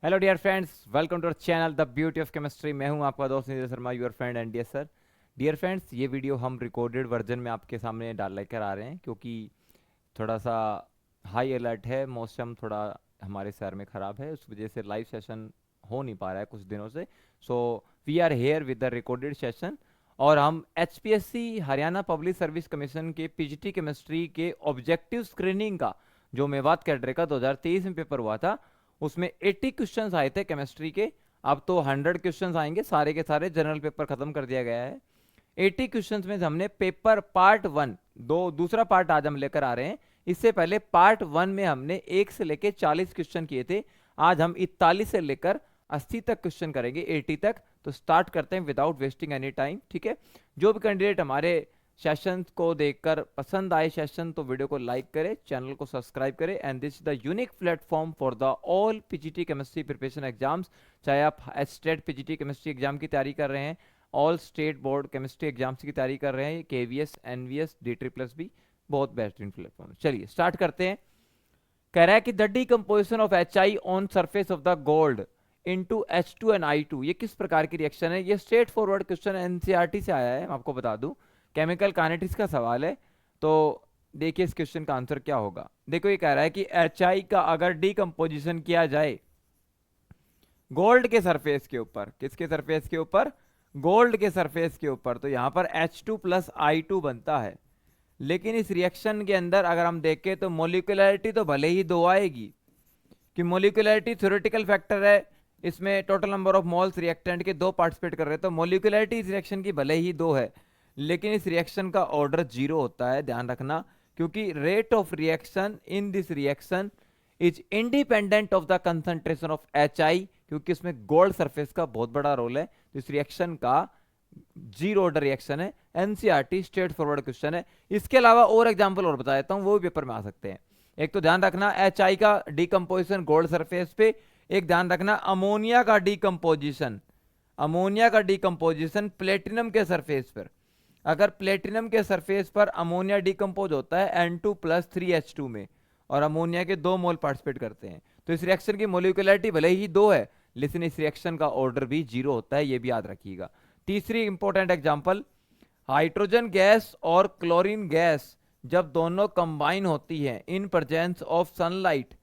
Hello dear friends, welcome to our channel the beauty of chemistry. मैं हूं आपका दोस्त Nidhi Sharma, your friend and dear sir. Dear friends, ये video हम recorded version में आपके सामने डाल लेकर आ रहे हैं क्योंकि थोड़ा सा हाई अलर्ट है। मौसम थोड़ा हमारे शहर में ख़राब है, उस वजह से लाइव सेशन हो नहीं पा रहा है कुछ दिनों से। So we are here with the recorded session. और हम HPSC Haryana public service commission के पीजीटी केमिस्ट्री के ऑब्जेक्टिव स्क्रीनिंग का जो मेवात कैडरे का 2023 में पेपर हुआ था, उसमें 80 क्वेश्चंस आए थे केमिस्ट्री के। अब तो 100 क्वेश्चंस आएंगे, सारे के सारे जनरल पेपर खत्म कर दिया गया है। 80 क्वेश्चंस में हमने पेपर पार्ट वन दो दूसरा पार्ट आज हम लेकर आ रहे हैं। इससे पहले पार्ट वन में हमने 1 से लेकर 40 क्वेश्चन किए थे। आज हम 41 से लेकर 80 तक क्वेश्चन करेंगे, 80 तक। तो स्टार्ट करते हैं विदाउट वेस्टिंग एनी टाइम, ठीक है। जो भी कैंडिडेट हमारे सेशन को देखकर पसंद आए सेशन, तो वीडियो को लाइक करें, चैनल को सब्सक्राइब करें। And this is the unique platform for the all PGT chemistry preparation exams. चाहे आप स्टेट पीजीटी केमिस्ट्री एग्जाम की तैयारी कर रहे हैं, all state board chemistry exams की तैयारी कर रहे हैं, केवीएस, एनवीएस, डी भी बहुत बेहतरीन प्लेटफॉर्म। चलिए स्टार्ट करते हैं। कह रहा है कि the decomposition of H I on surface of the gold into H2 and I2, ये किस प्रकार की रिएक्शन है। ये स्ट्रेट फॉरवर्ड क्वेश्चन एनसीईआरटी से आया है, मैं आपको बता दूं। केमिकल काइनेटिक्स का सवाल है। तो देखिए इस क्वेश्चन का आंसर क्या होगा। देखो ये कह रहा है कि HI का अगर डीकंपोजिशन किया जाए गोल्ड के सरफेस के ऊपर, किसके सरफेस के ऊपर, गोल्ड के सरफेस के ऊपर, तो यहां पर H2 प्लस I2 बनता है। लेकिन इस रिएक्शन के अंदर अगर हम देखें तो मोलिकुलरिटी तो भले ही दो आएगी, कि मोलिकुलरिटी थ्योरेटिकल फैक्टर है। इसमें total number of moles reactant के दो पार्टिसिपेट कर रहे हैं, तो मोलिकुलरिटी इस रिएक्शन की भले ही दो है, लेकिन इस रिएक्शन का ऑर्डर जीरो होता है, ध्यान रखना। क्योंकि rate of reaction in this reaction is independent of the concentration of HI, क्योंकि इसमें गोल्ड सरफेस का बहुत बड़ा रोल है। तो इस रिएक्शन का जीरो ऑर्डर रिएक्शन है। एनसीईआरटी स्ट्रेट फॉरवर्ड क्वेश्चन है। इसके अलावा और एग्जांपल और बता देता हूं, वो भी पेपर में आ सकते हैं। एक तो ध्यान रखना HI का डीकंपोजिशन गोल्ड सरफेस पे। एक ध्यान रखना अमोनिया का डीकंपोजिशन, अमोनिया का डीकंपोजिशन प्लेटिनम के सरफेस पर। अगर प्लेटिनम के सरफेस पर अमोनिया डीकंपोज होता है N2 प्लस 3H2 में, और अमोनिया के 2 मोल पार्टिसिपेट करते हैं, तो इस रिएक्शन की मोलिकुलरिटी भले ही 2 है, लेकिन इस रिएक्शन का ऑर्डर भी जीरो होता है, ये भी याद रखिएगा। तीसरी इंपॉर्टेंट एग्जांपल, हाइड्रोजन गैस और क्लोरीन गैस जब दोनों कंबाइन होती है इन प्रेजेंस ऑफ सनलाइट,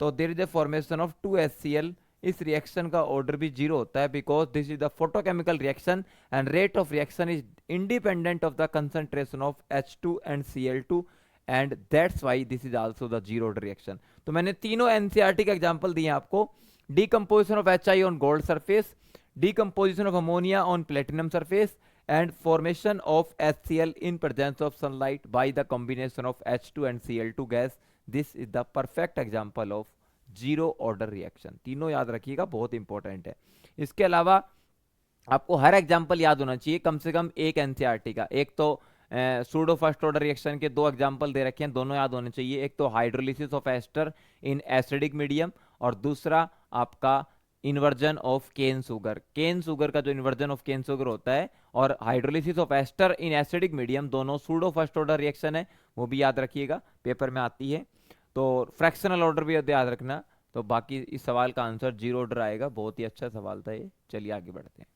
तो there is a formation of 2HCl। इस रिएक्शन का ऑर्डर भी जीरो होता है, because this is the photochemical reaction and rate of reaction is independent of the concentration of H2 and Cl2, and that's why this is also the zero order reaction. तो मैंने तीनों NCERT का example दिए आपको। Decomposition of HI on gold surface, decomposition of ammonia on platinum surface, and formation of HCl in presence of sunlight by the combination of H2 and Cl2 gas. This is the perfect example of zero order reaction. तीनों याद रखिएगा, बहुत important है। इसके अलावा आपको हर example याद होना चाहिए, कम से कम एक एनसीईआरटी का। एक तो सूडो फर्स्ट ऑर्डर रिएक्शन के 2 एग्जाम्पल दे रखे हैं, दोनों याद होने चाहिए। एक तो hydrolysis of ester in acidic medium, और दूसरा आपका inversion of cane sugar. Cane sugar का जो इन्वर्जन ऑफ केन सुगर होता है और hydrolysis of ester in acidic medium, दोनों सूडो फर्स्ट ऑर्डर रिएक्शन है, वो भी याद रखिएगा, पेपर में आती है। तो फ्रैक्शनल ऑर्डर भी याद रखना। तो बाकी इस सवाल का आंसर जीरो ऑर्डर आएगा। बहुत ही अच्छा सवाल था ये। चलिए आगे बढ़ते हैं।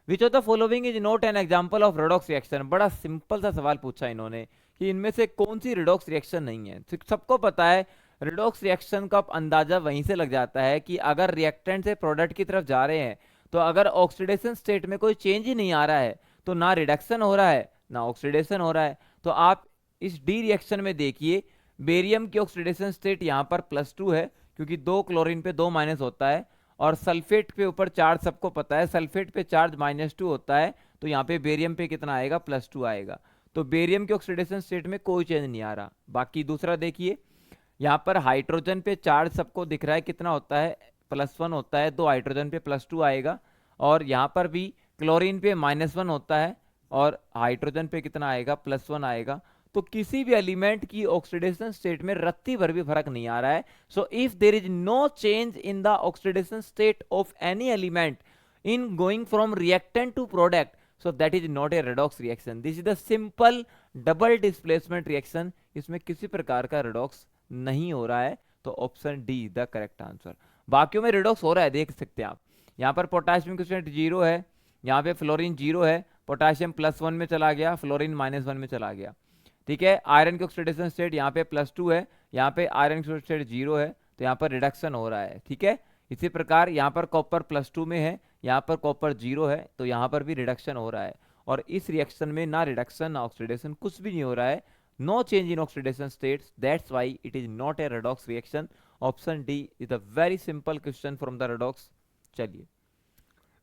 Which of the following is not an example of redox reaction. बड़ा सिंपल सा सवाल पूछा इन्होंने कि इनमें से कौन सी रेडॉक्स रिएक्शन नहीं है। सबको पता है रेडॉक्स रिएक्शन का अंदाजा वहीं से लग जाता है कि अगर रिएक्टेंट से प्रोडक्ट की तरफ जा रहे हैं, तो अगर ऑक्सीडेशन स्टेट में कोई चेंज ही नहीं आ रहा है, तो ना रिडक्शन हो रहा है ना ऑक्सीडेशन हो रहा है। तो आप इस डी रिएक्शन में देखिए, बेरियम की ऑक्सीडेशन स्टेट यहाँ पर +2 है, क्योंकि 2 क्लोरीन पे 2 माइनस होता है, और सल्फेट पे ऊपर चार्ज सबको पता है, सल्फेट पे चार्ज -2 होता है, तो यहाँ पे बेरियम पे कितना आएगा, +2 आएगा। तो बेरियम के ऑक्सीडेशन स्टेट में कोई चेंज नहीं आ रहा। बाकी दूसरा देखिए, यहाँ पर हाइड्रोजन पे चार्ज सबको दिख रहा है, कितना होता है, +1 होता है, तो हाइड्रोजन पे +2 आएगा। और यहाँ पर भी क्लोरीन पे -1 होता है, और हाइड्रोजन पे कितना आएगा, +1 आएगा। तो किसी भी एलिमेंट की ऑक्सीडेशन स्टेट में रत्ती भर भी फर्क नहीं आ रहा है। So if there is no change in the oxidation state of any element in going from reactant to product, so that is not a redox reaction. This is the simple double displacement reaction. इसमें किसी प्रकार का redox नहीं हो रहा है, तो option D the correct answer. बाकियों में रिडॉक्स हो रहा है, देख सकते हैं आप। यहाँ पर पोटाशियम की स्टेट 0 है, यहाँ पे फ्लोरीन 0 है, पोटाशियम +1 में चला गया, फ्लोरीन -1 में चला गया। ठीक है, आयरन की ऑक्सीडेशन स्टेट यहाँ पे +2 है, यहाँ पे आयरन की स्टेट 0 है, तो यहाँ पर रिडक्शन हो रहा है। ठीक है, इसी प्रकार यहाँ पर कॉपर +2 में है, यहाँ पर कॉपर 0 है, तो यहाँ पर भी रिडक्शन हो रहा है। और इस रिएक्शन में ना रिडक्शन ना ऑक्सीडेशन, कुछ भी नहीं हो रहा है, no change in oxidation states, that's why it is not a redox reaction. Option D is a very simple question from the redox. चलिए,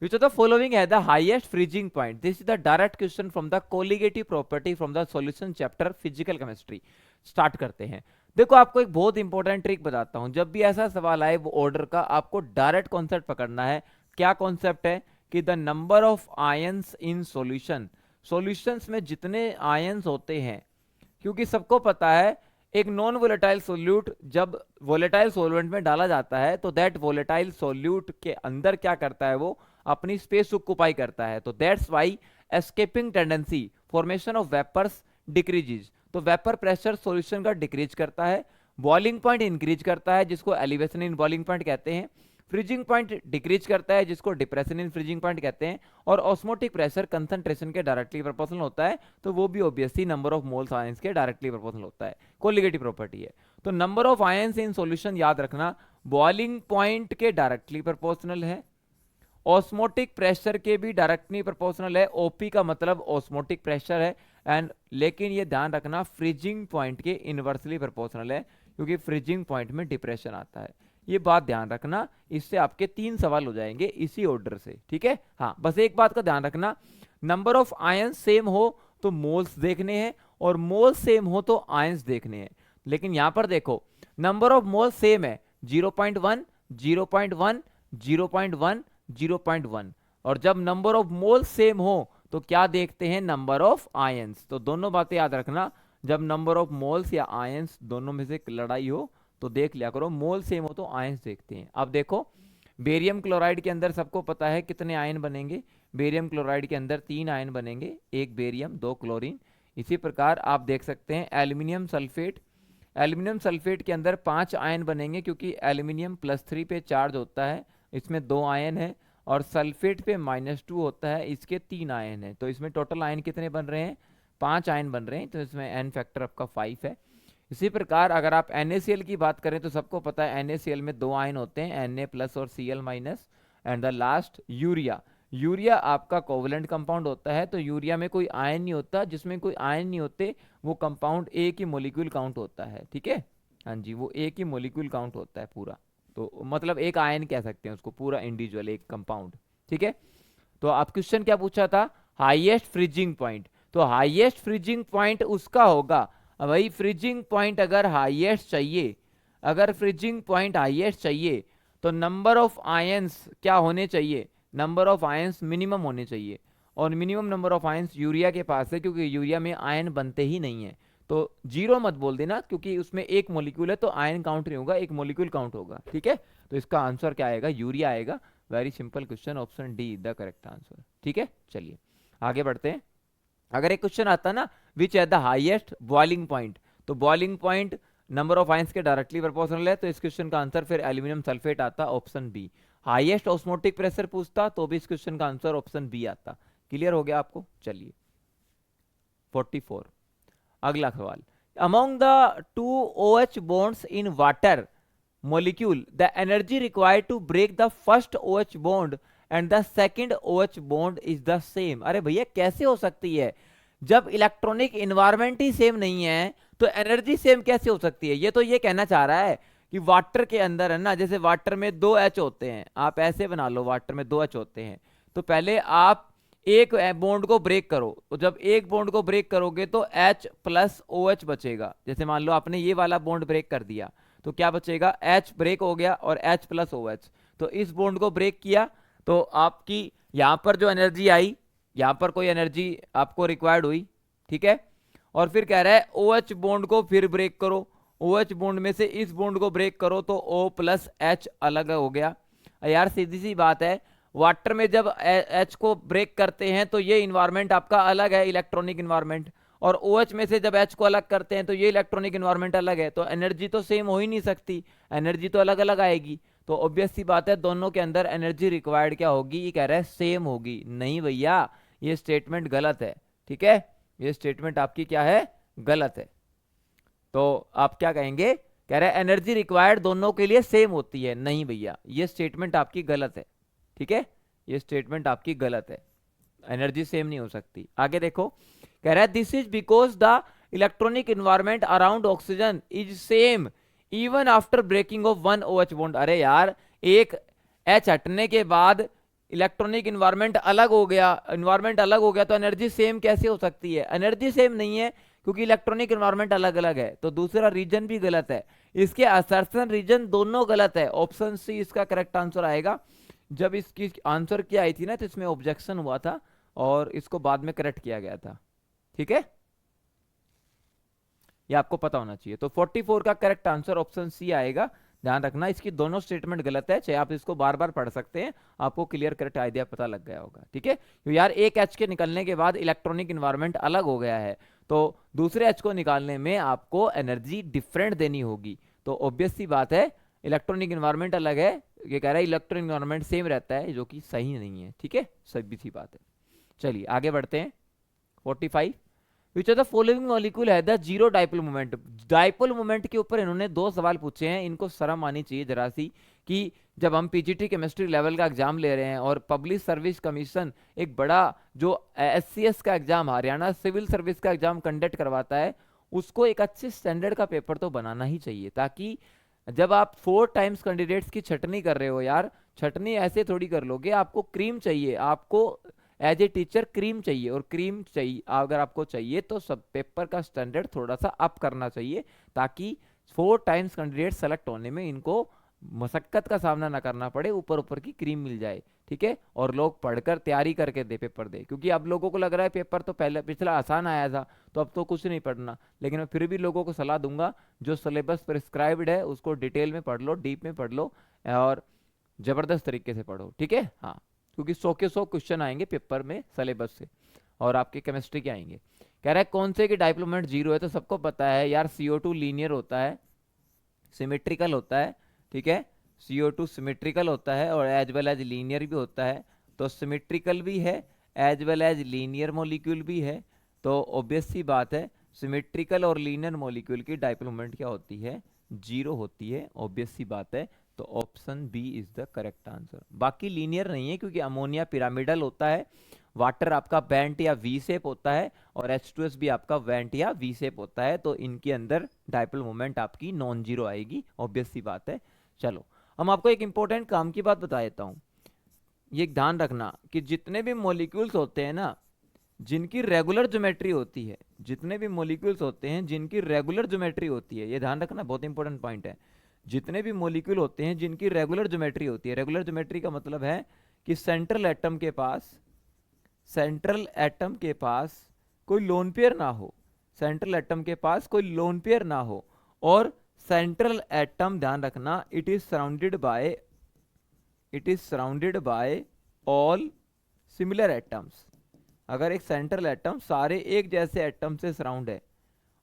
which of the following है the highest freezing point? This is the direct question from the colligative property from the solution chapter physical chemistry। Start करते हैं। देखो, आपको एक बहुत important trick बताता हूं, जब भी ऐसा सवाल आए वो ऑर्डर का, आपको डायरेक्ट कॉन्सेप्ट पकड़ना है। क्या कॉन्सेप्ट है कि the number of ions in solution, solutions में जितने आयंस होते हैं, क्योंकि सबको पता है एक नॉन वोलेटाइल सोल्यूट जब वोलेटाइल सोल्वेंट में डाला जाता है तो दैट वोलेटाइल सोल्यूट के अंदर क्या करता है, वो अपनी स्पेस ऑक्युपाई करता है। तो that's why escaping tendency, formation of vapours decreases, तो वेपर प्रेशर सॉल्यूशन का डिक्रीज करता है, बॉइलिंग पॉइंट इंक्रीज करता है जिसको एलिवेशन इन बॉइलिंग पॉइंट कहते हैं, फ्रीजिंग पॉइंट डिक्रीज करता है जिसको डिप्रेशन इन फ्रीजिंग पॉइंट कहते हैं, और ऑस्मोटिक प्रेशर कंसंट्रेशन के डायरेक्टली प्रोपोर्शनल होता है, तो वो भी obviously number of moles ions के डायरेक्टली प्रोपोर्शनल होता है, कोलिगेटिव प्रॉपर्टी है। तो number of ions in solution याद रखना बॉइलिंग पॉइंट के डायरेक्टली प्रोपोर्शनल है, ऑस्मोटिक प्रेशर के भी डायरेक्टली प्रोपोर्शनल है, ओपी का मतलब ऑस्मोटिक प्रेशर है, एंड लेकिन ये ध्यान रखना फ्रीजिंग पॉइंट के इनवर्सली प्रोपोर्शनल है, क्योंकि फ्रीजिंग पॉइंट में डिप्रेशन आता है। ये बात ध्यान रखना, इससे आपके 3 सवाल हो जाएंगे इसी ऑर्डर से। ठीक है, हाँ, बस एक बात का ध्यान रखना, नंबर ऑफ आयंस सेम हो तो मोल्स देखने हैं, और मोल्स सेम हो तो आयंस देखने हैं। लेकिन यहां पर देखो, नंबर ऑफ मोल्स सेम है 0.1 0.1 0.1 0.1, और जब नंबर ऑफ मोल्स सेम हो तो क्या देखते हैं, नंबर ऑफ आयंस। तो दोनों बातें याद रखना, जब नंबर ऑफ मोल्स या आयंस दोनों में से लड़ाई हो तो देख लिया करो, मोल सेम हो तो आयंस देखते हैं। अब देखो, बेरियम क्लोराइड के अंदर सबको पता है कितने आयन बनेंगे, बेरियम क्लोराइड के अंदर 3 आयन बनेंगे, 1 बेरियम 2 क्लोरीन। इसी प्रकार आप देख सकते हैं एल्यूमिनियम सल्फेट, एल्यूमिनियम सल्फेट के अंदर 5 आयन बनेंगे, क्योंकि एल्यूमिनियम +3 पे चार्ज होता है, इसमें 2 आयन है, और सल्फेट पे -2 होता है, इसके 3 आयन है। तो इसमें टोटल आयन कितने बन रहे हैं, 5 आयन बन रहे हैं, तो इसमें एन फैक्टर आपका 5 है। इसी प्रकार अगर आप NaCl की बात करें तो सबको पता है NaCl में 2 आयन होते हैं, Na+ और Cl-, and the last urea. Urea आपका कोवलेंट कंपाउंड होता है, तो यूरिया में कोई आयन नहीं होता, जिसमें कोई आयन नहीं होते वो कंपाउंड एक ही मॉलिक्यूल काउंट होता है। ठीक है, हाँ जी, वो एक ही मॉलिक्यूल काउंट होता है पूरा, तो मतलब एक आयन कह सकते हैं उसको, पूरा इंडिविजुअल एक कंपाउंड। ठीक है, तो आप क्वेश्चन क्या पूछा था, हाईएस्ट फ्रीजिंग पॉइंट, तो हाईएस्ट फ्रीजिंग पॉइंट उसका होगा, भाई फ्रीजिंग पॉइंट अगर हाईएस्ट चाहिए, अगर फ्रीजिंग पॉइंट हाईएस्ट चाहिए तो नंबर ऑफ आयंस क्या होने चाहिए, नंबर ऑफ आयंस मिनिमम होने चाहिए, और minimum number of ions urea के पास है, क्योंकि यूरिया में आयन बनते ही नहीं है। तो 0 मत बोल देना, क्योंकि उसमें एक मॉलिक्यूल है तो आयन काउंट नहीं होगा, एक मॉलिक्यूल काउंट होगा। ठीक है, तो इसका आंसर क्या आएगा, यूरिया आएगा। Very simple question, option D the correct answer. ठीक है, चलिए आगे बढ़ते हैं। अगर एक क्वेश्चन आता ना, विच है द हाईएस्ट बॉइलिंग पॉइंट, तो boiling point number of ions के डायरेक्टली प्रोपोर्शनल है, तो इस क्वेश्चन का आंसर फिर एल्यूमिनियम सल्फेट आता, option B. Highest osmotic pressure पूछता तो भी इस क्वेश्चन का आंसर ऑप्शन बी आता। क्लियर हो गया आपको। चलिए 44, अगला सवाल, among the 2 OH bonds in water molecule the energy required to break the first OH bond and the second OH bond is the same। अरे भैया कैसे हो सकती है, जब इलेक्ट्रॉनिक इन्वायरमेंट ही सेम नहीं है तो एनर्जी सेम कैसे हो सकती है। ये तो ये कहना चाह रहा है कि वाटर के अंदर है ना, जैसे वाटर में 2 H होते हैं, आप ऐसे बना लो, वाटर में 2 H होते हैं, तो पहले आप एक बॉन्ड को ब्रेक करो, तो जब एक बॉन्ड को ब्रेक करोगे तो H+ OH बचेगा। जैसे मान लो आपने ये वाला बॉन्ड ब्रेक कर दिया तो क्या बचेगा, H ब्रेक हो गया और H+ OH, तो इस बॉन्ड को ब्रेक किया तो आपकी यहाँ पर जो एनर्जी आई, यहाँ पर कोई एनर्जी आपको रिक्वायर्ड हुई। ठीक है, और फिर कह रहा है OH बॉन्ड को फिर ब्रेक करो, OH बॉन्ड में से इस बॉन्ड को ब्रेक करो तो O+H अलग हो गया। यार सीधी सी बात है, वाटर में जब H को ब्रेक करते हैं तो ये इन्वायरमेंट आपका अलग है, इलेक्ट्रॉनिक इन्वायरमेंट, और OH में से जब H को अलग करते हैं तो ये इलेक्ट्रॉनिक इन्वायरमेंट अलग है, तो एनर्जी तो सेम हो ही नहीं सकती, एनर्जी तो अलग अलग आएगी। तो ऑब्वियस सी बात है दोनों के अंदर एनर्जी रिक्वायर्ड क्या होगी, ये कह रहा है सेम होगी। नहीं भैया, ये स्टेटमेंट गलत है। ठीक है, ये स्टेटमेंट आपकी क्या है, गलत है। तो आप क्या कहेंगे, कह रहे हैं एनर्जी रिक्वायर्ड दोनों के लिए सेम होती है। नहीं भैया, ये स्टेटमेंट आपकी गलत है। ठीक है, ये स्टेटमेंट आपकी गलत है, एनर्जी सेम नहीं हो सकती। आगे देखो, कह रहा है this is because the electronic environment around oxygen is same even after breaking of one OH bond. अरे यार, एक H हटने के बाद इलेक्ट्रॉनिक इन्वायरमेंट अलग हो गया, इन्वायरमेंट अलग हो गया तो एनर्जी सेम कैसे हो सकती है, एनर्जी सेम नहीं है क्योंकि इलेक्ट्रॉनिक इन्वायरमेंट अलग अलग है। तो दूसरा रीजन भी गलत है, इसके असर्शन रीजन दोनों गलत है। ऑप्शन सी इसका करेक्ट आंसर आएगा। जब इसकी आंसर क्या आई थी ना तो इसमें ऑब्जेक्शन हुआ था और इसको बाद में करेक्ट किया गया था। ठीक है, ये आपको पता होना चाहिए। तो 44 का करेक्ट आंसर ऑप्शन सी आएगा। ध्यान रखना, इसकी दोनों स्टेटमेंट गलत है, चाहे आप इसको बार बार पढ़ सकते हैं, आपको क्लियर करेक्ट आइडिया पता लग गया होगा। ठीक है, तो यार एक H के निकलने के बाद इलेक्ट्रॉनिक इन्वायरमेंट अलग हो गया है, तो दूसरे H को निकालने में आपको एनर्जी डिफरेंट देनी होगी। तो ऑब्वियस सी बात है इलेक्ट्रॉनिक इन्वायरमेंट अलग है, ये कह रहा है इलेक्ट्रॉनिक इन्वायरमेंट सेम रहता है, जो कि सही नहीं है। ठीक है, सभी सी बात है। चलिए आगे बढ़ते हैं। 45, which of the following molecule है the zero dipole moment. Dipole moment के ऊपर इन्होंने 2 सवाल पूछे हैं, इनको शर्म आनी चाहिए जरा सी कि जब हम पीजीटी केमिस्ट्री लेवल का एग्जाम ले रहे हैं और पब्लिक सर्विस कमीशन एक बड़ा जो SCS का एग्जाम, हरियाणा सिविल सर्विस का एग्जाम कंडक्ट करवाता है, उसको एक अच्छे स्टैंडर्ड का पेपर तो बनाना ही चाहिए, ताकि जब आप 4 टाइम्स कैंडिडेट्स की छटनी कर रहे हो, यार छटनी ऐसे थोड़ी कर लोगे, आपको क्रीम चाहिए, आपको एज ए टीचर क्रीम चाहिए, और क्रीम चाहिए अगर आपको चाहिए तो सब पेपर का स्टैंडर्ड थोड़ा सा अप करना चाहिए, ताकि 4 टाइम्स कैंडिडेट सेलेक्ट होने में इनको मशक्कत का सामना ना करना पड़े, ऊपर ऊपर की क्रीम मिल जाए। ठीक है, और लोग पढ़कर तैयारी करके दे पेपर दे, क्योंकि अब लोगों को लग रहा है पेपर तो पहले पिछला आसान आया था तो अब तो कुछ नहीं पढ़ना, लेकिन मैं फिर भी लोगों को सलाह दूंगा जो सिलेबस प्रिस्क्राइब्ड है उसको डिटेल में पढ़ लो, डीप में पढ़ लो और जबरदस्त तरीके से पढ़ो। ठीक है, हाँ, क्योंकि 100 के 100 क्वेश्चन आएंगे पेपर में सिलेबस से, और आपके केमिस्ट्री के आएंगे। कह रहा है कौन से की डाइपोल मोमेंट 0 है, तो सबको पता है यार, CO2 लीनियर होता है, सिमेट्रिकल होता है। ठीक है, CO2 सिमेट्रिकल होता है और एज वेल एज लीनियर भी होता है, तो सिमेट्रिकल भी है as well as linear molecule भी है। तो ऑब्वियस सी बात है सिमेट्रिकल और लीनियर मॉलिक्यूल की डाइपोल मोमेंट क्या होती है, 0 होती है, ऑब्वियस सी बात है। तो option B is the correct answer. बाकी लीनियर नहीं है क्योंकि अमोनिया पिरामिडल होता है, वाटर आपका वेंट या वी शेप होता है, और H2S भी आपका वेंट या वी शेप होता है, तो इनके अंदर डाइपोल मोमेंट आपकी नॉन जीरो आएगी, ऑब्वियस सी बात है। चलो हम आपको एक इंपॉर्टेंट काम की बात बता देता हूँ, ये ध्यान रखना कि जितने भी मॉलिक्यूल्स होते हैं ना जिनकी रेगुलर ज्योमेट्री होती है, जितने भी मॉलिक्यूल्स होते हैं जिनकी रेगुलर ज्योमेट्री होती है, ये ध्यान रखना, बहुत इंपॉर्टेंट पॉइंट है। जितने भी मॉलिक्यूल होते हैं जिनकी रेगुलर ज्योमेट्री होती है, रेगुलर ज्योमेट्री का मतलब है कि सेंट्रल एटम के पास, सेंट्रल एटम के पास कोई लोन पेयर ना हो, सेंट्रल एटम के पास कोई लोन पेयर ना हो, और सेंट्रल एटम ध्यान रखना it is surrounded by, it is surrounded by all similar atoms. अगर एक सेंट्रल एटम सारे एक जैसे एटम से सराउंड है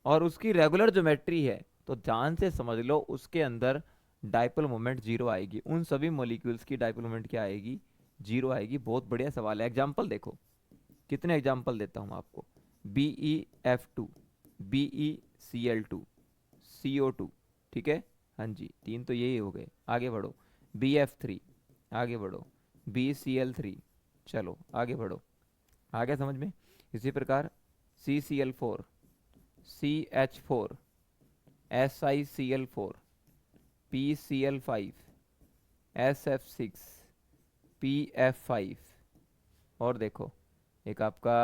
और उसकी रेगुलर ज्योमेट्री है, तो ध्यान से समझ लो उसके अंदर डाइपोल मोमेंट 0 आएगी, उन सभी मॉलिक्यूल्स की डाइपोल मोमेंट क्या आएगी, 0 आएगी। बहुत बढ़िया सवाल है, एग्जांपल देखो, कितने एग्जांपल देता हूं आपको। BeF2, BeCl2, CO2, ठीक है, हाँ जी, 3 तो यही हो गए। आगे बढ़ो, BF3, आगे बढ़ो, BCl3, चलो आगे बढ़ो, आ गया समझ में। इसी प्रकार CCl4, CH4, SiCl4, PCl5, SF6, PF5, और देखो एक आपका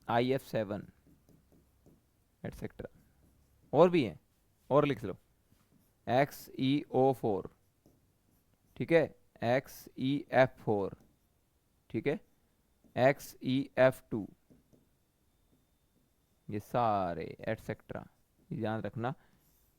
IF7 एटसेट्रा, और भी हैं, और लिख लो, XeO4, ठीक है, XeF4, ठीक है, XeF2, ये सारे एटसेट्रा, ध्यान रखना।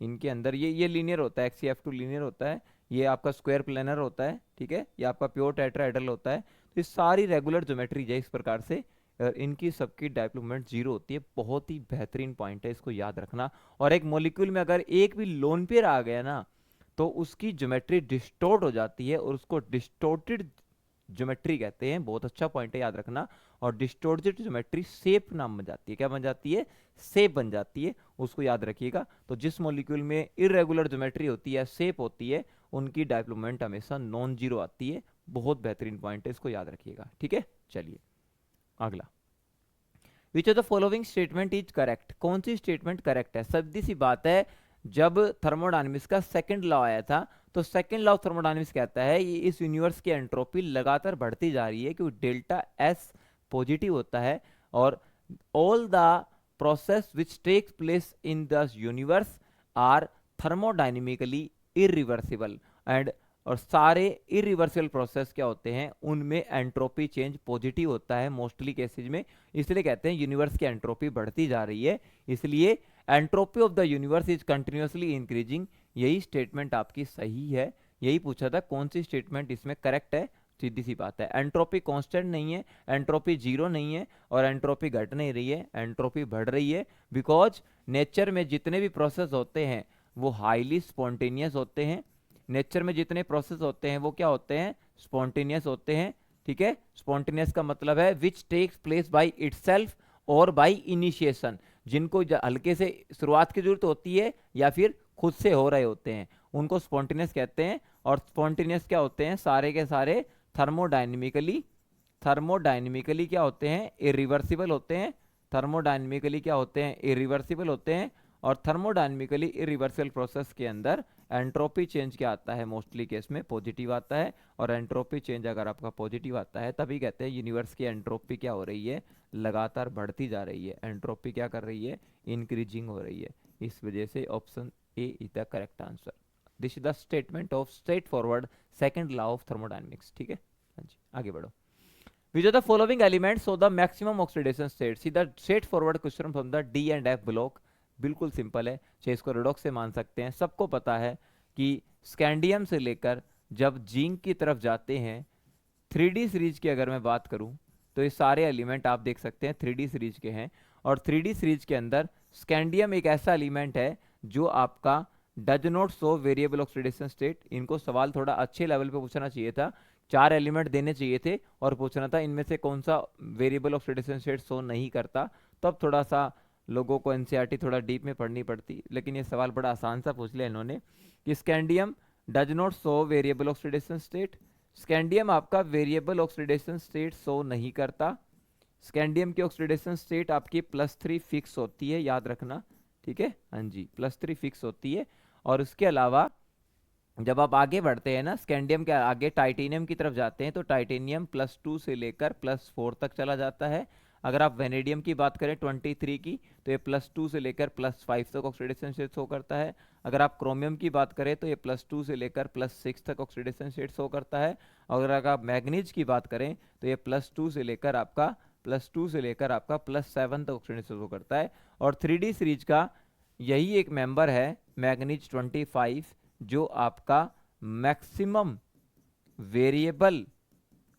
इनके अंदर ये लीनियर होता है, XeF2 लीनियर होता है, ये आपका स्क्वायर प्लेनर होता है, ठीक है, ये आपका प्योर टेट्राहेड्रल होता है। तो ये सारी रेगुलर ज्योमेट्री है, इस प्रकार से और इनकी सबकी डायपोल मोमेंट जीरो होती है। बहुत ही बेहतरीन पॉइंट है, इसको याद रखना। और एक मॉलिक्यूल में अगर एक भी लोन पेयर आ गया ना तो उसकी ज्योमेट्री डिस्टोर्ट हो जाती है और उसको डिस्टोर्टेड ज्योमेट्री कहते हैं। बहुत अच्छा पॉइंट है, याद रखना। और डिस्टोर्टेड ज्योमेट्री शेप नाम बन जाती है। क्या बन जाती है? शेप बन जाती है, उसको याद रखिएगा। तो जिस मॉलिक्यूल में इरेगुलर ज्योमेट्री होती है, शेप होती है, उनकी डायपोल मोमेंट हमेशा नॉन जीरो आती है। बहुत बेहतरीन पॉइंट है, इसको याद रखिएगा। ठीक है, चलिए अगला। विच of the following statement is correct? कौन सी स्टेटमेंट करेक्ट है? सीधी सी बात है, जब थर्मोडायनामिक्स का सेकंड लॉ आया था तो सेकंड लॉ ऑफ थर्मोडायनामिक्स कहता है ये इस यूनिवर्स की एंट्रोपी लगातार बढ़ती जा रही है क्योंकि डेल्टा एस पॉजिटिव होता है और all the process which takes place in the universe are thermodynamically irreversible and और सारे इरिवर्सिबल प्रोसेस क्या होते हैं, उनमें एंट्रोपी चेंज पॉजिटिव होता है मोस्टली केसेज में। इसलिए कहते हैं यूनिवर्स की एंट्रोपी बढ़ती जा रही है, इसलिए entropy of the universe is continuously increasing. यही स्टेटमेंट आपकी सही है। यही पूछा था कौन सी स्टेटमेंट इसमें करेक्ट है। सीधी सी बात है, एंट्रोपी कांस्टेंट नहीं है, एंट्रोपी जीरो नहीं है और एंट्रोपी घट नहीं रही है, एंट्रोपी बढ़ रही है। बिकॉज नेचर में जितने भी प्रोसेस होते हैं वो हाईली स्पॉन्टेनियस होते हैं। नेचर में जितने प्रोसेस होते हैं वो क्या होते हैं? स्पॉन्टेनियस होते हैं। ठीक है, स्पॉन्टेनियस का मतलब है which takes place by itself और बाय इनिशिएशन। जिनको हल्के से शुरुआत की जरूरत होती है या फिर खुद से हो रहे होते हैं, उनको स्पॉन्टेनियस कहते हैं। और स्पॉन्टेनियस क्या होते हैं? सारे के सारे थर्मोडायनेमिकली क्या होते हैं? इरिवर्सिबल होते हैं। थर्मोडायनेमिकली क्या होते हैं? इरिवर्सिबल होते हैं। और थर्मोडायनेमिकली इरिवर्सिबल प्रोसेस के अंदर एंट्रोपी चेंज क्या आता है? मोस्टली केस में पॉजिटिव आता है। और एंट्रोपी चेंज अगर आपका पॉजिटिव आता है तभी कहते हैं यूनिवर्स की एंट्रोपी क्या हो रही है? लगातार बढ़ती जा रही है। एंट्रोपी क्या कर रही है? इंक्रीजिंग हो रही है। इस वजह से option A is the correct answer. This is the statement of straight forward second law of thermodynamics. ठीक है, हाँ जी, आगे बढ़ो। Which of the following elements show the maximum oxidation state? सीधा straight forward question from the D and F block. बिल्कुल simple है, चाहे इसको रिडॉक्स से मान सकते हैं। सबको पता है कि स्कैंडियम से लेकर जब जिंक की तरफ जाते हैं, 3D सीरीज की अगर मैं बात करूं तो ये सारे एलिमेंट आप देख सकते हैं 3D सीरीज के हैं। और 3D सीरीज के अंदर स्कैंडियम एक ऐसा एलिमेंट है जो आपका does not show variable oxidation state. इनको सवाल थोड़ा अच्छे लेवल पे पूछना चाहिए था, 4 एलिमेंट देने चाहिए थे और पूछना था इनमें से कौन सा वेरिएबल ऑक्सीडेशन स्टेट शो नहीं करता। तब थोड़ा सा लोगों को एनसीईआरटी थोड़ा डीप में पढ़नी पड़ती। लेकिन ये सवाल बड़ा आसान सा पूछ लिया इन्होंने कि scandium does not show variable oxidation state. Scandium आपका वेरिएबल ऑक्सीडेशन स्टेट शो नहीं करता। स्कैंडियम की ऑक्सीडेशन स्टेट आपकी +3 फिक्स होती है, याद रखना। ठीक है, हाँ जी, +3 फिक्स होती है। और उसके अलावा जब आप आगे बढ़ते हैं ना, स्कैंडियम के आगे टाइटेनियम की तरफ जाते हैं तो टाइटेनियम +2 से लेकर +4 तक चला जाता है। अगर आप वेनेडियम की बात करें 23 की, तो ये +2 से लेकर +5 तक ऑक्सीडेशन स्टेट शो करता है। अगर आप क्रोमियम की बात करें तो ये +2 से लेकर +6 तक ऑक्सीडेशन स्टेट शो करता है। और अगर आप मैग्नीज की बात करें तो ये +2 से लेकर आपका +7 तक ऑक्सीडेशन शो करता है। और 3D सीरीज का यही एक मेंबर है मैग्नीज 25, जो आपका maximum variable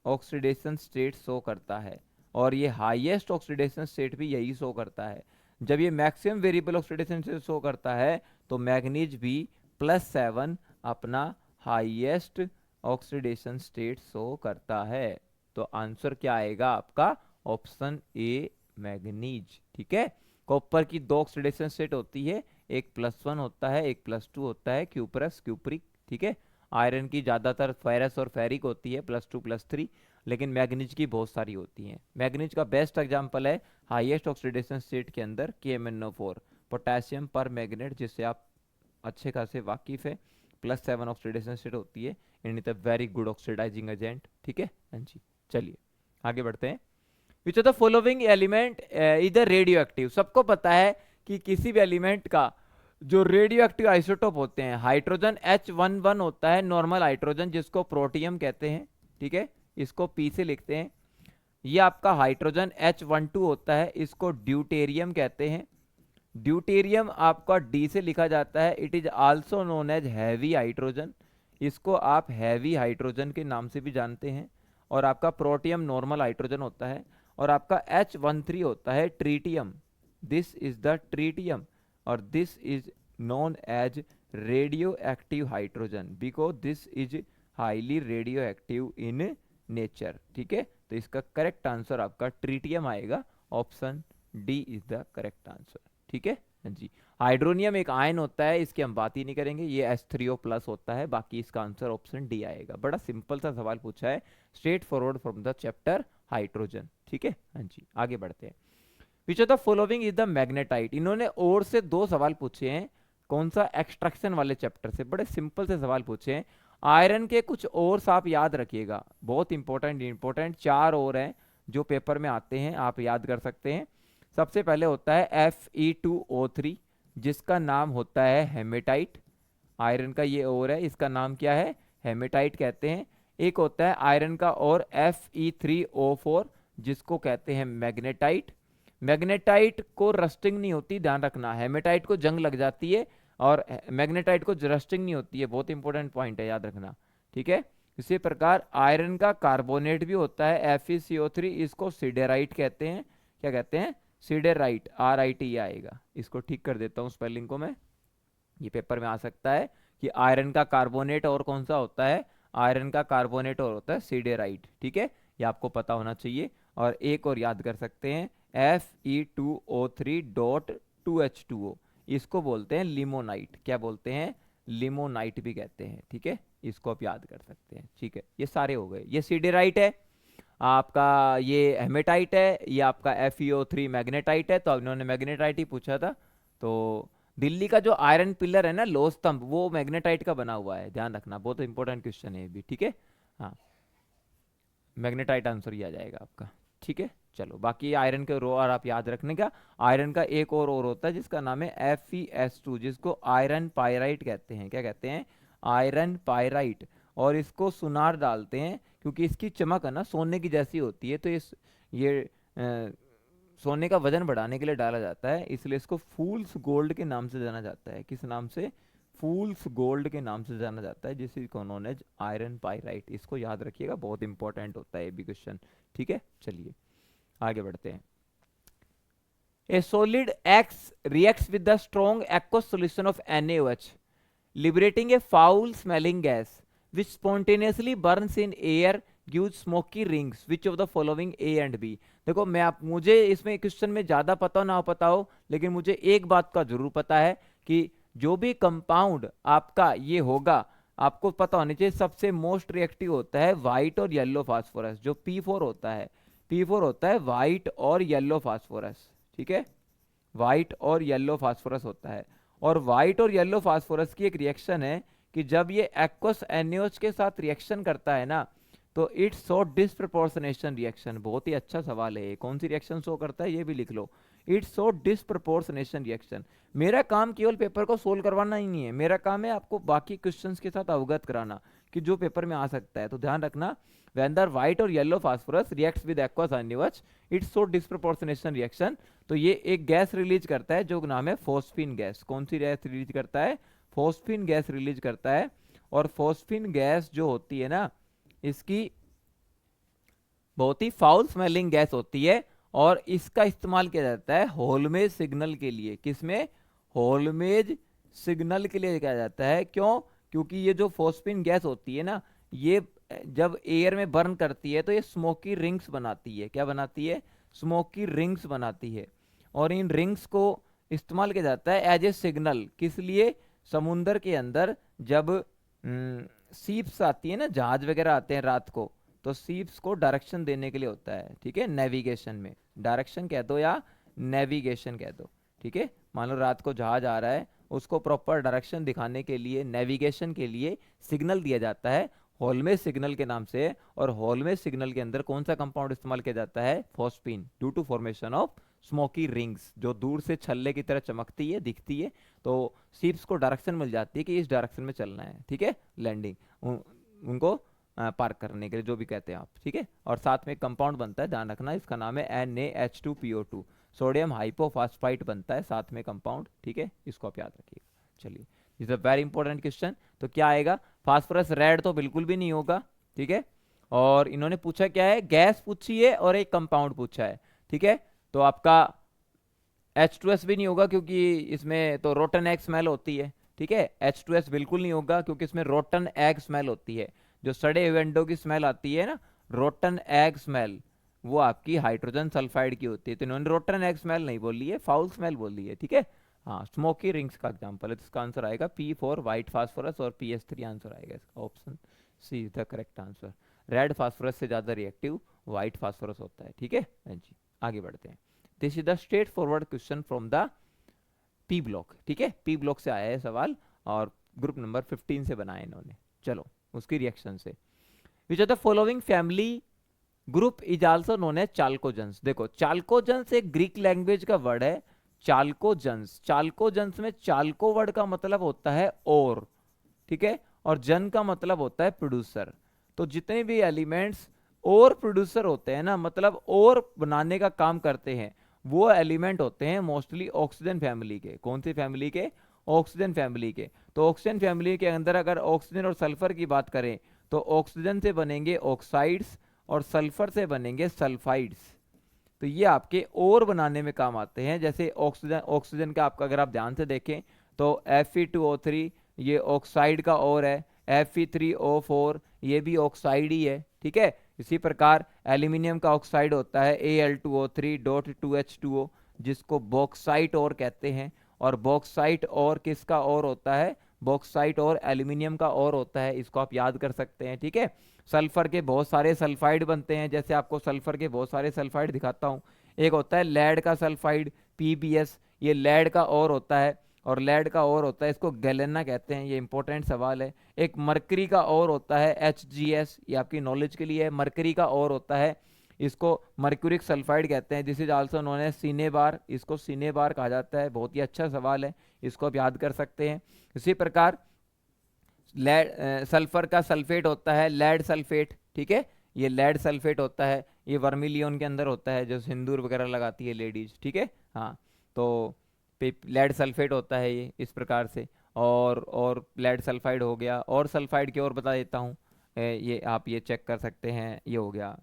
oxidation state show करता है। और ये हाईएस्ट ऑक्सीडेशन स्टेट भी यही शो करता है। जब ये maximum variable oxidation state show करता है तो मैग्नीज भी +7 अपना हाईएस्ट ऑक्सीडेशन स्टेट शो करता है। तो आंसर क्या आएगा आपका? Option A, manganese. ठीक है, कॉपर की 2 ऑक्सीडेशन स्टेट होती है, एक +1 होता है, एक +2 होता है, क्यूपरस क्यूप्रिक। ठीक है, आयरन की ज्यादातर फेरस और फेरिक होती है, +2 +3, लेकिन मैग्नीज की बहुत सारी होती हैं। मैग्नीज का बेस्ट एग्जांपल है हाईएस्ट ऑक्सीडेशन स्टेट के अंदर KMnO4, पोटेशियम पर मैग्नेट, जिससे आप अच्छे खासे वाकिफ है। +7 ऑक्सीडेशन स्टेट होती है, and it a very good oxidising agent. ठीक है, हाँ जी, चलिए आगे बढ़ते हैं। Which of the following element इधर रेडियो एक्टिव? सबको पता है कि किसी भी एलिमेंट का जो रेडियो एक्टिव आइसोटोप होते हैं, हाइड्रोजन H11 होता है, नॉर्मल हाइड्रोजन, जिसको प्रोटियम कहते हैं। ठीक है, इसको P से लिखते हैं। ये आपका हाइड्रोजन H12 होता है, इसको ड्यूटेरियम कहते हैं। ड्यूटेरियम आपका D से लिखा जाता है। It is also known as heavy hydrogen, इसको आप हैवी हाइड्रोजन के नाम से भी जानते हैं। और आपका प्रोटियम नॉर्मल हाइड्रोजन होता है। और आपका H13 होता है tritium, this is the tritium, और this is known as radioactive hydrogen because this is highly radioactive in nature. ठीक है, तो इसका करेक्ट आंसर आपका ट्रीटियम आएगा, option D is the correct answer. ठीक है हाँ जी। हाइड्रोनियम एक आयन होता है, इसकी हम बात ही नहीं करेंगे, ये H3O प्लस होता है, बाकी इसका आंसर ऑप्शन डी आएगा। बड़ा सिंपल सा सवाल पूछा है, straight forward from the chapter hydrogen. ठीक है हाँ जी, आगे बढ़ते हैं। Which of the following is the magnetite. इन्होंने और से दो सवाल पूछे हैं, कौन सा, एक्सट्रैक्शन वाले चैप्टर से, बड़े सिंपल से सवाल पूछे हैं। आयरन के कुछ और आप याद रखिएगा, बहुत इंपॉर्टेंट चार और हैं जो पेपर में आते हैं, आप याद कर सकते हैं। सबसे पहले होता है Fe2O3 जिसका नाम होता है हेमेटाइट, आयरन का ये और है, इसका नाम क्या है, हेमेटाइट कहते हैं। एक होता है आयरन का और Fe3O4 जिसको कहते हैं मैग्नेटाइट। मैग्नेटाइट को रस्टिंग नहीं होती, ध्यान रखना, हेमेटाइट को जंग लग जाती है और मैग्नेटाइट को रस्टिंग नहीं होती है, बहुत इंपॉर्टेंट पॉइंट है, याद रखना। ठीक है, इसी प्रकार आयरन का कार्बोनेट भी होता है FeCO3, इसको सिडेराइट कहते हैं। क्या कहते हैं, सिडेराइट, RIT आएगा, इसको ठीक कर देता हूँ स्पेलिंग को मैं, ये पेपर में आ सकता है कि आयरन का कार्बोनेट और कौन सा होता है, आयरन का कार्बोनेट और होता है सिडेराइट। ठीक है, ये आपको पता होना चाहिए। और एक और याद कर सकते हैं Fe2O3.2H2O, इसको बोलते हैं लिमोनाइट। क्या बोलते हैं, लिमोनाइट भी कहते हैं। ठीक है, इसको आप याद कर सकते हैं। ठीक है, ये सारे हो गए, ये सिडेराइट है आपका, ये हेमेटाइट है, ये आपका FeO3 मैग्नेटाइट है, तो इन्होंने मैग्नेटाइट ही पूछा था। तो दिल्ली का जो आयरन पिलर है ना, लो स्तंभ, वो मैग्नेटाइट का बना हुआ है, ध्यान रखना, बहुत इंपॉर्टेंट क्वेश्चन है ये भी। ठीक है हाँ, मैग्नेटाइट आंसर ही आ जाएगा आपका। ठीक है, चलो बाकी आयरन के रो और आप याद रखने का। आयरन का एक और होता है जिसका नाम है FeS2 जिसको आयरन पायराइट कहते हैं। क्या कहते हैं, आयरन पायराइट, और इसको सुनार डालते हैं क्योंकि इसकी चमक है ना सोने की जैसी होती है, तो ये सोने का वजन बढ़ाने के लिए डाला जाता है, इसलिए इसको फूल्स गोल्ड के नाम से जाना जाता है। किस नाम से, फूल्स गोल्ड के नाम से जाना जाता है, जिस is known as iron pyrite. इसको याद रखिएगा, बहुत इंपॉर्टेंट होता है ये भी क्वेश्चन। ठीक है, चलिए आगे बढ़ते हैं। ए solid X reacts with the strong aqueous solution of NaOH, liberating a foul smelling gas which spontaneously burns in air, gives smoky rings. Which of the following A and B? देखो मुझे इसमें question में ज़्यादा पता ना पता हो, लेकिन मुझे एक बात का जरूर पता है कि जो भी कंपाउंड आपका ये होगा, आपको पता होना चाहिए सबसे मोस्ट रिएक्टिव होता है व्हाइट और येलो फास्फोरस, जो P4 होता है। P4 होता है व्हाइट और येलो फास्फोरस। ठीक है, व्हाइट और येलो फास्फोरस होता है, और व्हाइट और येलो फास्फोरस की एक रिएक्शन है कि जब ये एक्वस NaOH के साथ रिएक्शन करता है ना, तो इट्स शो डिस्प्रपोर्शनेशन रिएक्शन। बहुत ही अच्छा सवाल है, कौन सी रिएक्शन शो करता है ये भी लिख लो, इट्स शो डिस्प्रपोर्शनेशन रिएक्शन। मेरा काम केवल पेपर को सोल्व करवाना ही नहीं है, मेरा काम है आपको बाकी क्वेश्चंस के साथ अवगत कराना कि जो पेपर में आ सकता है। तो ध्यान रखना, when the white और yellow phosphorus reacts with aqueous NaOH it's show disproportionation reaction. तो ये एक गैस रिलीज करता है जो नाम है फोस्फिन गैस। कौन सी गैस रिलीज करता है, फोस्फिन गैस रिलीज करता है। और फोस्फिन गैस जो होती है ना, इसकी बहुत ही फाउल स्मेलिंग गैस होती है, और इसका इस्तेमाल किया जाता है होलमेज सिग्नल के लिए। किसमें, होलमेज सिग्नल के लिए किया जाता है। क्यों, क्योंकि ये जो फोस्फिन गैस होती है ना, ये जब एयर में बर्न करती है तो ये स्मोकी रिंग्स बनाती है। क्या बनाती है, स्मोकी रिंग्स बनाती है, और इन रिंग्स को इस्तेमाल किया जाता है एज ए सिग्नल। किस लिए, समुंदर के अंदर जब सीप्स आती है ना, जहाज वगैरह आते हैं रात को, तो सीप्स को डायरेक्शन देने के लिए होता है। ठीक है, नेविगेशन में डायरेक्शन कह दो या नेविगेशन कह दो। ठीक है, मान लो रात को जहाज आ रहा है, उसको प्रॉपर डायरेक्शन दिखाने के लिए, नेविगेशन के लिए सिग्नल दिया जाता है होलमेज सिग्नल के नाम से। और होलमेज सिग्नल के अंदर कौन सा कंपाउंड इस्तेमाल किया जाता है, phosphine, due to formation of smoky rings, जो दूर से छल्ले की तरह चमकती है, दिखती है, तो शिप्स को डायरेक्शन मिल जाती है कि इस डायरेक्शन में चलना है। ठीक है, लैंडिंग उनको पार्क करने के लिए, जो भी कहते हैं आप। ठीक है, और साथ में एक कंपाउंड बनता है, ध्यान रखना, इसका नाम है NaH2PO2, सोडियम हाइपोफॉस्फाइट बनता है साथ में कंपाउंड। ठीक है, इसको आप याद रखिएगा। चलिए, is a very important question. तो क्या आएगा, फास्फोरस रेड तो बिल्कुल भी नहीं होगा। ठीक है, और इन्होंने पूछा क्या है, गैस पूछी है और एक कंपाउंड पूछा है, ठीक है। तो आपका H2S भी नहीं होगा क्योंकि इसमें तो रोटन एग स्मेल होती है, ठीक है। H2S बिल्कुल नहीं होगा क्योंकि इसमें रोटन एग स्मेल होती है, जो सड़े हुए अंडों की स्मेल आती है ना, रोटन एग स्मेल, वो आपकी हाइड्रोजन सल्फाइड की होती है। तो इन्होंने रोटन एग स्मेल नहीं बोली है, फाउल स्मेल बोली है, ठीक है। हाँ, स्मोकी रिंग्स का एग्जांपल है, तो इसका आंसर आएगा P4 व्हाइट फास्फोरस और PS3 आंसर आएगा इसका, option C is the correct answer. Red phosphorus से ज़्यादा रिएक्टिव व्हाइट फास्फोरस होता है, ठीक है। हाँ जी, आगे बढ़ते हैं। This is the straight forward question from the P block, ठीक है। पी ब्लॉक से आया है सवाल और ग्रुप नंबर 15 से बनाया इन्होंने। चलो उसकी रिएक्शन से, which are the following family group is also known as chalcogens. देखो चाल्कोजेंस एक ग्रीक लैंग्वेज का वर्ड है, चाल्कोजेंस। चाल्कोजेंस में चाल्को वर्ड का मतलब होता है और, ठीक है, और जन का मतलब होता है प्रोड्यूसर। तो जितने भी एलिमेंट्स और प्रोड्यूसर होते हैं ना, मतलब और बनाने का काम करते हैं, वो एलिमेंट होते हैं मोस्टली ऑक्सीजन फैमिली के। कौन सी फैमिली के? ऑक्सीजन फैमिली के। तो ऑक्सीजन फैमिली के अंदर अगर ऑक्सीजन और सल्फर की बात करें तो ऑक्सीजन से बनेंगे ऑक्साइड्स और सल्फर से बनेंगे सल्फाइड्स। तो ये आपके और बनाने में काम आते हैं। जैसे ऑक्सीजन, ऑक्सीजन का आपका अगर आप ध्यान से देखें तो Fe2O3 ये ऑक्साइड का और है, Fe3O4 ये भी ऑक्साइड ही है, ठीक है। इसी प्रकार एल्यूमिनियम का ऑक्साइड होता है Al2O3.2H2O, जिसको बॉक्साइट और कहते हैं। और बॉक्साइट और किसका और होता है? बॉक्साइट और एल्यूमिनियम का और होता है, इसको आप याद कर सकते हैं, ठीक है। सल्फर के बहुत सारे सल्फाइड बनते हैं, जैसे आपको सल्फर के बहुत सारे सल्फाइड दिखाता हूँ। एक होता है लेड का सल्फाइड PbS, ये लेड का और होता है, और लेड का और होता है, इसको गैलेना कहते हैं, ये इंपॉर्टेंट सवाल है। एक मरकरी का और होता है HgS, ये आपकी नॉलेज के लिए है, मरकरी का और होता है, इसको मर्क्यूरिक सल्फाइड कहते हैं। This is also known as cinnabar, इसको सिनेबार कहा जाता है। बहुत ही अच्छा सवाल है, इसको आप याद कर सकते हैं। इसी प्रकार लेड सल्फर का सल्फेट होता है लेड सल्फेट, ठीक है, ये लेड सल्फेट होता है, ये वर्मिलियन के अंदर होता है, जो सिंदूर वगैरह लगाती है लेडीज, ठीक है। हाँ, तो लेड सल्फेट होता है ये इस प्रकार से। और लेड सल्फाइड हो गया, और सल्फाइड की और बता देता हूँ, ये आप ये चेक कर सकते हैं, ये हो गया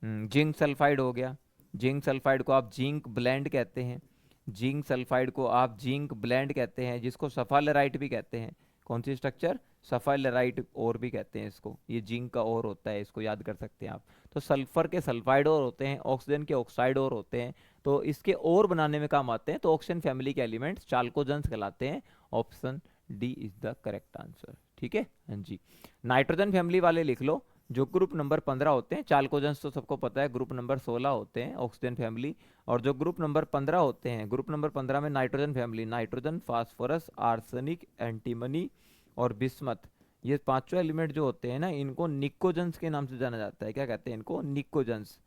जिंक सल्फाइड हो गया। जिंक सल्फाइड को आप जिंक ब्लेंड कहते हैं, जिंक सल्फाइड को आप जिंक ब्लेंड कहते हैं, जिसको सफालेराइट भी कहते हैं। कौन सी स्ट्रक्चर? सफालेराइट और भी कहते हैं इसको, ये जिंक का और होता है, इसको याद कर सकते हैं आप। तो सल्फर के सल्फाइड और होते हैं, ऑक्सीजन के ऑक्साइड और होते हैं, तो इसके और बनाने में काम आते हैं। तो ऑक्सीजन फैमिली के एलिमेंट्स चाल्कोजेंस कहलाते हैं। Option D is the correct answer, ठीक है। हाँ जी, नाइट्रोजन फैमिली वाले लिख लो, जो ग्रुप नंबर 15 होते हैं। चाल्कोजेंस तो सबको पता है, ग्रुप नंबर 16 होते हैं ऑक्सीजन फैमिली। और जो ग्रुप नंबर 15 होते हैं, ग्रुप नंबर 15 में nitrogen family, nitrogen, phosphorus, arsenic, antimony और बिस्मथ, ये पांचों एलिमेंट जो होते हैं ना, इनको निकोजेंस के नाम से जाना जाता है। क्या कहते हैं इनको? निकोजेंस।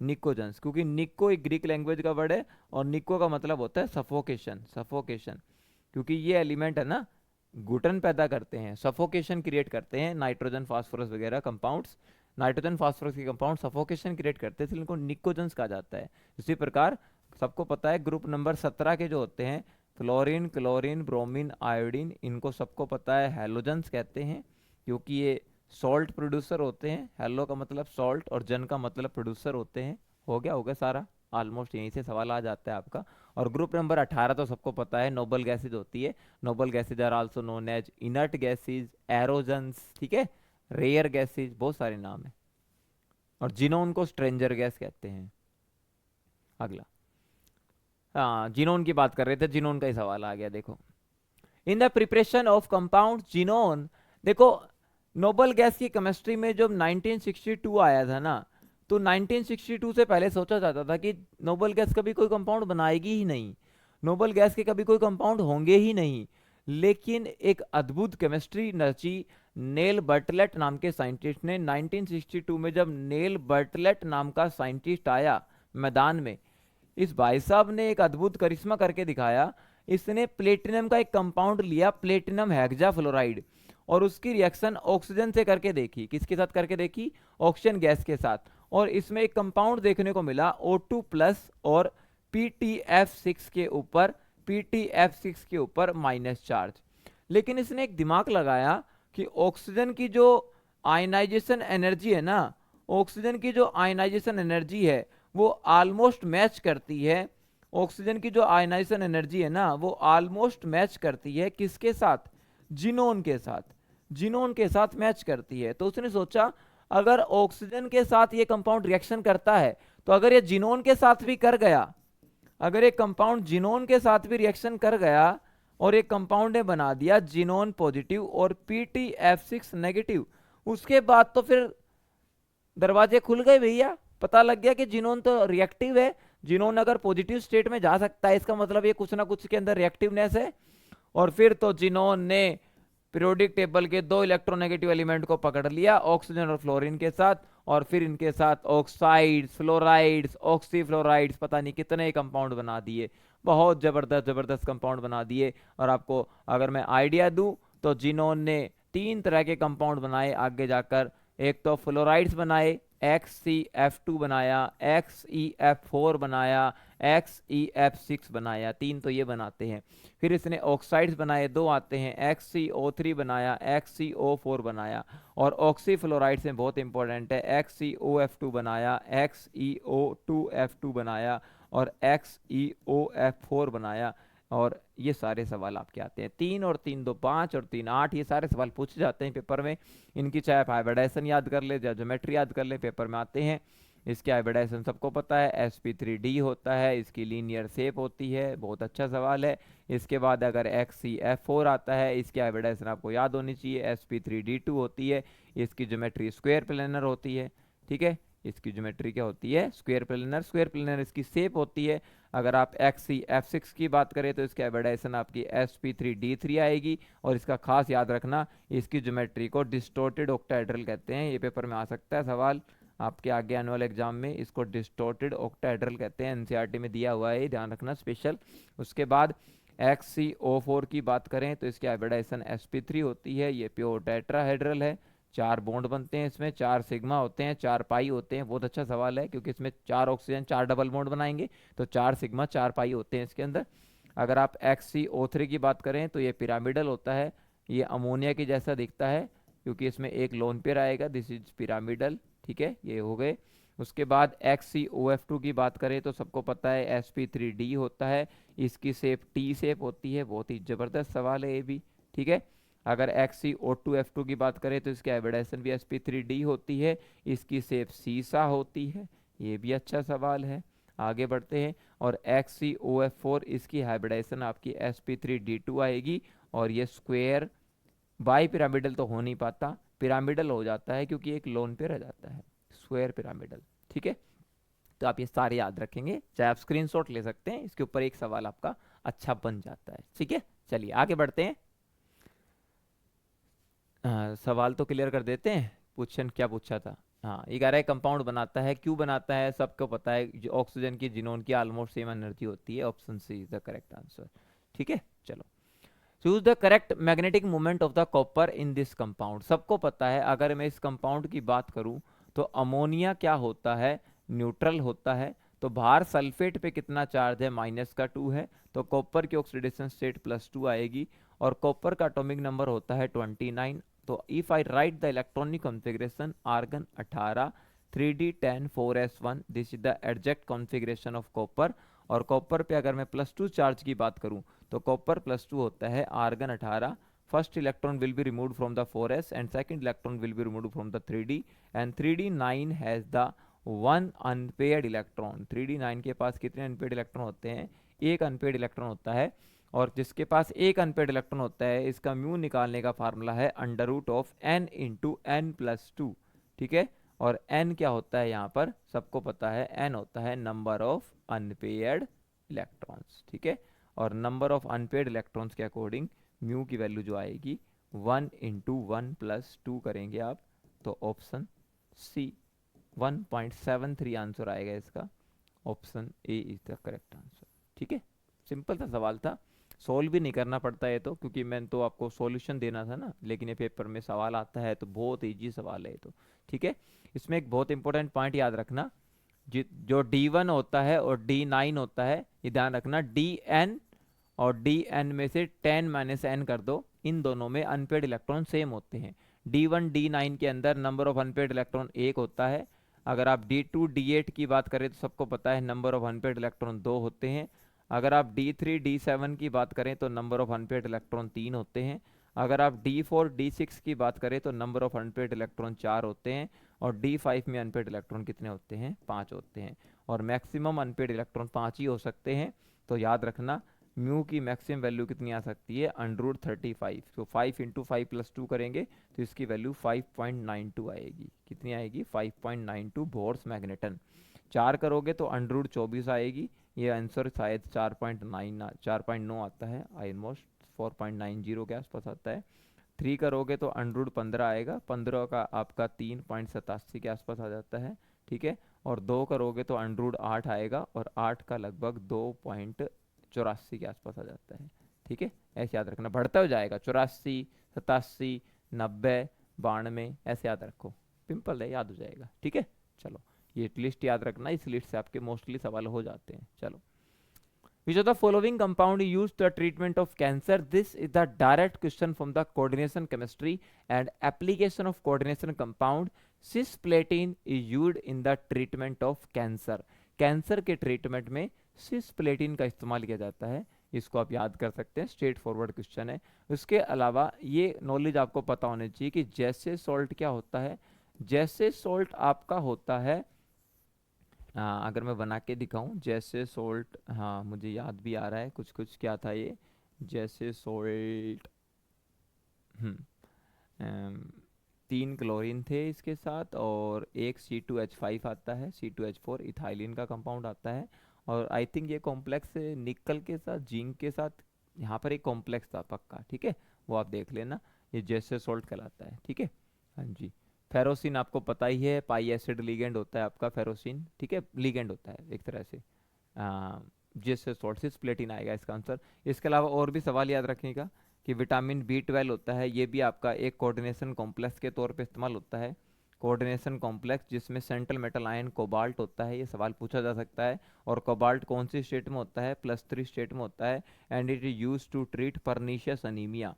निकोजेंस, क्योंकि निको एक ग्रीक लैंग्वेज का वर्ड है, और निको का मतलब होता है सफोकेशन, सफोकेशन। क्योंकि ये एलिमेंट है ना, घुटन पैदा करते हैं, सफोकेशन क्रिएट करते हैं, नाइट्रोजन फास्फोरस वगैरह कंपाउंड्स, नाइट्रोजन फास्फोरस के कंपाउंड सफोकेशन क्रिएट करते हैं, इसलिए इनको निकोजेंस कहा जाता है। इसी प्रकार सबको पता है ग्रुप नंबर 17 के जो होते हैं, फ्लोरीन, क्लोरीन, ब्रोमीन, आयोडीन, इनको सबको पता है हैलोजेंस कहते हैं, क्योंकि ये सॉल्ट प्रोड्यूसर होते हैं। हेलो का मतलब सॉल्ट और जन का मतलब प्रोड्यूसर होते हैं। हो गया सारा, ऑलमोस्ट यहीं से सवाल आ जाता है आपका। और ग्रुप नंबर 18 तो सबको पता है, नोबल गैसेज होती है। Noble gases are also known as inert gases, aerogens, ठीक है, रेयर गैसेज, बहुत सारे नाम है। और जिनोन को स्ट्रेंजर गैस कहते हैं। अगला, हाँ, जिनोन की बात कर रहे थे, जिनोन का ही सवाल आ गया। देखो, in the preparation of compound xenon, देखो नोबल गैस की केमिस्ट्री में जब 1962 आया था ना, तो 1962 से पहले सोचा जाता था कि नोबल गैस कभी कोई कंपाउंड बनाएगी ही नहीं, नोबल गैस के कभी कोई कंपाउंड होंगे ही नहीं। लेकिन एक अद्भुत केमिस्ट्री रची नेल बर्टलेट नाम के साइंटिस्ट ने 1962 में। जब नेल बर्टलेट नाम का साइंटिस्ट आया मैदान में, इस भाई साहब ने एक अद्भुत करिश्मा करके दिखाया। इसने प्लेटिनम का एक कंपाउंड लिया, प्लेटिनम हेक्साफ्लोराइड, और उसकी रिएक्शन ऑक्सीजन से करके देखी। किसके साथ करके देखी? ऑक्सीजन गैस के साथ। और इसमें एक कंपाउंड देखने को मिला O2+ और PTF6 के ऊपर, PTF6 के ऊपर माइनस चार्ज। लेकिन इसने एक दिमाग लगाया कि ऑक्सीजन की जो आयनाइजेशन एनर्जी है ना, ऑक्सीजन की जो आयनाइजेशन एनर्जी है वो ऑलमोस्ट मैच करती है, ऑक्सीजन की जो आयनाइजेशन एनर्जी है ना वो ऑलमोस्ट मैच करती है किसके साथ, जिनोन के साथ, जिनोन के साथ मैच करती है। तो उसने सोचा अगर ऑक्सीजन के साथ ये कंपाउंड रिएक्शन करता है तो अगर ये जिनोन के साथ भी कर गया, अगर एक कंपाउंड जिनोन के साथ भी रिएक्शन कर गया और एक कंपाउंड ने बना दिया जिनोन पॉजिटिव और PTF6 नेगेटिव, उसके बाद तो फिर दरवाजे खुल गए भैया, पता लग गया कि जिनोन तो रिएक्टिव है, जिनोन अगर पॉजिटिव स्टेट में जा सकता है इसका मतलब ये कुछ ना कुछ के अंदर रिएक्टिवनेस है। और फिर तो जिनोन ने पीरियोडिक टेबल के 2 इलेक्ट्रोनेगेटिव एलिमेंट को पकड़ लिया ऑक्सीजन और फ्लोरीन के साथ, और फिर इनके साथ ऑक्साइड्स, फ्लोराइड्स, ऑक्सीफ्लोराइड्स, पता नहीं कितने कंपाउंड बना दिए, बहुत जबरदस्त जबरदस्त कंपाउंड बना दिए। और आपको अगर मैं आइडिया दूं तो जिनोन ने 3 तरह के कंपाउंड बनाए आगे जाकर, एक तो फ्लोराइड्स बनाए, XCF2 बनाया, XEF4 बनाया, XEF6 बनाया, 3 तो ये बनाते हैं। फिर इसने ऑक्साइड्स बनाए, 2 आते हैं, XCO3 बनाया, XCO4 बनाया, और ऑक्सीफ्लोराइड्स में बहुत इंपॉर्टेंट है, XCOF2 बनाया, XEO2F2 बनाया और XEOF4 बनाया। और ये सारे सवाल आपके आते हैं, 3 और 3 2 5 और 3 8, ये सारे सवाल पूछे जाते हैं पेपर में। इनकी चाहे आप हाइब्रिडाइजेशन याद कर ले, चाहे ज्योमेट्री याद कर ले, पेपर में आते हैं। इसके हाइब्रिडाइजेशन सबको पता है, sp3d होता है, इसकी लीनियर शेप होती है, बहुत अच्छा सवाल है। इसके बाद अगर XCF4 आता है, इसकी हाइब्रिडाइजेशन आपको याद होनी चाहिए, sp3d2 होती है, इसकी ज्योमेट्री स्क्वायर प्लेनर होती है, ठीक है, इसकी ज्योमेट्री क्या होती है, स्क्वायर प्लेनर, स्क्वायर प्लेनर इसकी शेप होती है। अगर आप XCF6 की बात करें तो इसकी हाइब्रिडाइजेशन आपकी sp3d3 आएगी, और इसका खास याद रखना इसकी ज्योमेट्री को डिस्टोर्टेड ऑक्टाहेड्रल कहते हैं, ये पेपर में आ सकता है सवाल आपके आगे आने वाले एग्जाम में, इसको डिस्टोर्टेड ऑक्टाहेड्रल कहते हैं, एनसीईआरटी में दिया हुआ है, ध्यान रखना स्पेशल। उसके बाद XCO4 की बात करें तो इसकी हाइब्रिडाइजेशन sp3 होती है, ये प्योर टेट्राहेड्रल है, 4 बॉन्ड बनते हैं इसमें, 4 सिग्मा होते हैं, 4 पाई होते हैं। बहुत अच्छा सवाल है क्योंकि इसमें 4 ऑक्सीजन 4 डबल बॉन्ड बनाएंगे तो 4 सिग्मा 4 पाई होते हैं इसके अंदर। अगर आप XCO3 की बात करें तो ये पिरामिडल होता है, ये अमोनिया की जैसा दिखता है क्योंकि इसमें एक लोन पेयर आएगा, दिस इज पिरामिडल, ठीक है, ये हो गए। उसके बाद XCOF2 की बात करें तो सबको पता है sp3d होता है, इसकी शेप टी शेप होती है, बहुत ही ज़बरदस्त सवाल है ये भी, ठीक है। अगर XCO2F2 की बात करें तो इसकी हाइब्रिडाइजेशन भी sp3d होती है, इसकी शेप सीसा होती है, ये भी अच्छा सवाल है। आगे बढ़ते हैं, और XCOF4 इसकी हाइब्रिडाइजेशन आपकी sp3d2 आएगी, और ये स्क्वायर बाई पिरामिडल तो हो नहीं पाता, पिरामिडल हो जाता है क्योंकि एक लोन पे रह जाता है, स्क्वायर पिरामिडल, ठीक है। तो आप ये सारे याद रखेंगे, चाहे आप स्क्रीनशॉट ले सकते हैं, इसके ऊपर एक सवाल आपका अच्छा बन जाता है, ठीक है। चलिए आगे बढ़ते हैं। सवाल तो क्लियर कर देते हैं, क्वेश्चन क्या पूछा था। हाँ, ये कह रहा है कंपाउंड बनाता है, क्यों बनाता है, सबको पता है, जो ऑक्सीजन की जिनोन की ऑलमोस्ट सेम एनर्जी होती है, option C is the correct answer, ठीक है। चलो, choose the correct magnetic moment of the copper in this compound. सबको पता है, अगर मैं इस कंपाउंड की बात करूं तो अमोनिया क्या होता है, न्यूट्रल होता है, तो बाहर सल्फेट पे कितना चार्ज है, -2 है, तो कॉपर की ऑक्सीडेशन स्टेट +2 आएगी, और कॉपर का एटॉमिक नंबर होता है 29। तो if I write the electronic configuration argon 18 3d10 4s1, this is the exact configuration of copper. और कॉपर पे अगर मैं +2 चार्ज की बात करूं तो कॉपर +2 होता है argon 18, first electron will be removed from the 4s and second electron will be removed from the 3d, and 3d9 has the 1 unpaired electron. 3d9 के पास कितने अनपेयर्ड इलेक्ट्रॉन होते हैं, एक अनपेयर्ड इलेक्ट्रॉन होता है, और जिसके पास एक अनपेयर्ड इलेक्ट्रॉन होता है इसका म्यू निकालने का फार्मूला है √n इंटू n+2, ठीक है। और n क्या होता है यहाँ पर सबको पता है, n होता है नंबर ऑफ अनपेयर्ड इलेक्ट्रॉन्स, ठीक है। और नंबर ऑफ अनपेयर्ड इलेक्ट्रॉन्स के अकॉर्डिंग म्यू की वैल्यू जो आएगी 1 इंटू 1+2 करेंगे आप, तो ऑप्शन सी 1.73 आंसर आएगा इसका, option A is the correct answer, ठीक है। सिंपल सा सवाल था, सोल्व भी नहीं करना पड़ता है तो, क्योंकि मैंने तो आपको सॉल्यूशन देना था ना, लेकिन ये पेपर में सवाल आता है तो बहुत इजी सवाल है तो, ठीक है। इसमें एक बहुत इंपॉर्टेंट पॉइंट याद रखना, जो D1 होता है और D9 होता है, ये ध्यान रखना, DN और DN में से 10 - n कर दो, इन दोनों में अनपेयर्ड इलेक्ट्रॉन सेम होते हैं। D1 D9 के अंदर नंबर ऑफ अनपेयर्ड इलेक्ट्रॉन 1 होता है, अगर आप D2 D8 की बात करें तो सबको पता है नंबर ऑफ अनपेड इलेक्ट्रॉन 2 होते हैं। अगर आप D3 D7 की बात करें तो नंबर ऑफ अनपेड इलेक्ट्रॉन 3 होते हैं। अगर आप D4 D6 की बात करें तो नंबर ऑफ अनपेड इलेक्ट्रॉन 4 होते हैं। और D5 में अनपेड इलेक्ट्रॉन कितने होते हैं? 5 होते हैं। और मैक्सिमम अनपेड इलेक्ट्रॉन 5 ही हो सकते हैं। तो याद रखना म्यू की मैक्सिमम वैल्यू कितनी आ सकती है? √35। तो 5 इंटू 5 प्लस 2 करेंगे तो इसकी वैल्यू 5.92 आएगी। कितनी आएगी? 5.92 बोर्स मैग्नेटन। 4 करोगे तो √24 आएगी। ये आंसर शायद 4.9 आता है, ऑलमोस्ट 4.90 के आसपास आता है। 3 करोगे तो √15 आएगा। 15 का आपका 3.87 के आसपास आ जाता है। ठीक है। और 2 करोगे तो √8 आएगा और 8 का लगभग 2.84 के आसपास आ जाता है। ठीक है, ऐसे याद रखना, बढ़ता हो जाएगा 84, 87, 90, 92, ऐसे याद रखो। सिंपल है, याद हो जाएगा। ठीक है, चलो ये लिस्ट याद रखना, इस लिस्ट से आपके मोस्टली सवाल हो जाते हैं। चलो, which of the following compound used the treatment of cancer? This is the direct question from the coordination chemistry and application of coordination compound. Cisplatin is used in the treatment of cancer. Cancer के treatment में cisplatin का इस्तेमाल किया जाता है। इसको आप याद कर सकते हैं, स्ट्रेट फॉरवर्ड क्वेश्चन है। उसके अलावा ये नॉलेज आपको पता होनी चाहिए कि जैसे सॉल्ट क्या होता है। जैसे सॉल्ट आपका होता है, अगर मैं बना के दिखाऊं जैसे सोल्ट, हाँ मुझे याद भी आ रहा है कुछ कुछ, क्या था ये जैसे सोल्ट। हम्म 3 क्लोरीन थे इसके साथ और एक C2H5 आता है, C2H4 इथाइलिन का कंपाउंड आता है। और आई थिंक ये कॉम्प्लेक्स निकल के साथ, जिंक के साथ, यहाँ पर एक कॉम्प्लेक्स था पक्का। ठीक है, वो आप देख लेना, ये जैसे सोल्ट कहलाता है। ठीक है, हाँ जी। फेरोसिन आपको पता ही है, पाई एसिड लिगेंड होता है आपका फेरोसिन। ठीक है, लिगेंड होता है एक तरह से। जैसे सोल्ट सिस्प्लेटिन आएगा इसका आंसर। इसके अलावा और भी सवाल याद रखिएगा कि विटामिन B12 होता है, ये भी आपका एक कोऑर्डिनेशन कॉम्प्लेक्स के तौर पे इस्तेमाल होता है। कोऑर्डिनेशन कॉम्प्लेक्स जिसमें सेंट्रल मेटल आयन कोबाल्ट होता है, ये सवाल पूछा जा सकता है। और कोबाल्ट कौन सी स्टेट में होता है? +3 स्टेट में होता है। And it is use to treat pernicious anaemia.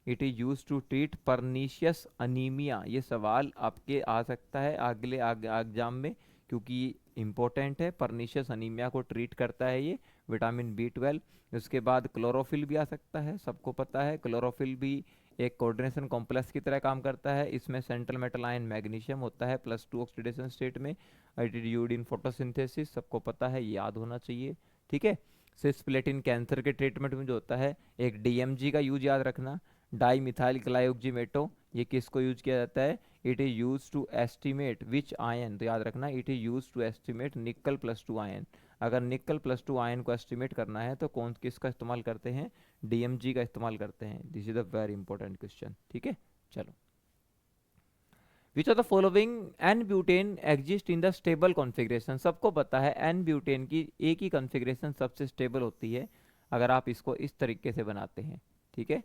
It is use to treat pernicious anaemia. ये सवाल आपके आ सकता है अगले एग्जाम में, क्योंकि इंपॉर्टेंट है। परनीशियस अनीमिया को ट्रीट करता है ये विटामिन B12। उसके बाद क्लोरोफिल भी आ सकता है, सबको पता है क्लोरोफिल भी एक कोऑर्डिनेशन कॉम्प्लेक्स की तरह काम करता है। इसमें सेंट्रल मेटल आयन मैग्नीशियम होता है +2 ऑक्सीडेशन स्टेट में। It is used in photosynthesis, सबको पता है, ये याद होना चाहिए। ठीक है। सिस्प्लेटिन कैंसर के ट्रीटमेंट में जो होता है, एक DMG का यूज याद रखना, डाई मिथाइल ग्लाइऑक्सीमेटो। ये किसको यूज किया जाता है? It is use to estimate which ion, तो याद रखना it is use to estimate nickel +2 ion. अगर निकल +2 आयन को एस्टिमेट करना है तो कौन किसका इस्तेमाल करते हैं? DMG का इस्तेमाल करते हैं। This is a very important question. ठीक है, चलो। Which of the following n butane exist in the stable configuration? सबको पता है एन ब्यूटेन की एक ही कॉन्फ़िगरेशन सबसे स्टेबल होती है अगर आप इसको इस तरीके से बनाते हैं। ठीक है,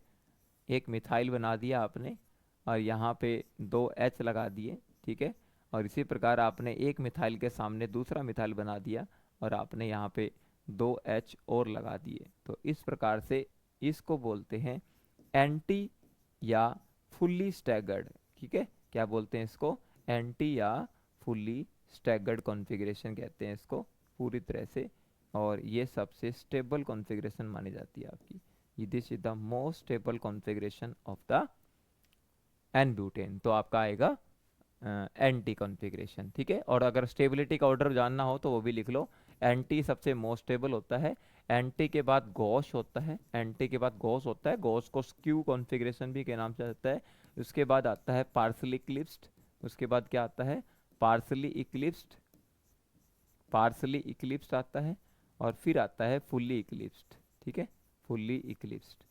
एक मिथाइल बना दिया आपने और यहाँ पे 2 H लगा दिए। ठीक है, और इसी प्रकार आपने एक मिथाइल के सामने दूसरा मिथाइल बना दिया और आपने यहाँ पे 2 H और लगा दिए। तो इस प्रकार से इसको बोलते हैं एंटी या फुल्ली स्टैगर्ड। ठीक है, क्या बोलते हैं इसको? एंटी या फुल्ली स्टैगर्ड कॉन्फ़िगरेशन कहते हैं इसको पूरी तरह से। और ये सबसे स्टेबल कॉन्फ़िगरेशन मानी जाती है आपकी। This is the most stable configuration of the n butane. तो आपका आएगा एंटी कॉन्फ़िगरेशन। ठीक है, और अगर स्टेबिलिटी का ऑर्डर जानना हो तो वो भी लिख लो। एंटी सबसे मोस्ट स्टेबल होता है। एंटी के बाद गॉस होता है, एंटी के बाद गॉस होता है, गॉस को स्क्यू कॉन्फ़िगरेशन भी के नाम से आता है। उसके बाद आता है पार्सली इक्लिप्स्ड। उसके बाद क्या आता है? पार्सली इक्लिप्स्ड, पार्सली इक्लिप्स्ड आता है। और फिर आता है फुल्ली इक्लिप्स्ड। ठीक है, fully eclipsed.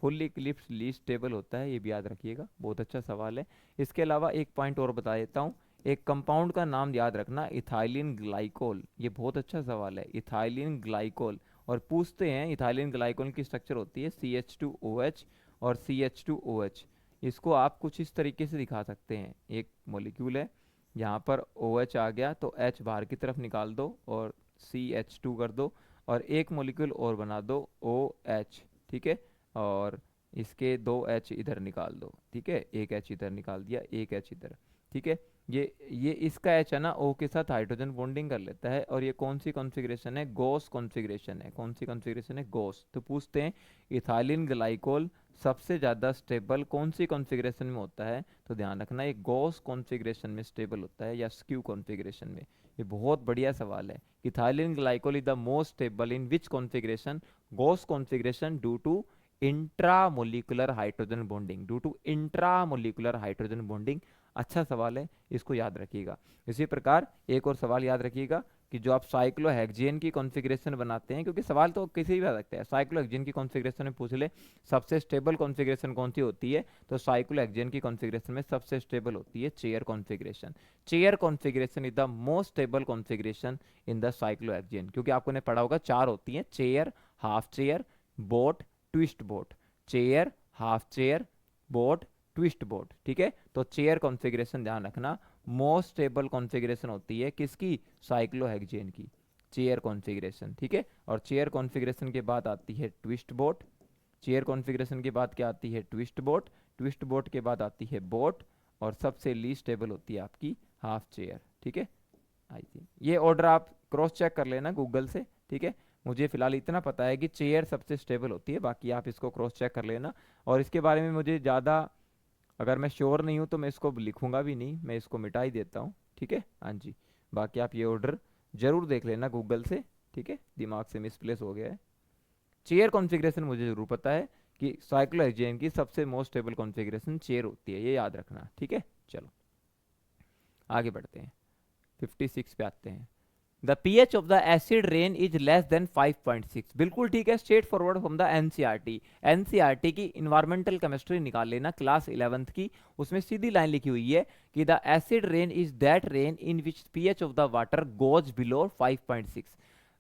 Fully eclipsed least stable होता है, ये भी याद रखिएगा, बहुत अच्छा सवाल है। इसके अलावा एक पॉइंट और बता देता हूँ, एक कंपाउंड का नाम याद रखना, इथाइलिन ग्लाइकोल। ये बहुत अच्छा सवाल है, इथाइलिन ग्लाइकोल। और पूछते हैं इथाइलिन ग्लाइकोल की स्ट्रक्चर होती है CH2OH और CH2OH। इसको आप कुछ इस तरीके से दिखा सकते हैं, एक मॉलिक्यूल है, यहाँ पर OH आ गया तो H बाहर की तरफ निकाल दो और CH2 कर दो और एक मॉलिक्यूल और बना दो OH। ठीक है, और इसके 2 H इधर निकाल दो। ठीक है, एक H इधर निकाल दिया, एक H इधर। ठीक है। ये इसका एच है ना, ओ के साथ हाइड्रोजन बॉन्डिंग कर लेता है, और ये कौन सी कॉन्फ़िगरेशन है, गॉस कॉन्फ़िगरेशन है। कौन सी कॉन्फ़िगरेशन है, गॉस। तो पूछते हैं इथाइलिन ग्लाइकोल सबसे ज़्यादा स्टेबल कौन सी कॉन्फ़िगरेशन में होता है, तो ध्यान रखना ये गॉस कॉन्फ़िगरेशन में स्टेबल होता है या स्क्यू कॉन्फ़िगरेशन में। ये बहुत बढ़िया सवाल है। Ethylene glycol is the most stable in which configuration, gauche configuration due to intramolecular hydrogen bonding, due to intramolecular hydrogen bonding. अच्छा सवाल है, इसको याद रखिएगा। इसी प्रकार एक और सवाल याद रखिएगा कि जो आप साइक्लोहेक्सेन की कॉन्फ़िगरेशन बनाते हैं, क्योंकि सवाल तो किसी भी आ सकता है, साइक्लोहेक्सेन की कॉन्फ़िगरेशन में पूछ ले सबसे स्टेबल कॉन्फ़िगरेशन कौन सी होती है, तो साइक्लोहेक्सेन की कॉन्फ़िगरेशन में सबसे स्टेबल होती है chair configuration. Chair configuration is the most stable configuration in the cyclohexane, क्योंकि आपको ने पढ़ा होगा चार होती हैं, chair, half chair, boat, twist boat. Chair, half chair, boat, twist boat. ठीक है, तो चेयर कॉन्फ़िगरेशन ध्यान रखना मोस्ट स्टेबल कॉन्फ़िगरेशन होती है किसकी, साइक्लोहेक्सेन की चेयर कॉन्फ़िगरेशन। ठीक है, और चेयर कॉन्फ़िगरेशन के बाद आती है ट्विस्ट बोट। चेयर कॉन्फ़िगरेशन के बाद क्या आती है, ट्विस्ट बोट। ट्विस्ट बोट के बाद आती है बोट, और सबसे लीस्ट स्टेबल होती है आपकी हाफ चेयर। ठीक है, आई थिंक ये ऑर्डर आप क्रॉस चेक कर लेना गूगल से। ठीक है, मुझे फिलहाल इतना पता है कि चेयर सबसे स्टेबल होती है, बाकी आप इसको क्रॉस चेक कर लेना। और इसके बारे में मुझे ज़्यादा अगर मैं श्योर नहीं हूँ तो मैं इसको लिखूंगा भी नहीं, मैं इसको मिटा ही देता हूँ। ठीक है, हाँ जी, बाकी आप ये ऑर्डर जरूर देख लेना गूगल से। ठीक है, दिमाग से मिसप्लेस हो गया है। चेयर कॉन्फ़िगरेशन मुझे जरूर पता है कि साइक्लोहेक्सेन की सबसे मोस्ट स्टेबल कॉन्फ़िगरेशन चेयर होती है, ये याद रखना। ठीक है, चलो आगे बढ़ते हैं, 56 पे आते हैं। The pH of the acid rain is less than 5.6। बिल्कुल ठीक है, straight forward from the NCERT. NCERT की इन्वायरमेंटल केमिस्ट्री निकाल लेना क्लास 11th की, उसमें सीधी लाइन लिखी हुई है कि the acid rain is that rain in which pH of the water goes below 5.6।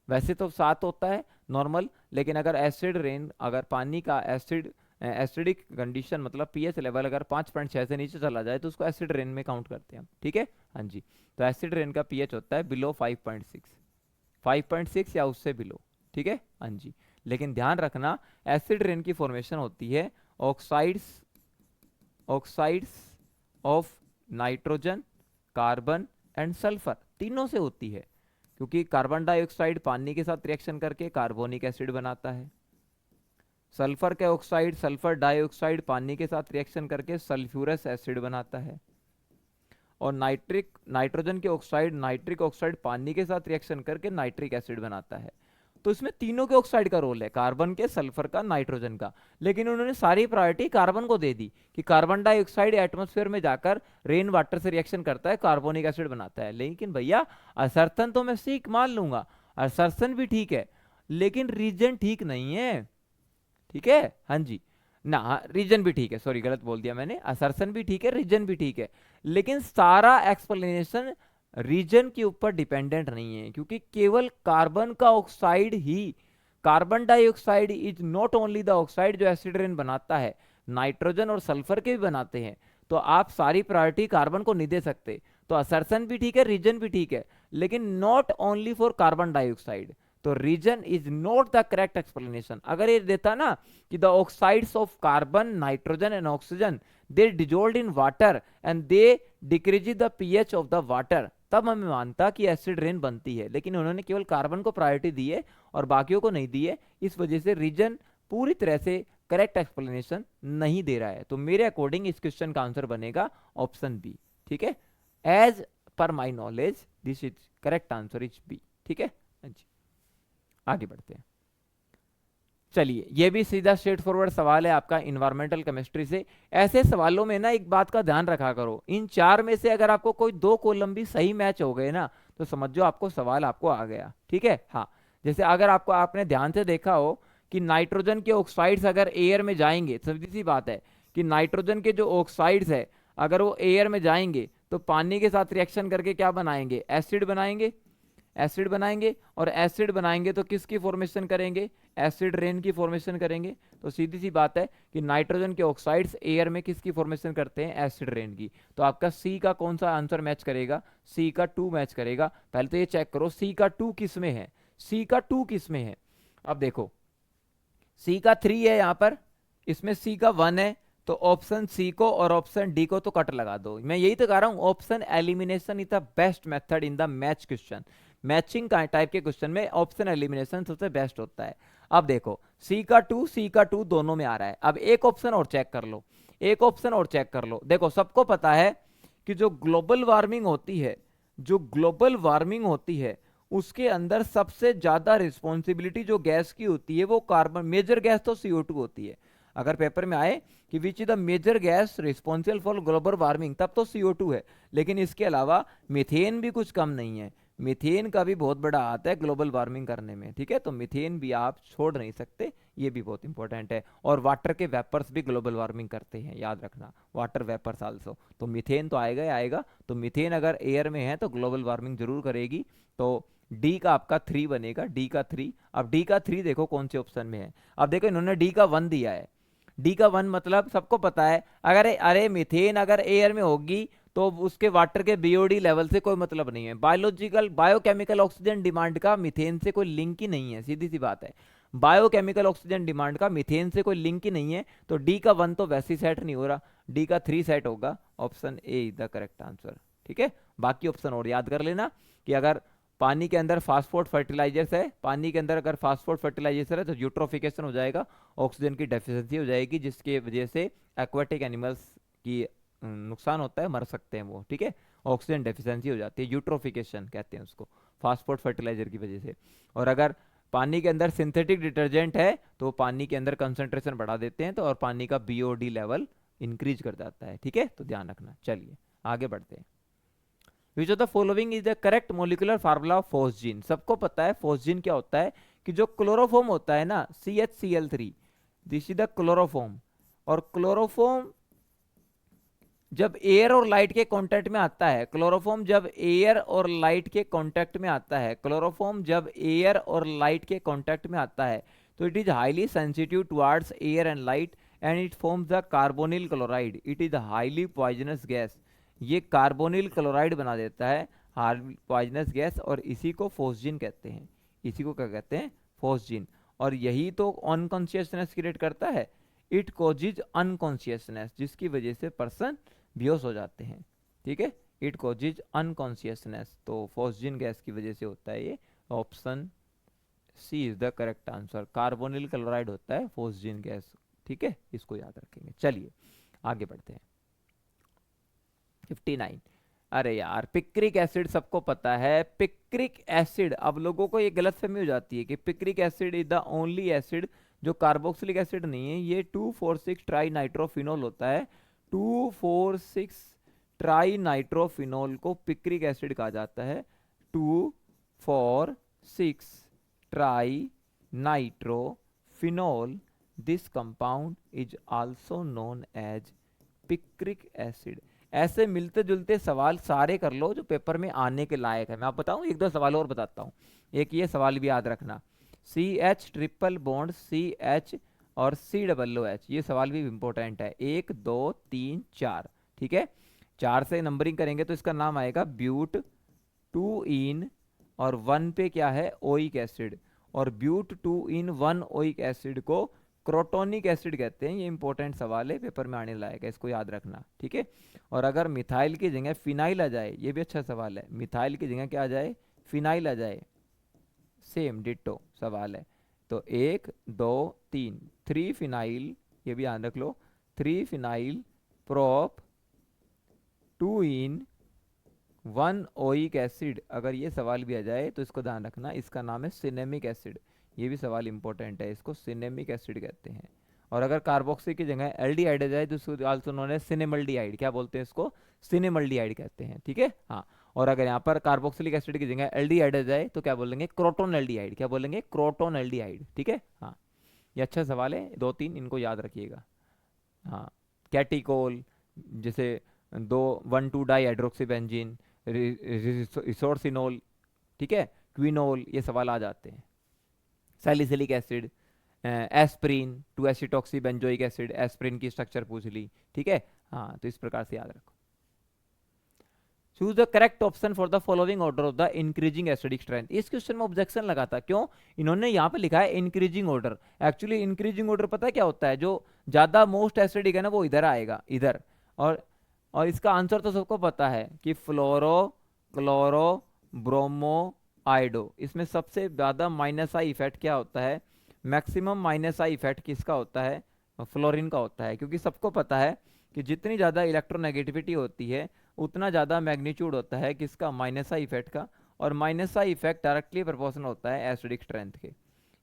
वैसे तो 7 होता है नॉर्मल, लेकिन अगर एसिड रेन, अगर पानी का एसिडिक कंडीशन मतलब पीएच लेवल अगर 5.6 से नीचे चला जाए तो उसको एसिड रेन में काउंट करते हैं हम। ठीक है, हाँ जी, तो एसिड रेन का पीएच होता है बिलो 5.6, 5.6 या उससे बिलो। ठीक है, हाँ जी, लेकिन ध्यान रखना एसिड रेन की फॉर्मेशन होती है oxides oxides of nitrogen, carbon and sulphur, तीनों से होती है, क्योंकि कार्बन डाइऑक्साइड पानी के साथ रिएक्शन करके कार्बोनिक एसिड बनाता है, सल्फर के ऑक्साइड सल्फर डाइऑक्साइड पानी के साथ रिएक्शन करके सल्फ्यूरस एसिड बनाता है, और नाइट्रोजन के ऑक्साइड नाइट्रिक ऑक्साइड पानी के साथ रिएक्शन करके नाइट्रिक एसिड बनाता है। तो इसमें तीनों के ऑक्साइड का रोल है, कार्बन के, सल्फर का, नाइट्रोजन का, लेकिन उन्होंने सारी प्रायोरिटी कार्बन को दे दी कि कार्बन डाइऑक्साइड एटमॉस्फेयर में जाकर रेन वाटर से रिएक्शन करता है, कार्बोनिक एसिड बनाता है। लेकिन भैया असर्सन तो मैं सीख मान लूंगा, असर्सन भी ठीक है, लेकिन रीजन ठीक नहीं है। ठीक है, हाँ जी, ना रीजन भी ठीक है, सॉरी गलत बोल दिया मैंने, असर्शन भी ठीक है, रीजन भी ठीक है, लेकिन सारा एक्सप्लेनेशन रीजन के ऊपर डिपेंडेंट नहीं है, क्योंकि केवल कार्बन का oxide he, carbon dioxide is not only the oxide जो एसिड रेन बनाता है, नाइट्रोजन और सल्फर के भी बनाते हैं। तो आप सारी प्रायोरिटी कार्बन को नहीं दे सकते। तो असर्शन भी ठीक है, रीजन भी ठीक है, लेकिन not only for carbon dioxide. तो reason is not the correct explanation. अगर ये देता ना कि the oxides of carbon, nitrogen and oxygen they dissolve in water and they decrease the pH of the water, तब हमें मानता कि एसिड रेन बनती है, लेकिन उन्होंने केवल कार्बन को प्रायोरिटी दी है और बाकियों को नहीं दी है। इस वजह से रीजन पूरी तरह से करेक्ट एक्सप्लेनेशन नहीं दे रहा है। तो मेरे अकॉर्डिंग इस क्वेश्चन का आंसर बनेगा ऑप्शन बी। ठीक है, as per my knowledge this is correct answer is B. ठीक है, आगे बढ़ते हैं। चलिए, ये भी सीधा स्ट्रेट फॉरवर्ड सवाल है आपका इन्वायरमेंटल केमिस्ट्री से। ऐसे सवालों में ना एक बात का ध्यान रखा करो, इन चार में से अगर आपको कोई दो कॉलम भी सही मैच हो गए ना तो समझो आपको सवाल आपको आ गया। ठीक है, हाँ, जैसे अगर आपको आपने ध्यान से देखा हो कि नाइट्रोजन के ऑक्साइड्स अगर एयर में जाएंगे, सीधी सी बात है कि नाइट्रोजन के जो ऑक्साइड्स है अगर वो एयर में जाएंगे तो पानी के साथ रिएक्शन करके क्या बनाएंगे, एसिड बनाएंगे, एसिड बनाएंगे, और एसिड बनाएंगे तो किसकी फॉर्मेशन करेंगे, एसिड रेन की फॉर्मेशन करेंगे। तो सीधी सी बात है कि नाइट्रोजन के ऑक्साइड्स एयर में किसकी फॉर्मेशन करते हैं, एसिड रेन की। तो आपका सी का कौन सा आंसर मैच करेगा, सी का 2 मैच करेगा। पहले तो ये चेक करो सी का 2 किस में है, सी का 2 किस में है। अब देखो सी का 3 है यहाँ पर, इसमें सी का 1 है, तो ऑप्शन सी को और ऑप्शन डी को तो कट लगा दो। मैं यही तो कह रहा हूं, option elimination is the best method in the match question. Matching का टाइप के क्वेश्चन में ऑप्शन एलिमिनेशन सबसे बेस्ट होता है। अब देखो सी का टू दोनों में आ रहा है। अब एक ऑप्शन और चेक कर लो, एक ऑप्शन और चेक कर लो। देखो सबको पता है कि जो ग्लोबल वार्मिंग होती है, जो ग्लोबल वार्मिंग होती है उसके अंदर सबसे ज्यादा रिस्पॉन्सिबिलिटी जो गैस की होती है वो कार्बन, मेजर गैस तो CO2 होती है। अगर पेपर में आए कि which is the major gas responsible for global warming, तब तो CO2 है। लेकिन इसके अलावा मीथेन भी कुछ कम नहीं है, मीथेन का भी बहुत बड़ा हाथ है ग्लोबल वार्मिंग करने में, ठीक है। तो मीथेन भी आप छोड़ नहीं सकते, ये भी बहुत इंपॉर्टेंट है। और वाटर के वेपर्स भी ग्लोबल वार्मिंग करते हैं, याद रखना, वाटर वेपर्स आल्सो। तो मीथेन तो आएगा ही आएगा। तो मीथेन अगर एयर में है तो ग्लोबल वार्मिंग जरूर करेगी। तो डी का आपका 3 बनेगा, डी का 3। अब डी का 3 देखो कौन से ऑप्शन में है। अब देखो इन्होंने डी का 1 दिया है। डी का 1 मतलब सबको पता है, अगर अरे मीथेन अगर एयर में होगी तो उसके वाटर के बीओडी लेवल से कोई मतलब नहीं है। बायोलॉजिकल बायोकेमिकल ऑक्सीजन डिमांड का मीथेन से कोई लिंक ही नहीं है, सीधी सी बात है। बायोकेमिकल ऑक्सीजन डिमांड का मीथेन से कोई लिंक ही नहीं है। तो डी का 1 तो वैसे ही सेट नहीं हो रहा, डी का 3 सेट होगा। Option A is the correct answer, ठीक है। बाकी ऑप्शन और याद कर लेना कि अगर पानी के अंदर फास्फोट फर्टिलाइजर्स है, पानी के अंदर अगर फास्फोट फर्टिलाइजर है तो यूट्रोफिकेशन हो जाएगा, ऑक्सीजन की डेफिशिएंसी हो जाएगी, जिसके वजह से एक्वाटिक एनिमल्स की नुकसान होता है, मर सकते हैं वो, ठीक है। ऑक्सीजन डेफिशिएंसी हो जाती है, यूट्रोफिकेशन कहते हैं उसको, फास्फोट फर्टिलाइजर की वजह से। और अगर पानी के अंदर सिंथेटिक डिटर्जेंट है तो पानी के अंदर कंसंट्रेशन बढ़ा देते हैं, तो और पानी का बीओडी लेवल इंक्रीज कर जाता है, ठीक है। तो ध्यान रखना। चलिए आगे बढ़ते हैं। Which of the following is the correct molecular formula of phosgene. सबको पता है फोस्जीन क्या होता है, कि जो क्लोरोफॉर्म होता है ना, CHCl3, this is the chloroform. और क्लोरोफॉर्म जब एयर और लाइट के कांटेक्ट में आता है, क्लोरोफॉर्म जब एयर और लाइट के कांटेक्ट में आता है, क्लोरोफॉर्म जब एयर और लाइट के कांटेक्ट में आता है, तो it is highly sensitive towards air and light and it forms the carbonyl chloride. It is highly poisonous gas. ये कार्बोनिल क्लोराइड बना देता है, हाईली पॉइजनस गैस, और इसी को फोस्जीन कहते हैं। इसी को क्या कहते हैं, फोस्जीन। और यही तो अनकॉन्शियसनेस क्रिएट करता है, इट कॉजेज अनकॉन्शियसनेस, जिसकी वजह से पर्सन बेहोश हो जाते हैं, ठीक है। इट कॉजेज अनकॉन्शियसनेस, तो फोस्जीन गैस की वजह से होता है ये। Option C is the correct answer. Carbonyl chloride होता है फोस्जीन गैस, ठीक है, इसको याद रखेंगे। चलिए आगे बढ़ते हैं। 59। अरे यार पिक्रिक एसिड सबको पता है, पिक्रिक एसिड। अब लोगों को ये गलतफहमी हो जाती है कि picric acid is the only acid जो कार्बोक्सिलिक एसिड नहीं है, ये 2,4,6 ट्राई नाइट्रोफिनोल होता है। 2,4,6 ट्राई नाइट्रोफिनोल को पिक्रिक एसिड कहा जाता है। 2,4,6 trinitrophenol, this compound is also known as picric acid. ऐसे मिलते जुलते सवाल सारे कर लो जो पेपर में आने के लायक है। मैं आप बताऊं, एक दो सवाल और बताता हूं। एक ये सवाल भी याद रखना, CH ट्रिपल बॉन्ड CH और COOH, ये सवाल भी इंपॉर्टेंट है। 1 2 3 4, ठीक है। 4 से नंबरिंग करेंगे तो इसका नाम आएगा ब्यूट 2 इन, और 1 पे क्या है, ओइक एसिड। और ब्यूट 2 इन 1 ओइक एसिड को क्रोटोनिक एसिड कहते हैं। ये इंपॉर्टेंट सवाल है, पेपर में आने लायक है, इसको याद रखना, ठीक है। और अगर मिथाइल की जगह फिनाइल आ जाए, ये भी अच्छा सवाल है, मिथाइल की जगह क्या आ जाए, फिनाइल आ जाए, सेम डिट्टो सवाल है। तो 1 2 3, 3 फिनाइल, ये भी ध्यान रख लो, 3 फिनाइल प्रोप 2 इन 1 ओइक एसिड। अगर ये सवाल भी आ जाए तो इसको ध्यान रखना, इसका नाम है सिनेमिक एसिड। ये भी सवाल इंपॉर्टेंट है, इसको सिनेमिक एसिड कहते हैं। और अगर कार्बोक्सी की जगह एल्डिहाइड आ जाए तो इसको आल्सो नोन है सिनेमल्डिहाइड। क्या बोलते हैं इसको, सिनेमल्डिहाइड कहते हैं, ठीक है। हाँ, और अगर यहाँ पर कार्बोक्सिलिक एसिड की जगह एल्डिहाइड आ जाए तो क्या बोलेंगे, क्रोटोन एल्डिहाइड। क्या बोलेंगे, क्रोटोन एल्डिहाइड, ठीक है। हाँ, ये अच्छा सवाल है, 2-3 इनको याद रखिएगा। हाँ, कैटिकोल, जैसे 1,2 डाई हाइड्रोक्सी बेंजीन, रिसोर्सिनोल, ठीक है, क्विनोल, ये सवाल आ जाते हैं। Salicylic acid, aspirin, 2 acetoxy benzoic acid, aspirin की स्ट्रक्चर पूछ ली, ठीक है। हाँ, तो इस प्रकार से याद रखो। Choose the correct option for the following order of the increasing acidic strength. इस क्वेश्चन में ऑब्जेक्शन लगा था, क्यों? इन्होंने यहाँ पे लिखा है increasing order. Actually increasing order पता है क्या होता है? जो ज्यादा मोस्ट एसिडिक है ना वो इधर आएगा, इधर। और और इसका आंसर तो सबको पता है कि फ्लोरो, क्लोरो, ब्रोमो, आइडो। इसमें सबसे ज्यादा माइनस आई इफेक्ट क्या होता है? मैक्सिमम माइनस आई इफेक्ट किसका होता है? फ्लोरीन का होता है, क्योंकि सबको पता है कि जितनी ज़्यादा इलेक्ट्रोनेगेटिविटी होती है उतना ज़्यादा मैग्नीट्यूड होता है किसका? माइनस आई इफेक्ट का। और minus I effect directly proportional होता है एसिडिक स्ट्रेंथ के।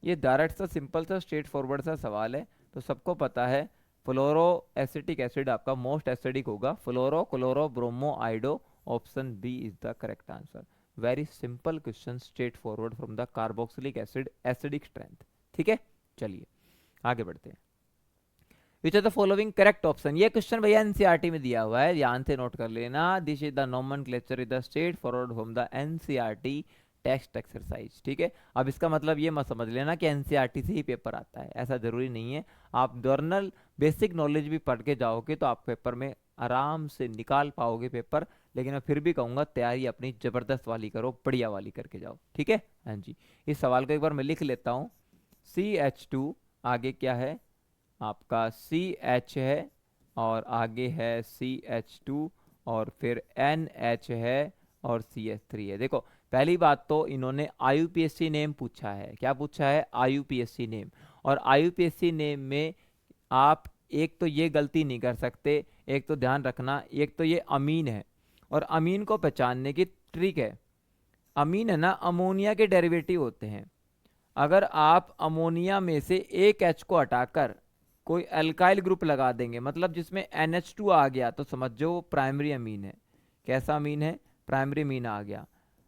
ये डायरेक्ट सा सिंपल सा स्ट्रेट फॉरवर्ड सा सवाल है, तो सबको पता है फ्लोरो एसिटिक एसिड आपका मोस्ट एसिडिक होगा। Fluoro, chloro, bromo, iodo. Option B is the correct answer. Very simple question, straightforward from the carboxylic acid acidic strength. ठीक है, चलिए आगे बढ़ते हैं। Which are the following correct option. ये question भैया एनसीईआरटी में दिया हुआ है, ध्यान से नोट कर लेना। This is the nomenclature is the straightforward from the NCERT text exercise. ठीक है, अब इसका मतलब ये मत समझ लेना कि एनसीईआरटी से ही पेपर आता है, ऐसा जरूरी नहीं है। आप जर्नल बेसिक नॉलेज भी पढ़ के जाओगे तो आप पेपर में आराम से निकाल पाओगे पेपर। लेकिन मैं फिर भी कहूँगा तैयारी अपनी जबरदस्त वाली करो, बढ़िया वाली करके जाओ। ठीक है, हाँ जी। इस सवाल को एक बार मैं लिख लेता हूँ। CH2 आगे क्या है आपका? CH है, और आगे है CH2, और फिर NH है, और CH3 है। देखो पहली बात तो इन्होंने IUPAC नेम पूछा है। क्या पूछा है? IUPAC name. और IUPAC नेम में आप एक तो ये गलती नहीं कर सकते, एक तो ध्यान रखना, एक तो ये अमीन है। और अमीन को पहचानने की ट्रिक है, अमीन है ना अमोनिया के डेरिवेटिव होते हैं। अगर आप अमोनिया में से एक H को हटाकर कोई अल्काइल ग्रुप लगा देंगे, मतलब जिसमें NH2 आ गया, तो समझ जाओ वो प्राइमरी अमीन है। कैसा अमीन है? प्राइमरी अमीन आ गया।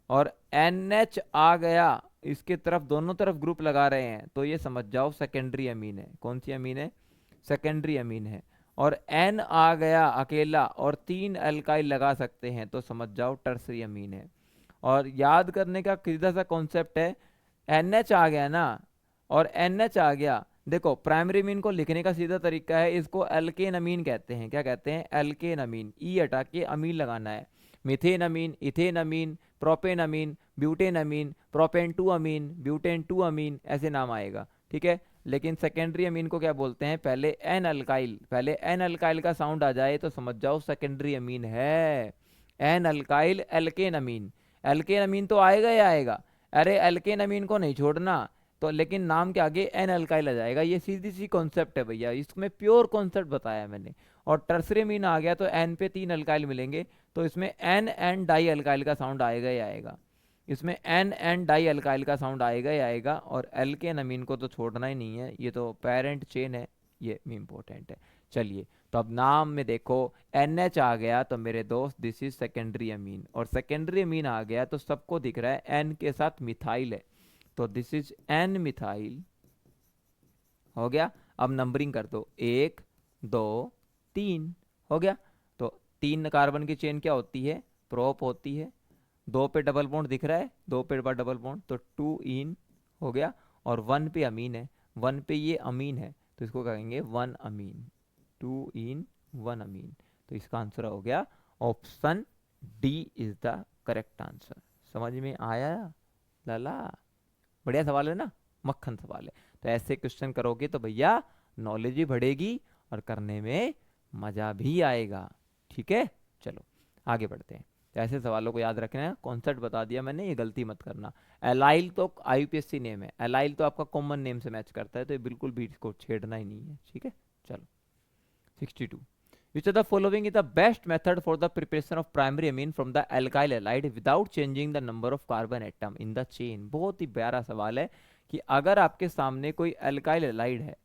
और NH आ गया, इसके तरफ दोनों तरफ ग्रुप लगा रहे हैं, तो ये समझ जाओ सेकेंडरी अमीन है। कौन सी अमीन है? सेकेंडरी अमीन है। और N आ गया अकेला और 3 अल्काइल लगा सकते हैं, तो समझ जाओ टर्सरी अमीन है। और याद करने का सीधा सा कॉन्सेप्ट है, NH आ गया ना और NH आ गया, देखो प्राइमरी अमीन को लिखने का सीधा तरीका है, इसको एल्केन अमीन कहते हैं। क्या कहते हैं? एल्केन अमीन। ई हटा के अमीन लगाना है। मिथेन अमीन, इथेन अमीन, प्रोपेन अमीन, ब्यूटेन अमीन, प्रोपेन 2 अमीन, ब्यूटेन 2 अमीन, ऐसे नाम आएगा। ठीक है, लेकिन सेकेंडरी अमीन को क्या बोलते हैं? पहले एन अल्काइल, पहले एन अल्काइल का साउंड आ जाए तो समझ जाओ सेकेंडरी अमीन है। एन अल्काइल एल्केन अमीन। एल्केन अमीन तो आएगा ही आएगा, अरे एल्केन अमीन को नहीं छोड़ना। तो लेकिन नाम के आगे एन अल्काइल आ जाएगा, ये सीधी सी कॉन्सेप्ट है भैया, इसमें प्योर कॉन्सेप्ट बताया मैंने। और टर्सरी अमीन आ गया तो एन पे 3 अल्काइल मिलेंगे, तो इसमें एन एन डाई अल्काइल का साउंड आएगा ही आएगा। इसमें एन एन डाई अल्काइल का साउंड आएगा ही आएगा। और एल्केन अमीन को तो छोड़ना ही नहीं है, ये तो पेरेंट चेन है, ये भी इंपॉर्टेंट है। चलिए, तो अब नाम में देखो NH आ गया तो मेरे दोस्त दिस इज सेकेंडरी अमीन, और सेकेंडरी अमीन आ गया तो सबको दिख रहा है N के साथ मिथाइल है, तो दिस इज N मिथाइल। हो गया। अब नंबरिंग कर दो, 1 2 3, हो गया। तो 3 कार्बन की चेन क्या होती है? प्रोप होती है। 2 पे डबल बॉन्ड दिख रहा है, 2 पे डबल बॉन्ड, तो 2 इन हो गया। और 1 पे अमीन है, 1 पे ये अमीन है, तो इसको कहेंगे 1 अमीन। 2 इन 1 अमीन, तो इसका आंसर हो गया option D is the correct answer. समझ में आया लाला? बढ़िया सवाल है ना, मक्खन सवाल है। तो ऐसे क्वेश्चन करोगे तो भैया नॉलेज भी बढ़ेगी और करने में मजा भी आएगा। ठीक है, चलो आगे बढ़ते हैं। तो ऐसे सवालों को याद रखना है, कॉन्सेप्ट बता दिया मैंने, ये गलती मत करना। एलाइल तो IUPAC नेम है, एलाइल तो आपका कॉमन नेम से मैच करता है, तो ये बिल्कुल भी इसको छेड़ना ही नहीं है। ठीक है, चलो 62। Which of the following is the best method for the preparation of primary amine from the alkyl halide without changing the number of carbon atom in the chain? बहुत ही प्यारा सवाल है कि अगर आपके सामने कोई अल्काइल हैलाइड है,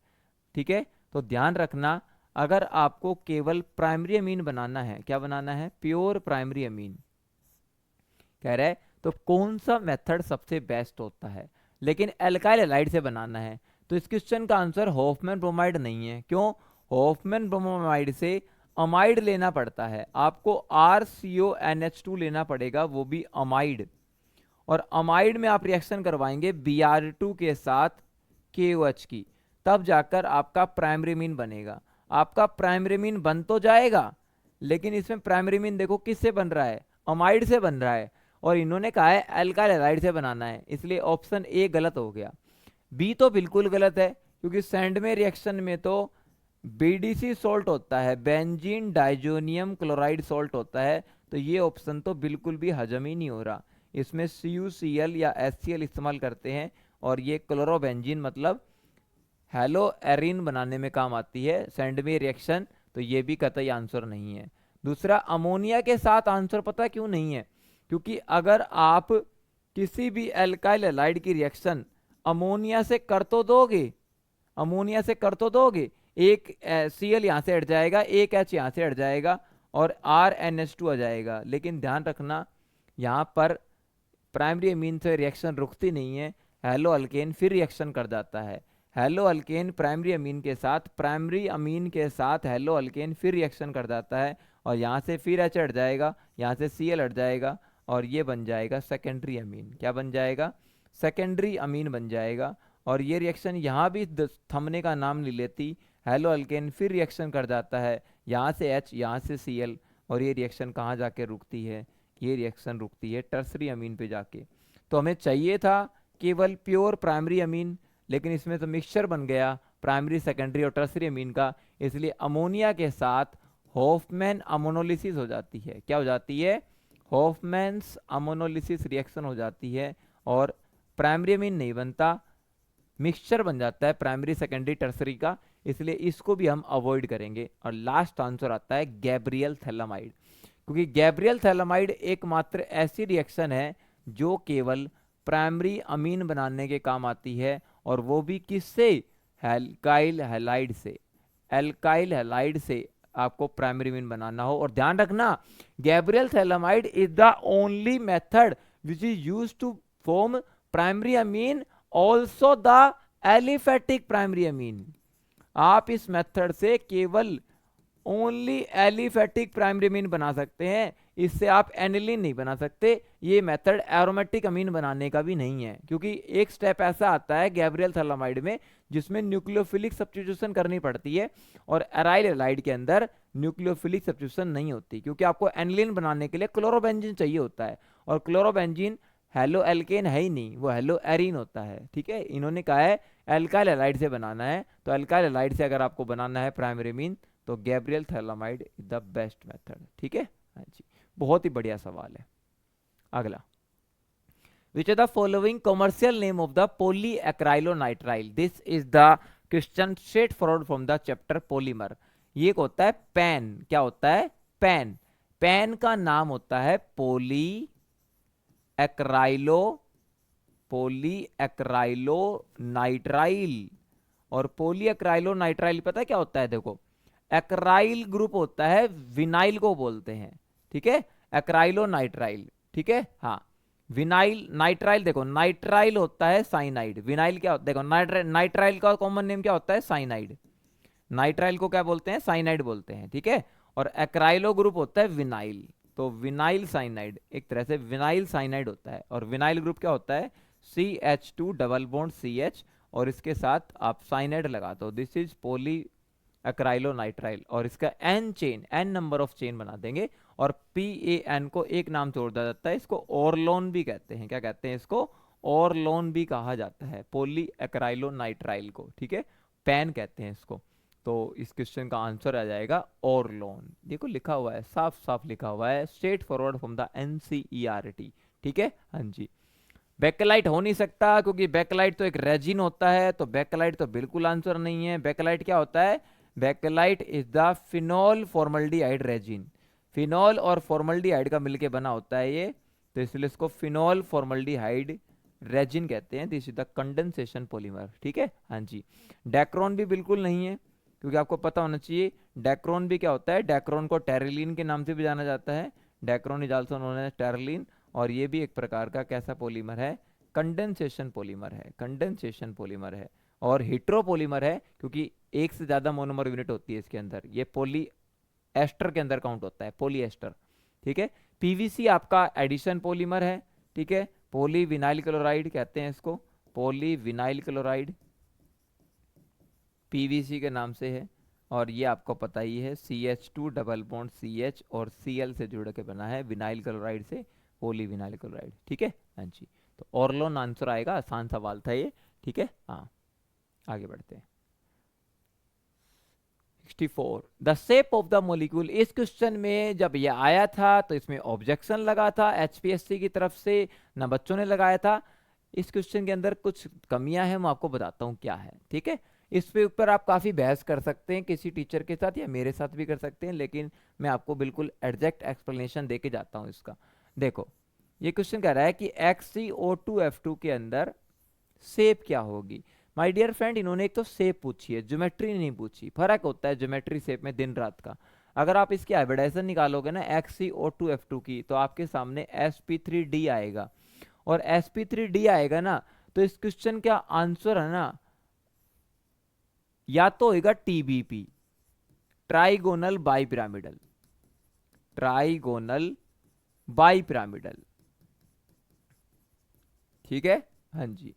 ठीक है, तो ध्यान रखना, अगर आपको केवल प्राइमरी अमीन बनाना है, क्या बनाना है? प्योर प्राइमरी अमीन कह रहे, तो कौन सा मेथड सबसे बेस्ट होता है? लेकिन अल्काइल हैलाइड से बनाना है, तो इस क्वेश्चन का आंसर हॉफमैन ब्रोमाइड नहीं है। क्यों? हॉफमैन ब्रोमाइड से अमाइड लेना पड़ता है, आपको RCONH2 लेना पड़ेगा, वो भी अमाइड। और अमाइड में आप रिएक्शन करवाएंगे Br2 के साथ KOH की, तब जाकर आपका प्राइमरी मीन बनेगा। आपका प्राइमरी मीन बन तो जाएगा, लेकिन इसमें प्राइमरी मीन देखो किससे बन रहा है? अमाइड से बन रहा है और इन्होंने कहा है अल्काइल हैलाइड से बनाना है, इसलिए ऑप्शन ए गलत हो गया। बी तो बिल्कुल गलत है, क्योंकि सैंड में रिएक्शन में तो बीडीसी सॉल्ट होता है, बेंजीन डाइजोनियम क्लोराइड सॉल्ट होता है, तो ये ऑप्शन तो बिल्कुल भी हजम ही नहीं हो रहा। इसमें CuCl या HCl इस्तेमाल करते हैं और ये क्लोरोबेंजीन मतलब हेलो एरिन बनाने में काम आती है सैंड में रिएक्शन, तो ये भी कतई आंसर नहीं है। दूसरा, अमोनिया के साथ आंसर पता क्यों नहीं है, क्योंकि अगर आप किसी भी एल्काइल हैलाइड की रिएक्शन अमोनिया से कर तो दोगे, अमोनिया से कर तो दोगे, एक Cl यहाँ से हट जाएगा, एक H यहाँ से हट जाएगा और RnH2 आ जाएगा, लेकिन ध्यान रखना यहाँ पर प्राइमरी अमीन से रिएक्शन रुकती नहीं है, हेलो अल्केन फिर रिएक्शन कर जाता है। हेलो अल्केन प्राइमरी अमीन के साथ, प्राइमरी अमीन के साथ हेलो अल्केन फिर रिएक्शन कर जाता है और यहाँ से फिर H हट जाएगा, यहाँ से Cl हट जाएगा और ये बन जाएगा सेकेंडरी अमीन। क्या बन जाएगा? सेकेंडरी अमीन बन जाएगा। और ये रिएक्शन यहाँ भी थमने का नाम नहीं लेती, हेलो अल्केन फिर रिएक्शन कर जाता है, यहाँ से H यहाँ से Cl, और ये रिएक्शन कहाँ जाके रुकती है? ये रिएक्शन रुकती है टर्सरी अमीन पे जाके। तो हमें चाहिए था केवल प्योर प्राइमरी अमीन, लेकिन इसमें तो मिक्सचर बन गया प्राइमरी सेकेंडरी और टर्सरी अमीन का, इसलिए अमोनिया के साथ हॉफमैन अमोनोलिसिस हो जाती है। क्या हो जाती है? हॉफमैन्स अमोनोलिसिस रिएक्शन हो जाती है और प्राइमरी अमीन नहीं बनता, मिक्सचर बन जाता है प्राइमरी सेकेंडरी टर्सरी का, इसलिए इसको भी हम अवॉइड करेंगे। और लास्ट आंसर आता है गैब्रियल थैलामाइड, क्योंकि गैब्रियल थैलामाइड एकमात्र ऐसी रिएक्शन है जो केवल प्राइमरी अमीन बनाने के काम आती है, और वो भी किससे? एल्काइल हैलाइड से। एल्काइल हैलाइड से आपको प्राइमरी अमीन बनाना हो। और ध्यान रखना, Gabriel phthalimide is the only method which is used to form primary amine also the aliphatic primary amine. आप इस मेथड से केवल ओनली एलिफेटिक प्राइमरी अमीन बना सकते हैं, इससे आप एनिलीन नहीं बना सकते। ये मेथड एरोमेटिक अमीन बनाने का भी नहीं है, क्योंकि एक स्टेप ऐसा आता है गैब्रियल थैलामाइड में जिसमें न्यूक्लियोफिलिक सब्स्टिट्यूशन करनी पड़ती है, और एराइल हैलाइड के अंदर न्यूक्लियोफिलिक सब्स्टिट्यूशन नहीं होती, क्योंकि आपको एनिलीन बनाने के लिए क्लोरोबेंजीन चाहिए होता है, और क्लोरोबेंजीन हेलो एल्केन है ही नहीं, वो हेलो एरीन होता है। ठीक है, इन्होंने कहा है एल्काइल हैलाइड से बनाना है, तो एल्काइल हैलाइड से अगर आपको बनाना है प्राइमरी अमीन तो Gabriel phthalimide is the best method. ठीक है, हाँ जी, बहुत ही बढ़िया सवाल है। अगला, which are the following commercial name of the polyacrylonitrile? This is the question straightforward from the chapter polymer. ये होता है पैन। क्या होता है? पैन। पैन का नाम होता है पॉलीएक्राइलोनाइट्राइल। और पॉलीएक्राइलोनाइट्राइल पता है क्या होता है? देखो, एक्राइल ग्रुप होता है, विनाइल को बोलते हैं। ठीक है, एक्राइलोनाइट्राइल। ठीक है, हाँ, विनाइल नाइट्राइल। देखो, नाइट्राइल होता है साइनाइड, विनाइल क्या होता है? देखो, नाइट्राइल का कॉमन नेम क्या होता है? साइनाइड। नाइट्राइल को क्या बोलते हैं? साइनाइड बोलते हैं। ठीक है, और एक्राइलो ग्रुप होता है विनाइल, तो विनाइल साइनाइड, एक तरह से विनाइल साइनाइड होता है। और विनाइल ग्रुप क्या होता है? CH2 डबल बॉन्ड CH, और इसके साथ आप साइनाइड लगा दो, दिस इज पॉली एक्राइलोनाइट्राइल, और इसका n नंबर ऑफ चेन बना देंगे, और PAN को एक नाम से जोड़ दिया जाता है, इसको ओरलोन भी कहते हैं। क्या कहते हैं इसको? ओरलोन भी कहा जाता है पॉली एक्राइलोनाइट्राइल को। ठीक है, पैन कहते हैं इसको। तो इस क्वेश्चन का आंसर आ जाएगा ओरलोन। देखो लिखा हुआ है, साफ साफ लिखा हुआ है, straight forward from the NCERT। ठीक है, हाँ जी। बैकलाइट हो नहीं सकता, क्योंकि बैकलाइट तो एक रेजिन होता है, तो बैकलाइट तो बिल्कुल आंसर नहीं है। बैकलाइट क्या होता है? Bakelite is the phenol formaldehyde resin. Phenol और फॉर्मल्डिहाइड का मिलके बना होता है ये, तो इसलिए इसको फिनोल फॉर्मल्डिहाइड रेजिन कहते हैं। This is the condensation polymer. ठीक है, हाँ जी। डेक्रोन भी बिल्कुल नहीं है, क्योंकि आपको पता होना चाहिए डेक्रोन भी क्या होता है। डेक्रोन को टेरिलीन के नाम से भी जाना जाता है, Dacron is also known as Terylene, और ये भी एक प्रकार का कैसा पॉलीमर है? कंडेंसेशन पॉलीमर है, कंडेंसेशन पॉलीमर है। और हेट्रोपॉलीमर है, क्योंकि एक से ज्यादा मोनोमर यूनिट होती है इसके अंदर, ये पॉली एस्टर के अंदर काउंट होता है, पॉलीएस्टर। ठीक है, PVC आपका एडिशन पॉलीमर है। ठीक है, पॉलीविनाइल क्लोराइड कहते हैं इसको, पॉलीविनाइल क्लोराइड PVC के नाम से है। और ये आपको पता ही है CH2 डबल बॉन्ड CH और Cl से जुड़ के बना है विनाइल क्लोराइड से पॉली विनाइल क्लोराइड। ठीक है हाँ जी, तो ऑर्लोन आंसर आएगा, आसान सवाल था ये। ठीक है हाँ, आगे बढ़ते हैं। 64 the shape of the molecule, इस क्वेश्चन में जब ये आया था तो इसमें ऑब्जेक्शन लगा था HPSC की तरफ से, ना बच्चों ने लगाया था। इस क्वेश्चन के अंदर कुछ कमियां हैं, मैं आपको बताता हूं क्या है। ठीक है, इस पे ऊपर आप काफी बहस कर सकते हैं किसी टीचर के साथ या मेरे साथ भी कर सकते हैं, लेकिन मैं आपको बिल्कुल एग्जैक्ट एक्सप्लेनेशन दे के जाता हूं इसका। देखो ये क्वेश्चन कह रहा है कि XCO2F2 के अंदर शेप क्या होगी। माय डियर फ्रेंड, इन्होंने एक तो शेप पूछी है, ज्योमेट्री नहीं पूछी। फर्क होता है ज्योमेट्री शेप में दिन रात का। अगर आप इसकी हाइब्रिडाइजेशन निकालोगे ना XCO2F2 की, तो आपके सामने sp3d आएगा, और sp3d आएगा ना, तो इस क्वेश्चन का आंसर है ना, या तो होगा TBP, trigonal bipyramidal, trigonal bipyramidal. ठीक है हाँ जी,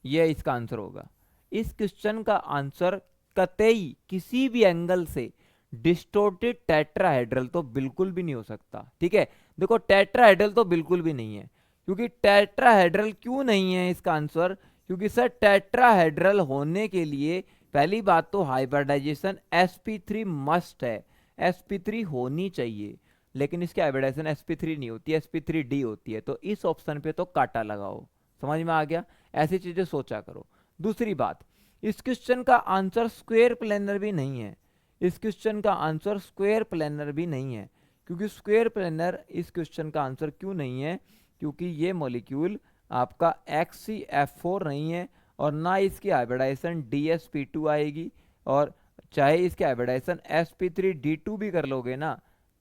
ये इसका आंसर होगा। इस क्वेश्चन का आंसर कतई किसी भी एंगल से डिस्टोर्टेड टेट्राहेड्रल तो बिल्कुल भी नहीं हो सकता। ठीक है, देखो टेट्राहेड्रल तो बिल्कुल भी नहीं है, क्योंकि टेट्राहेड्रल क्यों नहीं है इसका आंसर, क्योंकि सर टेट्राहेड्रल होने के लिए पहली बात तो हाइब्रिडाइजेशन sp3 मस्ट है, sp3 होनी चाहिए, लेकिन इसकी हाइब्रिडाइजेशन sp3 नहीं होती, sp3d होती है। तो इस ऑप्शन पे तो काटा लगाओ। समझ में आ गया, ऐसी चीजें सोचा करो। दूसरी बात, इस क्वेश्चन का आंसर स्क्वायर प्लेनर भी नहीं है, इस क्वेश्चन का आंसर स्क्वायर प्लेनर भी नहीं है। क्योंकि स्क्वायर प्लेनर इस क्वेश्चन का आंसर क्यों नहीं है, क्योंकि ये मॉलिक्यूल आपका XCF4 नहीं है, और ना इसकी हाइब्रिडाइजेशन DsP2 आएगी, और चाहे इसकी हाइब्रिडाइजेशन sp3d2 भी कर लोगे ना,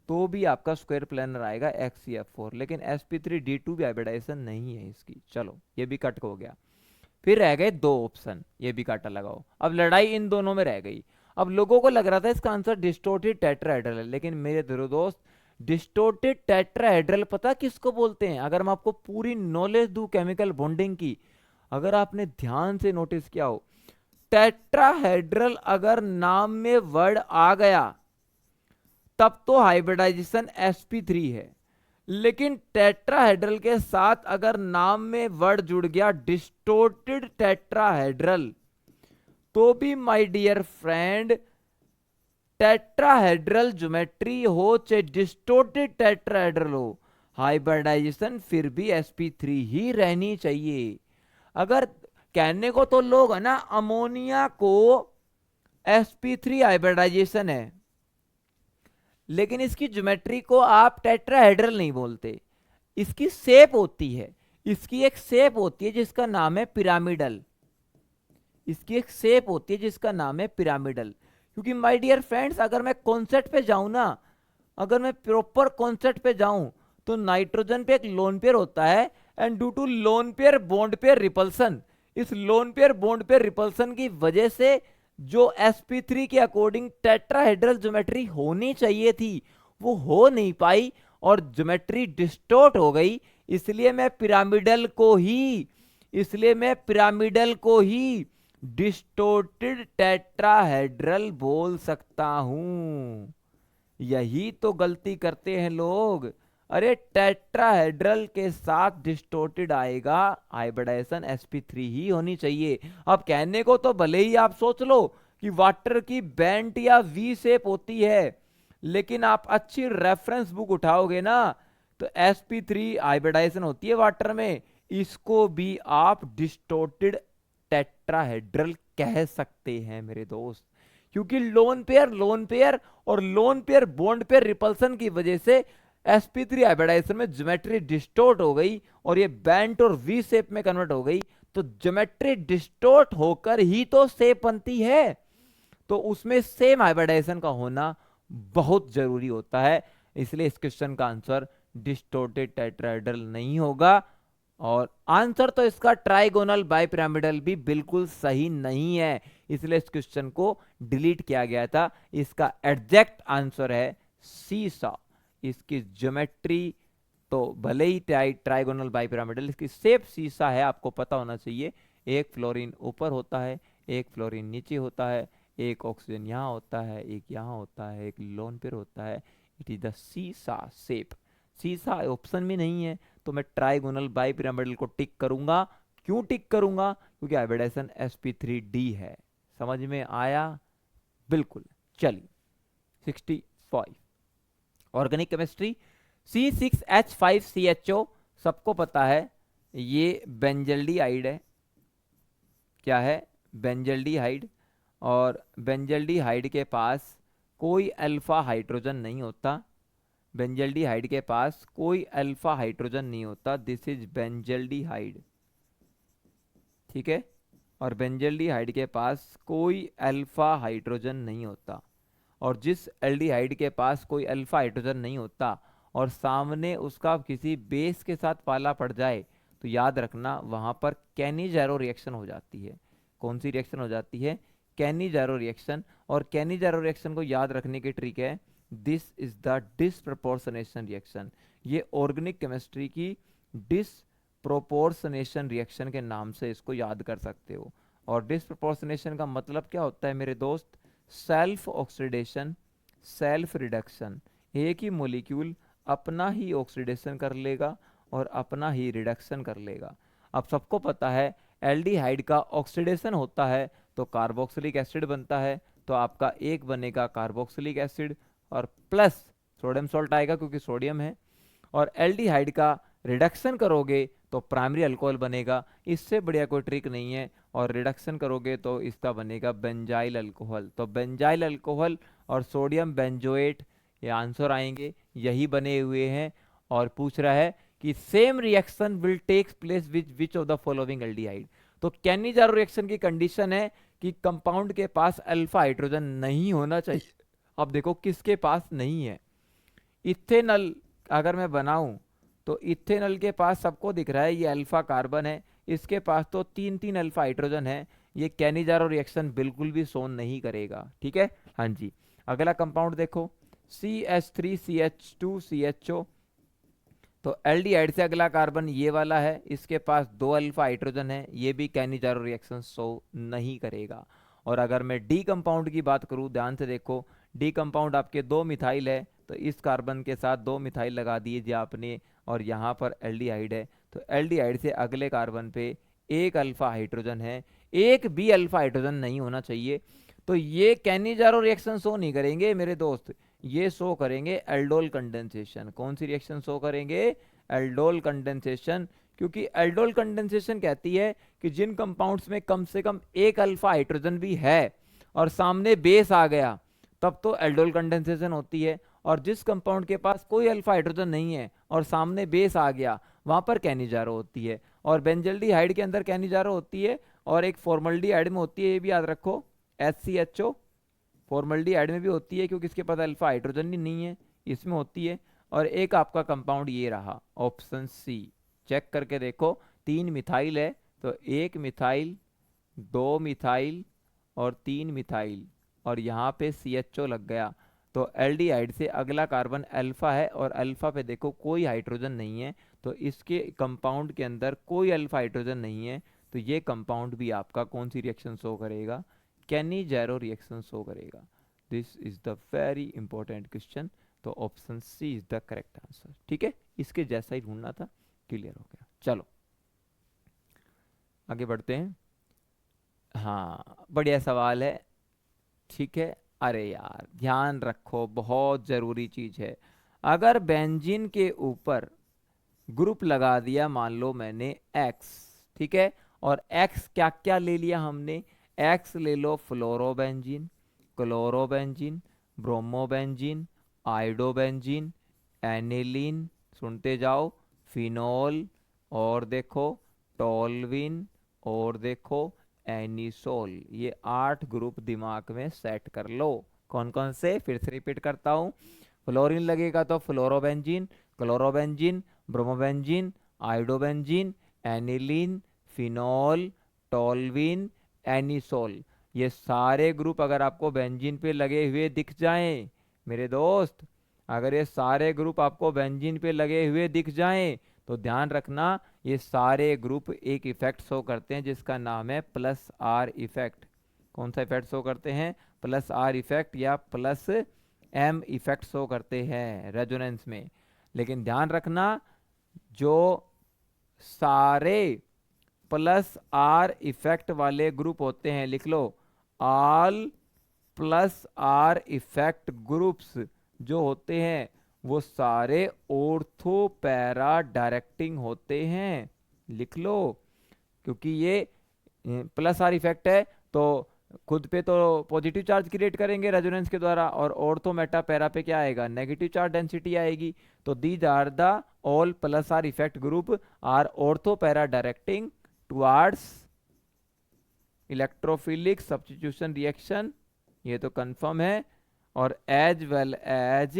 तो भी आपका स्क्वायर प्लेनर आएगा XCF4, लेकिन sp3d2 भी हाइब्रिडाइजेशन नहीं है इसकी। चलो ये भी कट हो गया। फिर रह गए दो ऑप्शन, ये भी काटा लगाओ। अब लड़ाई इन दोनों में रह गई। अब लोगों को लग रहा था इसका आंसर डिस्टोर्टेड टेट्राहेड्रल है, लेकिन मेरे धीरो दोस्त, डिस्टोर्टेड टेट्राहेड्रल पता किसको बोलते हैं? अगर मैं आपको पूरी नॉलेज दूं केमिकल बॉन्डिंग की, अगर आपने ध्यान से नोटिस किया हो, टेट्राहेड्रल अगर नाम में वर्ड आ गया तब तो हाइब्रिडाइजेशन sp3 है, लेकिन टेट्राहेड्रल के साथ अगर नाम में वर्ड जुड़ गया डिस्टोर्टेड टेट्राहेड्रल, तो भी my dear friend, tetrahedral geometry हो चाहे डिस्टोर्टेड टेट्राहेड्रल हो, हाइब्रिडाइजेशन फिर भी sp3 ही रहनी चाहिए। अगर कहने को तो लोग है ना, अमोनिया को sp3 हाइब्रिडाइजेशन है, लेकिन इसकी ज्योमेट्री को आप टेट्राहेड्रल नहीं बोलते, इसकी शेप होती है, इसकी एक शेप होती है जिसका नाम है पिरामिडल, इसकी एक शेप होती है जिसका नाम है पिरामिडल। क्योंकि माय डियर फ्रेंड्स, अगर मैं कॉन्सेप्ट पे जाऊं ना, अगर मैं प्रॉपर कॉन्सेप्ट पे जाऊं, तो नाइट्रोजन पे एक लोन पेयर होता है, and due to lone pair bond pair repulsion, इस lone pair bond pair repulsion की वजह से जो sp3 के अकॉर्डिंग टेट्राहेड्रल ज्योमेट्री होनी चाहिए थी वो हो नहीं पाई, और ज्योमेट्री डिस्टोर्ट हो गई। इसलिए मैं पिरामिडल को ही, इसलिए मैं पिरामिडल को ही डिस्टोर्टेड टेट्राहेड्रल बोल सकता हूं। यही तो गलती करते हैं लोग। अरे टेट्राहेड्रल के साथ डिस्टोर्टेड आएगा, हाइब्रिडाइजेशन sp3 ही होनी चाहिए। अब कहने को तो भले ही आप सोच लो कि वाटर की बेंट या वी शेप होती है, लेकिन आप अच्छी रेफरेंस बुक उठाओगे ना, तो sp3 हाइब्रिडाइजेशन होती है वाटर में, इसको भी आप डिस्टोर्टेड टेट्राहेड्रल कह सकते हैं मेरे दोस्त। क्योंकि लोन पेयर और loan pair bond pair repulsion की वजह से sp3 हाइब्रिडाइजेशन में ज्योमेट्री डिस्टोर्ट हो गई, और ये बेंट और वी शेप में कन्वर्ट हो गई। तो ज्योमेट्री डिस्टोर्ट होकर ही तो शेप बनती है, तो उसमें सेम हाइब्रिडाइजेशन का होना बहुत जरूरी होता है। इसलिए इस क्वेश्चन का आंसर डिस्टोर्टेड टेट्राहेड्रल नहीं होगा, और आंसर तो इसका ट्राइगोनल बाइपिरामिडल भी बिल्कुल सही नहीं है, इसलिए इस क्वेश्चन को डिलीट किया गया था। इसका एग्जैक्ट आंसर है सीसा। इसकी ज्योमेट्री तो भले ही ट्राइगोनल बाइपिरामिडल, इसकी शेप सीसा है, आपको पता होना चाहिए। एक फ्लोरीन ऊपर होता है, एक फ्लोरीन नीचे होता है, एक ऑक्सीजन यहाँ होता है, एक यहाँ होता है, एक लोन पेयर होता है। इट इज द सीसा शेप। सीसा ऑप्शन में नहीं है तो मैं ट्राइगोनल बाइपिरामिडल को टिक करूंगा। क्यों टिक करूंगा? क्योंकि हाइब्रिडाइजेशन sp3d है। समझ में आया? बिल्कुल। चलिए 65 ऑर्गेनिक केमिस्ट्री। C6H5CHO सबको पता है ये बेंजल्डिहाइड है। क्या है? बेंजल्डिहाइड। और बेंजल्डिहाइड के पास कोई अल्फा हाइड्रोजन नहीं होता। बेंजल्डिहाइड के पास कोई अल्फा हाइड्रोजन नहीं होता। This is benzaldehyde. ठीक है। और बेंजल्डिहाइड के पास कोई अल्फा हाइड्रोजन नहीं होता। और जिस एल्डिहाइड के पास कोई अल्फा हाइड्रोजन नहीं होता और सामने उसका किसी बेस के साथ पाला पड़ जाए तो याद रखना वहां पर कैनिजारो रिएक्शन हो जाती है। कौन सी रिएक्शन हो जाती है? Cannizzaro reaction. और कैनिजारो रिएक्शन को याद रखने की ट्रिक है, this is the disproportionation reaction. ये ऑर्गेनिक केमिस्ट्री की डिसप्रोपोर्शनेशन रिएक्शन के नाम से इसको याद कर सकते हो। और डिसप्रोपोर्शनेशन का मतलब क्या होता है मेरे दोस्त? Self oxidation, self reduction. एक ही मॉलिक्यूल अपना ही ऑक्सीडेशन कर लेगा और अपना ही रिडक्शन कर लेगा। अब सबको पता है एल्डिहाइड का ऑक्सीडेशन होता है तो कार्बोक्सिलिक एसिड बनता है, तो आपका एक बनेगा कार्बोक्सिलिक एसिड और प्लस सोडियम सॉल्ट आएगा क्योंकि सोडियम है। और एल्डिहाइड का रिडक्शन करोगे तो प्राइमरी अल्कोहल बनेगा। इससे बढ़िया कोई ट्रिक नहीं है। और रिडक्शन करोगे तो इसका बनेगा बेंजाइल अल्कोहल। तो बेंजाइल अल्कोहल और सोडियम बेंजोएट ये आंसर आएंगे, यही बने हुए हैं। और पूछ रहा है कि same reaction will take place which which of the following aldehyde. तो कैनिजारो रिएक्शन की कंडीशन है कि कंपाउंड के पास अल्फा हाइड्रोजन नहीं होना चाहिए। अब देखो किसके पास नहीं है। इथेनल अगर मैं बनाऊं तो इथेनल के पास सबको दिख रहा है ये अल्फा कार्बन है, इसके पास तो तीन तीन अल्फा हाइड्रोजन है। ये कैनिजारो रिएक्शन बिल्कुल भी शोन नहीं करेगा। ठीक है। हाँ जी। अगला कंपाउंड देखो CH3CH2CHO। तो एल्डिहाइड से अगला कार्बन ये वाला है, इसके पास दो अल्फा हाइड्रोजन है, ये भी कैनिजारो रिएक्शन शो नहीं करेगा। और अगर मैं डी कंपाउंड की बात करूं, ध्यान से देखो, डी कंपाउंड आपके दो मिथाइल है तो इस कार्बन के साथ दो मिथाइल लगा दीजिए आपने और यहाँ पर एल्डिहाइड है। तो एल्डिहाइड से अगले कार्बन पे एक अल्फा हाइड्रोजन है, एक भी अल्फा हाइड्रोजन नहीं होना चाहिए। तो ये कैनिजारो रिएक्शन शो नहीं करेंगे मेरे दोस्त, ये शो करेंगे एल्डोल कंडेंसेशन। कौन सी रिएक्शन शो करेंगे? Aldol condensation. क्योंकि एल्डोल कंडेंसेशन कहती है कि जिन कंपाउंड्स में कम से कम एक अल्फा हाइड्रोजन भी है और सामने बेस आ गया तब तो एल्डोल कंडेंसेशन होती है। और जिस कंपाउंड के पास कोई अल्फा हाइड्रोजन नहीं है और सामने बेस आ गया वहां पर कैनिजारो होती है। और बेंजल्डिहाइड के अंदर कैनिजारो होती है और एक फॉर्मल्डिहाइड में होती है, ये भी याद रखो, HCHO। फॉर्मल्डिहाइड में भी होती है क्योंकि इसके पास अल्फा हाइड्रोजन ही नहीं है, इसमें होती है। और एक आपका कंपाउंड ये रहा ऑप्शन सी। चेक करके देखो, तीन मिथाइल है तो एक मिथाइल, दो मिथाइल और तीन मिथाइल और यहाँ पे CHO लग गया। तो एल्डिहाइड से अगला कार्बन अल्फा है और अल्फा पे देखो कोई हाइड्रोजन नहीं है, तो इसके कंपाउंड के अंदर कोई अल्फा हाइड्रोजन नहीं है। तो ये कंपाउंड भी आपका कौन सी रिएक्शन शो करेगा? कैनिजारो रिएक्शन शो करेगा। This is the very important question. तो option C is the correct answer. ठीक है, इसके जैसा ही ढूंढना था, क्लियर हो गया। चलो आगे बढ़ते हैं। हाँ बढ़िया सवाल है। ठीक है। अरे यार ध्यान रखो, बहुत जरूरी चीज है। अगर बेंजीन के ऊपर ग्रुप लगा दिया, मान लो मैंने एक्स, ठीक है, और एक्स क्या क्या ले लिया हमने? एक्स ले लो fluorobenzene, chlorobenzene, bromobenzene, iodobenzene, aniline, सुनते जाओ, फिनोल, और देखो टोल्विन, और देखो एनिसोल। ये 8 ग्रुप दिमाग में सेट कर लो। कौन कौन से? फिर से रिपीट करता हूँ। फ्लोरीन लगेगा तो fluorobenzene, chlorobenzene, bromobenzene, iodobenzene, aniline, phenol, toluene, anisole. ये सारे ग्रुप अगर आपको बेंजीन पे लगे हुए दिख जाएं मेरे दोस्त, अगर ये सारे ग्रुप आपको बेंजीन पे लगे हुए दिख जाएं तो ध्यान रखना ये सारे ग्रुप एक इफेक्ट शो करते हैं जिसका नाम है +R इफेक्ट। कौन सा इफेक्ट शो करते हैं, प्लस आर इफेक्ट या प्लस एम इफेक्ट शो करते हैं रेजोनेंस में। लेकिन ध्यान रखना, जो सारे प्लस आर इफेक्ट वाले ग्रुप होते हैं, लिख लो, all plus R effect groups जो होते हैं वो सारे ऑर्थो पैरा डायरेक्टिंग होते हैं, लिख लो। क्योंकि ये प्लस आर इफेक्ट है तो खुद पे तो पॉजिटिव चार्ज क्रिएट करेंगे रेजोनेंस के द्वारा, और ऑर्थो मेटा पैरा पे क्या आएगा, नेगेटिव चार्ज डेंसिटी आएगी। तो these are the all plus R effect group are ortho para directing towards electrophilic substitution reaction, ये तो कंफर्म है। और as well as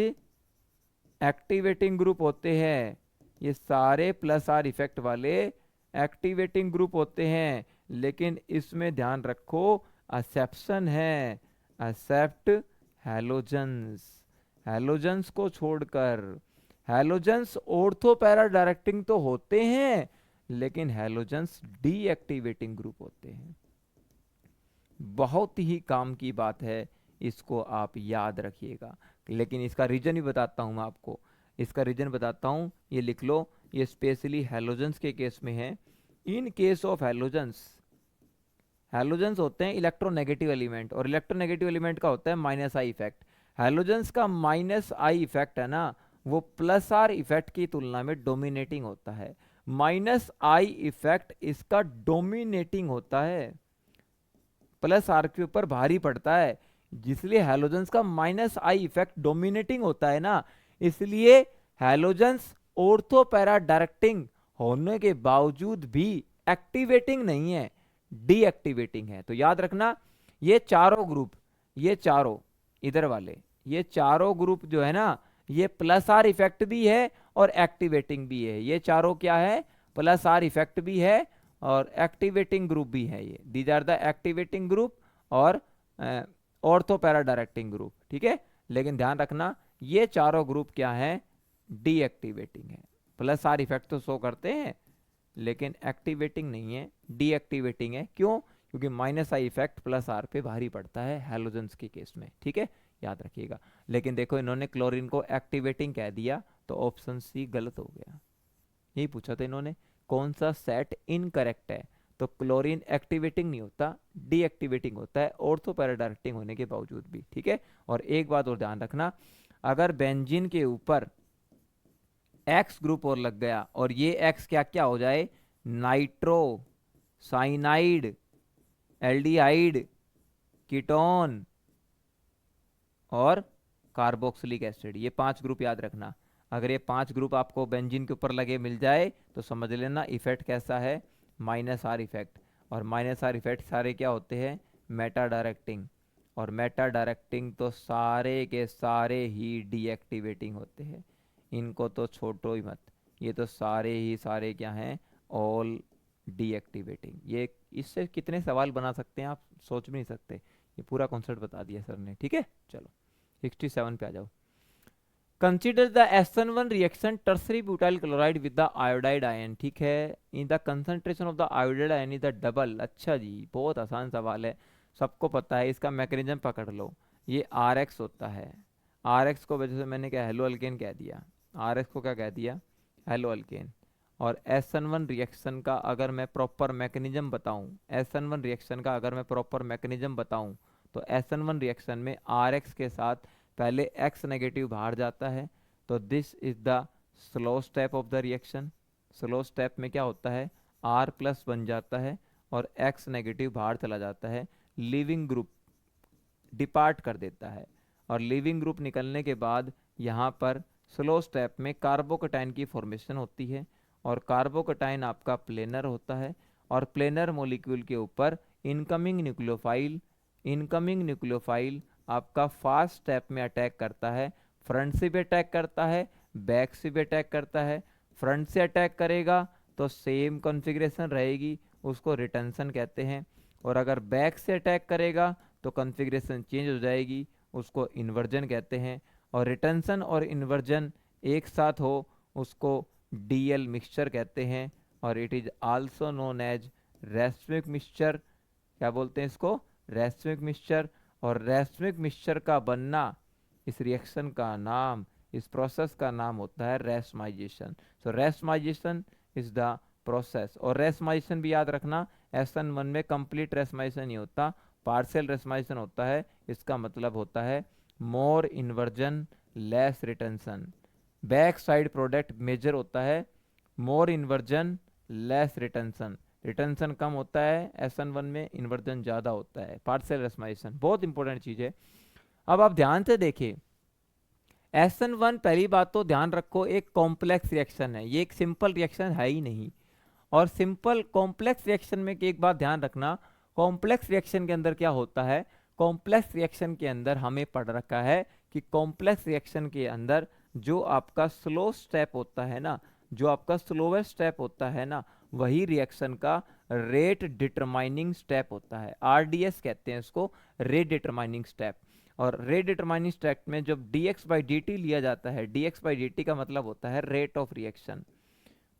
activating group होते हैं, ये सारे प्लस आर इफेक्ट वाले एक्टिवेटिंग ग्रुप होते हैं। लेकिन इसमें ध्यान रखो, एक्सेप्शन है, एक्सेप्ट हैलोजेंस। हैलोजेंस को छोड़कर, हैलोजेंस ऑर्थो पैरा डायरेक्टिंग तो होते हैं, लेकिन हैलोजेंस डीएक्टिवेटिंग ग्रुप होते हैं। बहुत ही काम की बात है, इसको आप याद रखिएगा। लेकिन इसका रीजन ही बताता हूँ मैं आपको, इसका रीजन बताता हूँ, ये लिख लो। ये स्पेशली हैलोजेंस के केस में है। इन केस ऑफ हैलोजेंस, हैलोजेंस होते हैं इलेक्ट्रोनेगेटिव एलिमेंट, और इलेक्ट्रोनेगेटिव एलिमेंट का होता है माइनस आई इफेक्ट। हैलोजेंस का माइनस आई इफेक्ट है ना, वो प्लस आर इफेक्ट की तुलना में डोमिनेटिंग होता है। माइनस आई इफेक्ट इसका डोमिनेटिंग होता है, प्लस आर के ऊपर भारी पड़ता है, जिसलिए हैलोजेंस का माइनस आई इफेक्ट डोमिनेटिंग होता है ना, इसलिए हैलोजेंस ऑर्थो पैरा डायरेक्टिंग होने के बावजूद भी एक्टिवेटिंग नहीं है, डीएक्टिवेटिंग है। तो याद रखना, ये चारों ग्रुप, ये चारों इधर वाले, ये चारों ग्रुप जो है ना, ये प्लस आर इफेक्ट भी है और एक्टिवेटिंग भी है। ये चारों क्या है, प्लस आर इफेक्ट भी है और एक्टिवेटिंग ग्रुप भी है। ये these are the activating group और ऑर्थो पैरा डायरेक्टिंग ग्रुप, ठीक है। लेकिन ध्यान रखना, ये चारों ग्रुप क्या है, डीएक्टिवेटिंग है। प्लस आर इफेक्ट तो शो करते हैं लेकिन एक्टिवेटिंग नहीं है, डीएक्टिवेटिंग है। क्यों? क्योंकि minus I effect plus R पे भारी पड़ता है हैलोजेंस के केस में, ठीक है, याद रखिएगा। लेकिन देखो, इन्होंने क्लोरीन को एक्टिवेटिंग कह दिया, तो ऑप्शन सी गलत हो गया। यही पूछा था इन्होंने, कौन सा सेट इनकरेक्ट है। तो क्लोरीन एक्टिवेटिंग नहीं होता, डीएक्टिवेटिंग होता है, ऑर्थो पैरा डायरेक्टिंग होने के बावजूद भी, ठीक है। और एक बात और ध्यान रखना, अगर बेंजीन के ऊपर एक्स ग्रुप और लग गया, और ये एक्स क्या क्या हो जाए, नाइट्रो, साइनाइड, एल्डिहाइड, कीटोन और कार्बोक्सिलिक एसिड, ये 5 ग्रुप याद रखना। अगर ये 5 ग्रुप आपको बेंजीन के ऊपर लगे मिल जाए तो समझ लेना इफेक्ट कैसा है, माइनस आर इफेक्ट। और माइनस आर इफेक्ट सारे क्या होते हैं, मेटा डायरेक्टिंग, और मेटा डायरेक्टिंग तो सारे के सारे ही डीएक्टिवेटिंग होते हैं, इनको तो छोड़ो ही मत। ये तो सारे ही सारे क्या हैं, ऑल डीएक्टिवेटिंग। ये इससे कितने सवाल बना सकते हैं आप सोच भी नहीं सकते, ये पूरा कॉन्सेप्ट बता दिया सर ने, ठीक है। चलो 67 पे आ जाओ। Consider the SN1 reaction tertiary butyl chloride with the iodide ion, ठीक है। In the concentration of the iodide ion is the double. अच्छा जी, बहुत आसान सवाल है, सबको पता है। इसका मैकेनिज्म पकड़ लो, ये RX होता है। RX को वजह से मैंने क्या हेलो अल्केन कह दिया, RX को क्या कह दिया, हेलो अल्केन। और SN1 रिएक्शन का अगर मैं प्रॉपर मैकेनिज्म बताऊं, SN1 रिएक्शन का अगर मैं प्रॉपर मैकेनिज्म बताऊं, तो SN1 रिएक्शन में RX के साथ पहले X नेगेटिव बाहर जाता है, तो this is the slow step of the reaction. Slow step में क्या होता है, R प्लस बन जाता है और X नेगेटिव बाहर चला जाता है, लिविंग ग्रुप डिपार्ट कर देता है। और लिविंग ग्रुप निकलने के बाद यहाँ पर स्लो स्टेप में कार्बोकटाइन की फॉर्मेशन होती है, और कार्बोकटाइन आपका प्लेनर होता है, और प्लेनर मॉलिक्यूल के ऊपर इनकमिंग न्यूक्लियोफाइल आपका फास्ट स्टेप में अटैक करता है। फ्रंट से भी अटैक करता है, बैक से भी अटैक करता है। फ्रंट से अटैक करेगा तो सेम कॉन्फ़िगरेशन रहेगी, उसको रिटेंशन कहते हैं। और अगर बैक से अटैक करेगा तो कॉन्फ़िगरेशन चेंज हो जाएगी, उसको इन्वर्जन कहते हैं। और रिटेंशन और इन्वर्जन एक साथ हो उसको डीएल मिक्सचर कहते हैं, और it is also known as racemic mixture. क्या बोलते हैं इसको, रैस्मिक मिक्सचर, और रैस्मिक मिक्सचर का बनना, इस रिएक्शन का नाम, इस प्रोसेस का नाम होता है रेस्माइजेशन। सो रेस्माइजेशन इज द प्रोसेस। और रेस्माइजेशन भी याद रखना, SN1 में कंप्लीट रेस्माइजेशन नहीं होता, पार्शियल रेस्माइजेशन होता है। इसका मतलब होता है more inversion less retention. Back side product major होता है more inversion less retention. Retention कम होता है SN1 में, इन्वर्जन ज़्यादा होता है। पार्शियल रेस्माइजेशन बहुत इंपॉर्टेंट चीज़ है। अब आप ध्यान से देखिए, SN1 पहली बात तो ध्यान रखो एक कॉम्प्लेक्स रिएक्शन है, ये एक सिंपल रिएक्शन है ही नहीं। और सिंपल कॉम्प्लेक्स रिएक्शन में एक बात ध्यान रखना, कॉम्प्लेक्स रिएक्शन के अंदर क्या होता है, कॉम्प्लेक्स रिएक्शन के अंदर हमें पढ़ रखा है कि कॉम्प्लेक्स रिएक्शन के अंदर जो आपका स्लो स्टेप होता है ना, जो आपका स्लोवेस्ट स्टेप होता है ना, वही रिएक्शन का रेट डिटरमाइनिंग स्टेप होता है। RDS कहते हैं इसको, रेट डिटरमाइनिंग स्टेप। और रेट डिटरमाइनिंग स्टेप में जब dx/dt लिया जाता है, dx/dt का मतलब होता है रेट ऑफ रिएक्शन।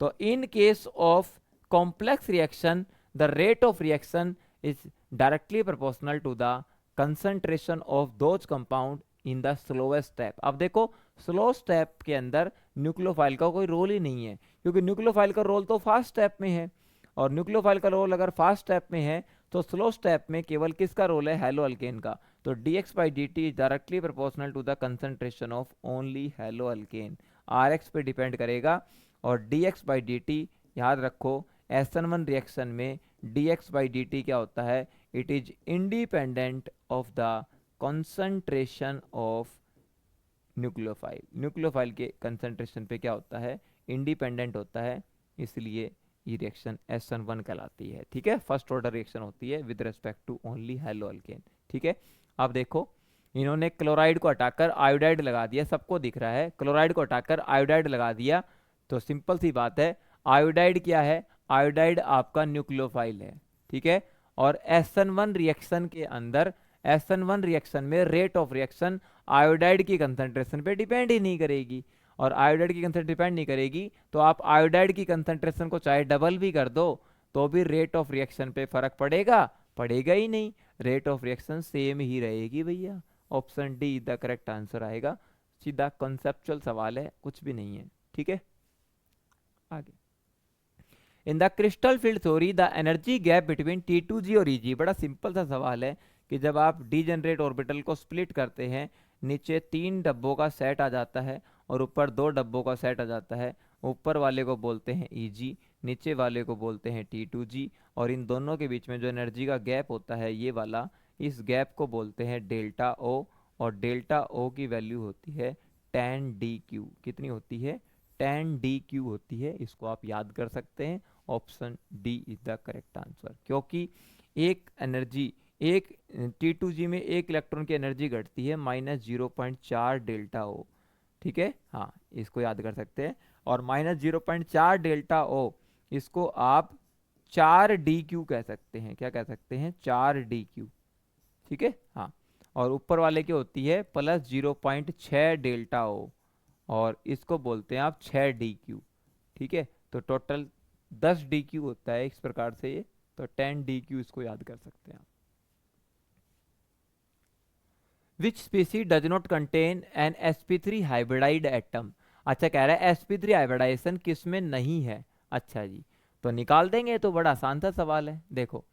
तो in case of complex reaction, the rate of reaction is directly proportional to the concentration of those compound in the slowest step। अब देखो स्लो स्टेप के अंदर न्यूक्लियोफाइल का कोई रोल ही नहीं है, क्योंकि न्यूक्लियोफाइल का रोल तो फास्ट स्टेप में है। और न्यूक्लियोफाइल का रोल अगर फास्ट स्टेप में है तो स्लो स्टेप में केवल किसका रोल है, हेलो अल्केन का। तो dx/dt is directly proportional to the concentration of only haloalkane. Rx पे डिपेंड करेगा। और dx/dt याद रखो, SN1 रिएक्शन में dx/dt क्या होता है, it is independent of the concentration of nucleophile. Nucleophile के कंसंट्रेशन पे क्या होता है, इंडिपेंडेंट होता है, इसलिए ये रिएक्शन SN1 कहलाती है। ठीक है, फर्स्ट ऑर्डर रिएक्शन होती है with respect to only haloalkane. ठीक है, अब देखो इन्होंने क्लोराइड को हटाकर आयोडाइड लगा दिया, सबको दिख रहा है, क्लोराइड को हटाकर आयोडाइड लगा दिया। तो सिंपल सी बात है, आयोडाइड क्या है, आयोडाइड आपका न्यूक्लियोफाइल है। ठीक है, और SN1 रिएक्शन के अंदर, SN1 रिएक्शन में रेट ऑफ रिएक्शन आयोडाइड की कंसंट्रेशन पे डिपेंड ही नहीं करेगी। और आयोडाइड की कंसंट्रेशन डिपेंड नहीं करेगी तो आप आयोडाइड की कंसंट्रेशन को चाहे डबल भी कर दो तो भी रेट ऑफ रिएक्शन पे फर्क पड़ेगा, पड़ेगा ही नहीं, रेट ऑफ रिएक्शन सेम ही रहेगी भैया। Option D the correct answer आएगा। सीधा कॉन्सेप्चुअल सवाल है, कुछ भी नहीं है। ठीक है, आगे। In the crystal field theory the energy gap between T2G और EG, बड़ा सिंपल सा सवाल है कि जब आप डीजेनरेट ऑर्बिटल को स्प्लिट करते हैं, नीचे 3 डब्बों का सेट आ जाता है और ऊपर 2 डब्बों का सेट आ जाता है। ऊपर वाले को बोलते हैं EG, नीचे वाले को बोलते हैं T2G, और इन दोनों के बीच में जो एनर्जी का गैप होता है ये वाला, इस गैप को बोलते हैं डेल्टा O। और डेल्टा O की वैल्यू होती है tan dq। कितनी होती है, tan dq होती है। इसको आप याद कर सकते हैं, option D is the correct answer. क्योंकि एक एनर्जी, एक T2G में एक इलेक्ट्रॉन की एनर्जी घटती है -0.4 डेल्टा O। ठीक है, हाँ इसको याद कर सकते हैं। और -0.4 डेल्टा O, इसको आप 4dq कह सकते हैं। क्या कह सकते हैं, 4dq। ठीक है, हाँ। और ऊपर वाले की होती है +0.6 डेल्टा O, और इसको बोलते हैं आप 6dq। ठीक है, तो टोटल 10dq होता है इस प्रकार से ये, तो 10dq इसको याद कर सकते हैं आप। Which species does not contain an sp3 hybridised atom. अच्छा, कह रहा है sp3 हाइब्रिडाइजेशन किस में नहीं है। अच्छा जी, तो निकाल देंगे, तो बड़ा आसान सा सवाल है। देखो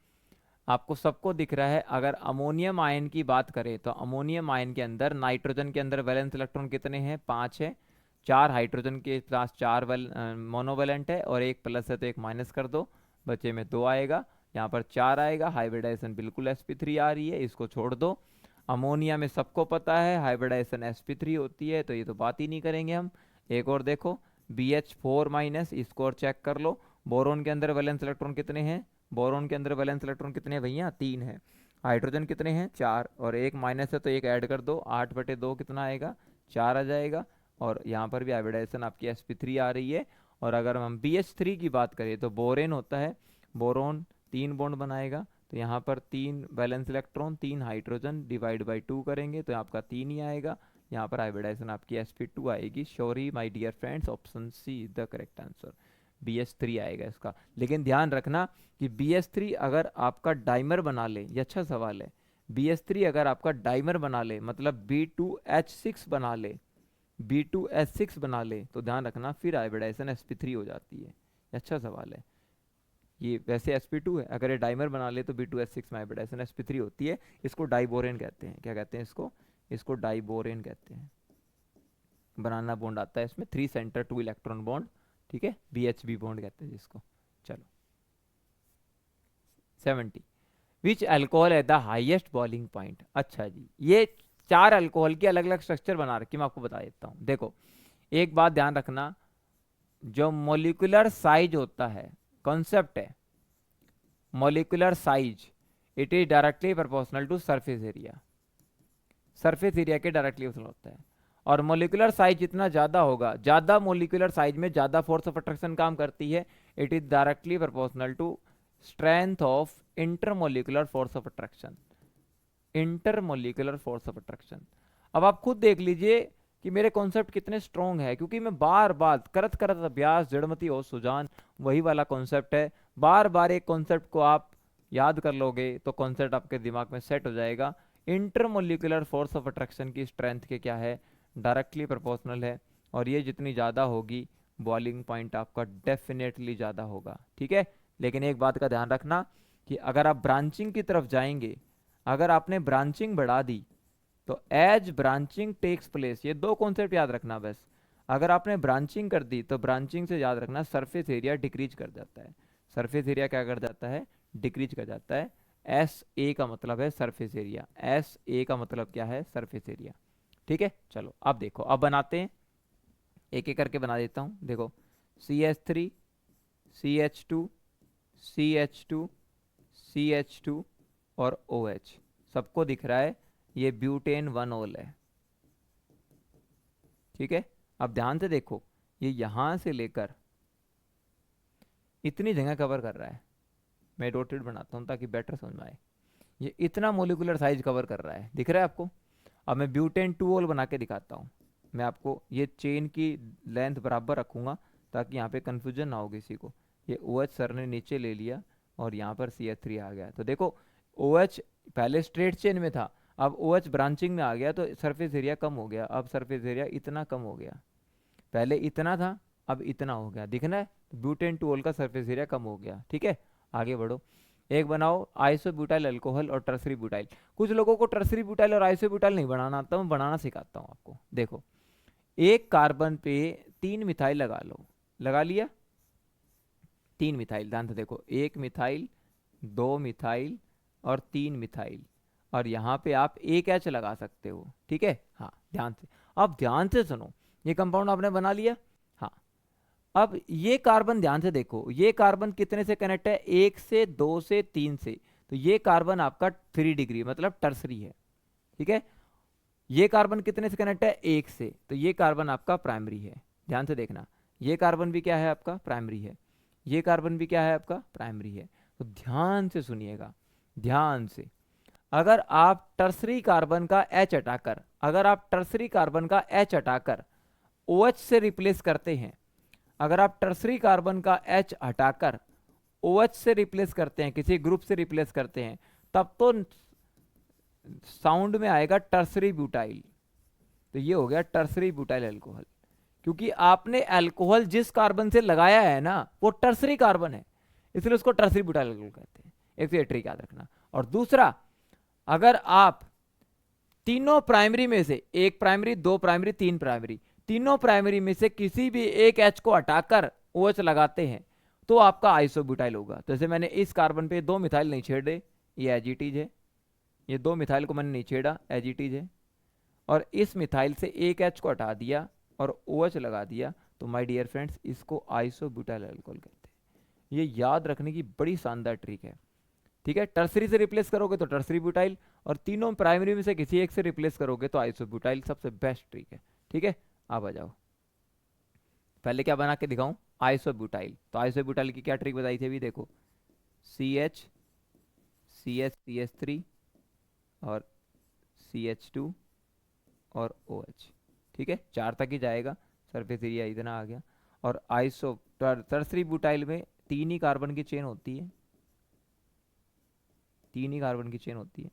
आपको सबको दिख रहा है, अगर अमोनियम आयन की बात करें तो अमोनियम आयन के अंदर नाइट्रोजन के अंदर वैलेंस इलेक्ट्रॉन कितने हैं, 5 है। 4 हाइड्रोजन के पास 4 मोनोवेलेंट है और एक प्लस है, तो एक माइनस कर दो, बचे में 2 आएगा, यहाँ पर 4 आएगा। हाइब्रिडाइजेशन बिल्कुल sp3 आ रही है, इसको छोड़ दो। अमोनिया में सबको पता है हाइब्रिडाइजेशन sp3 होती है, तो ये तो बात ही नहीं करेंगे हम। एक और देखो BH4-, इसको और चेक कर लो। बोरोन के अंदर वैलेंस इलेक्ट्रॉन कितने हैं, बोरोन के अंदर वैलेंस इलेक्ट्रॉन कितने हैं भैया, 3 है। हाइड्रोजन कितने हैं, 4, और एक माइनस है तो एक ऐड कर दो, 8/2 कितना आएगा, 4 आ जाएगा। और यहाँ पर भी हाइब्रिडाइजेशन आपकी sp3 आ रही है। और अगर हम BH3 की बात करें तो बोरेन होता है, बोरोन 3 बॉन्ड बनाएगा, तो यहाँ पर 3 valence electron, 3 hydrogen, divide by 2 करेंगे तो आपका 3 ही आएगा। यहाँ पर हाइब्रिडाइजेशन आपकी sp2 आएगी। Surely my dear friends, option C is the correct answer. BH3 आएगा इसका। लेकिन ध्यान रखना कि BH3 अगर आपका डाइमर बना ले, ये अच्छा सवाल है, BH3 अगर आपका डाइमर बना ले, मतलब B2H6 बना ले, B2H6 बना ले, तो ध्यान रखना फिर हाइब्रिडाइजेशन sp3 हो जाती है। अच्छा सवाल है ये। वैसे sp2 है, अगर ये डाइमर बना ले तो B2H6 में हाइब्रिडाइजेशन sp3 होती है। इसको डाइबोरेन कहते हैं। क्या कहते हैं इसको? इसको डाइबोरेन कहते हैं। बनाना बॉन्ड आता है इसमें, 3 सेंटर 2 इलेक्ट्रॉन बॉन्ड, ठीक है, BHB बॉन्ड कहते हैं जिसको। चलो 70, विच अल्कोहल है द हाईएस्ट बॉइलिंग पॉइंट। अच्छा जी, ये 4 अल्कोहल की अलग अलग स्ट्रक्चर बना रखी, मैं आपको बता देता हूँ। देखो एक बात ध्यान रखना, जो मोलिकुलर साइज होता है, कॉन्सेप्ट है molecular size, it is directly proportional to surface area. Surface area के डायरेक्टली प्रोपोर्शनल होता है। और मोलिकुलर साइज जितना ज़्यादा होगा, ज़्यादा मोलिकुलर साइज में ज़्यादा फोर्स ऑफ अट्रैक्शन काम करती है। It is directly proportional to strength of intermolecular force of attraction. Intermolecular force of attraction. अब आप खुद देख लीजिए कि मेरे कॉन्सेप्ट कितने स्ट्रॉन्ग है, क्योंकि मैं बार बार करत करत अभ्यास जड़मती और सुजान, वही वाला कॉन्सेप्ट है। बार बार एक कॉन्सेप्ट को आप याद कर लोगे तो कॉन्सेप्ट आपके दिमाग में सेट हो जाएगा। इंटरमोलिकुलर फोर्स ऑफ अट्रैक्शन की स्ट्रेंथ के क्या है, डायरेक्टली प्रोपोर्शनल है। और ये जितनी ज़्यादा होगी बॉइलिंग पॉइंट आपका डेफिनेटली ज़्यादा होगा, ठीक है। लेकिन एक बात का ध्यान रखना कि अगर आप ब्रांचिंग की तरफ जाएंगे, अगर आपने ब्रांचिंग बढ़ा दी तो एज ब्रांचिंग टेक्स प्लेस, ये 2 कॉन्सेप्ट याद रखना बस। अगर आपने ब्रांचिंग कर दी तो ब्रांचिंग से याद रखना सरफेस एरिया डिक्रीज कर जाता है। सरफेस एरिया क्या कर जाता है? डिक्रीज कर जाता है। एस ए का मतलब है सरफेस एरिया, एस ए का मतलब क्या है? सरफेस एरिया, ठीक है। चलो अब देखो, अब बनाते हैं, एक एक करके बना देता हूँ। देखो CH3, CH2, CH2, CH2 और OH, सबको दिख रहा है ये ब्यूटेन 1 ओल है, ठीक है। अब ध्यान से देखो, ये यहां से लेकर इतनी जगह कवर कर रहा है। मैं डॉटेड बनाता हूं ताकि बेटर समझ में आए। ये इतना मोलिकुलर साइज कवर कर रहा है, दिख रहा है आपको? अब मैं ब्यूटेन 2 ओल बना के दिखाता हूँ। मैं आपको ये चेन की लेंथ बराबर रखूंगा ताकि यहाँ पे कंफ्यूजन ना हो किसी को। ये OH सर ने नीचे ले लिया और यहाँ पर CH3 आ गया। तो देखो OH पहले स्ट्रेट चेन में था, अब OH ब्रांचिंग में आ गया तो सरफेस एरिया कम हो गया। अब सरफेस एरिया इतना कम हो गया, पहले इतना था अब इतना हो गया, दिखना है? ब्यूटेन 2 ओल का सरफेस एरिया कम हो गया, ठीक है। आगे बढ़ो, एक बनाओ आइसोब्यूटाइल अल्कोहल और टर्सरी ब्यूटाइल। कुछ लोगों को टर्सरी ब्यूटाइल और आइसोब्यूटाइल नहीं बनाना आता, मैं बनाना सिखाता हूँ आपको। देखो एक कार्बन पे 3 मिथाइल लगा लो, लगा लिया 3 मिथाइल, ध्यान से देखो, 1 मिथाइल, 2 मिथाइल और 3 मिथाइल, और यहाँ पे आप एक H लगा सकते हो, ठीक है। हाँ ध्यान से, अब ध्यान से सुनो, ये कंपाउंड आपने बना लिया। हाँ अब ये कार्बन ध्यान से देखो, ये कार्बन कितने से कनेक्ट है? 1 से 2 से 3 से। तो ये कार्बन आपका 3 डिग्री मतलब टर्सरी है, ठीक है। ये कार्बन कितने से कनेक्ट है? 1 से, तो ये कार्बन आपका प्राइमरी है। ध्यान से देखना, ये कार्बन भी क्या है आपका? प्राइमरी है। ये कार्बन भी क्या है आपका? प्राइमरी है। तो ध्यान से सुनिएगा, ध्यान से, अगर आप टर्सरी कार्बन का H हटाकर, अगर आप टर्सरी कार्बन का H हटाकर OH से रिप्लेस करते हैं, अगर आप टर्सरी कार्बन का H हटाकर OH से रिप्लेस करते हैं, किसी ग्रुप से रिप्लेस करते हैं, तब तो साउंड में आएगा टर्सरी ब्यूटाइल। तो ये हो गया टर्सरी ब्यूटाइल अल्कोहल, क्योंकि आपने अल्कोहल जिस कार्बन से लगाया है ना वो टर्सरी कार्बन है, इसलिए उसको टर्सरी ब्यूटाइल अल्कोहल कहते हैं। एक तो ये ट्रिक याद रखना। और दूसरा, अगर आप तीनों प्राइमरी में से, एक प्राइमरी, 2 प्राइमरी, 3 प्राइमरी, तीनों प्राइमरी में से किसी भी एक H को हटाकर OH लगाते हैं तो आपका आइसोब्यूटाइल होगा। तो जैसे मैंने इस कार्बन पे 2 मिथाइल नहीं छेड़े, ये एज इट इज है, ये 2 मिथाइल को मैंने नहीं छेड़ा, एज इट इज है। और इस मिथाइल से एक H को हटा दिया और OH लगा दिया, तो माय डियर फ्रेंड्स इसको आइसोब्यूटाइल अल्कोहल कहते हैं। ये याद रखने की बड़ी शानदार ट्रिक है, ठीक है। टर्सरी से रिप्लेस करोगे तो टर्सरी ब्यूटाइल, और तीनों प्राइमरी में से किसी एक से रिप्लेस करोगे तो आइसोब्यूटाइल, सबसे बेस्ट ट्रिक है, ठीक है। अब आ जाओ, पहले क्या बना के दिखाऊं? आइसोब्यूटाइल। तो आइसोब्यूटाइल की क्या ट्रिक बताई थी अभी? देखो CH, CH, CH3 और CH2 और OH, ठीक है, 4 तक ही जाएगा, सरफेस एरिया इतना आ गया। और आइसो टर्सरी ब्यूटाइल में 3 ही कार्बन की चेन होती है, 3 ही कार्बन की चेन होती है,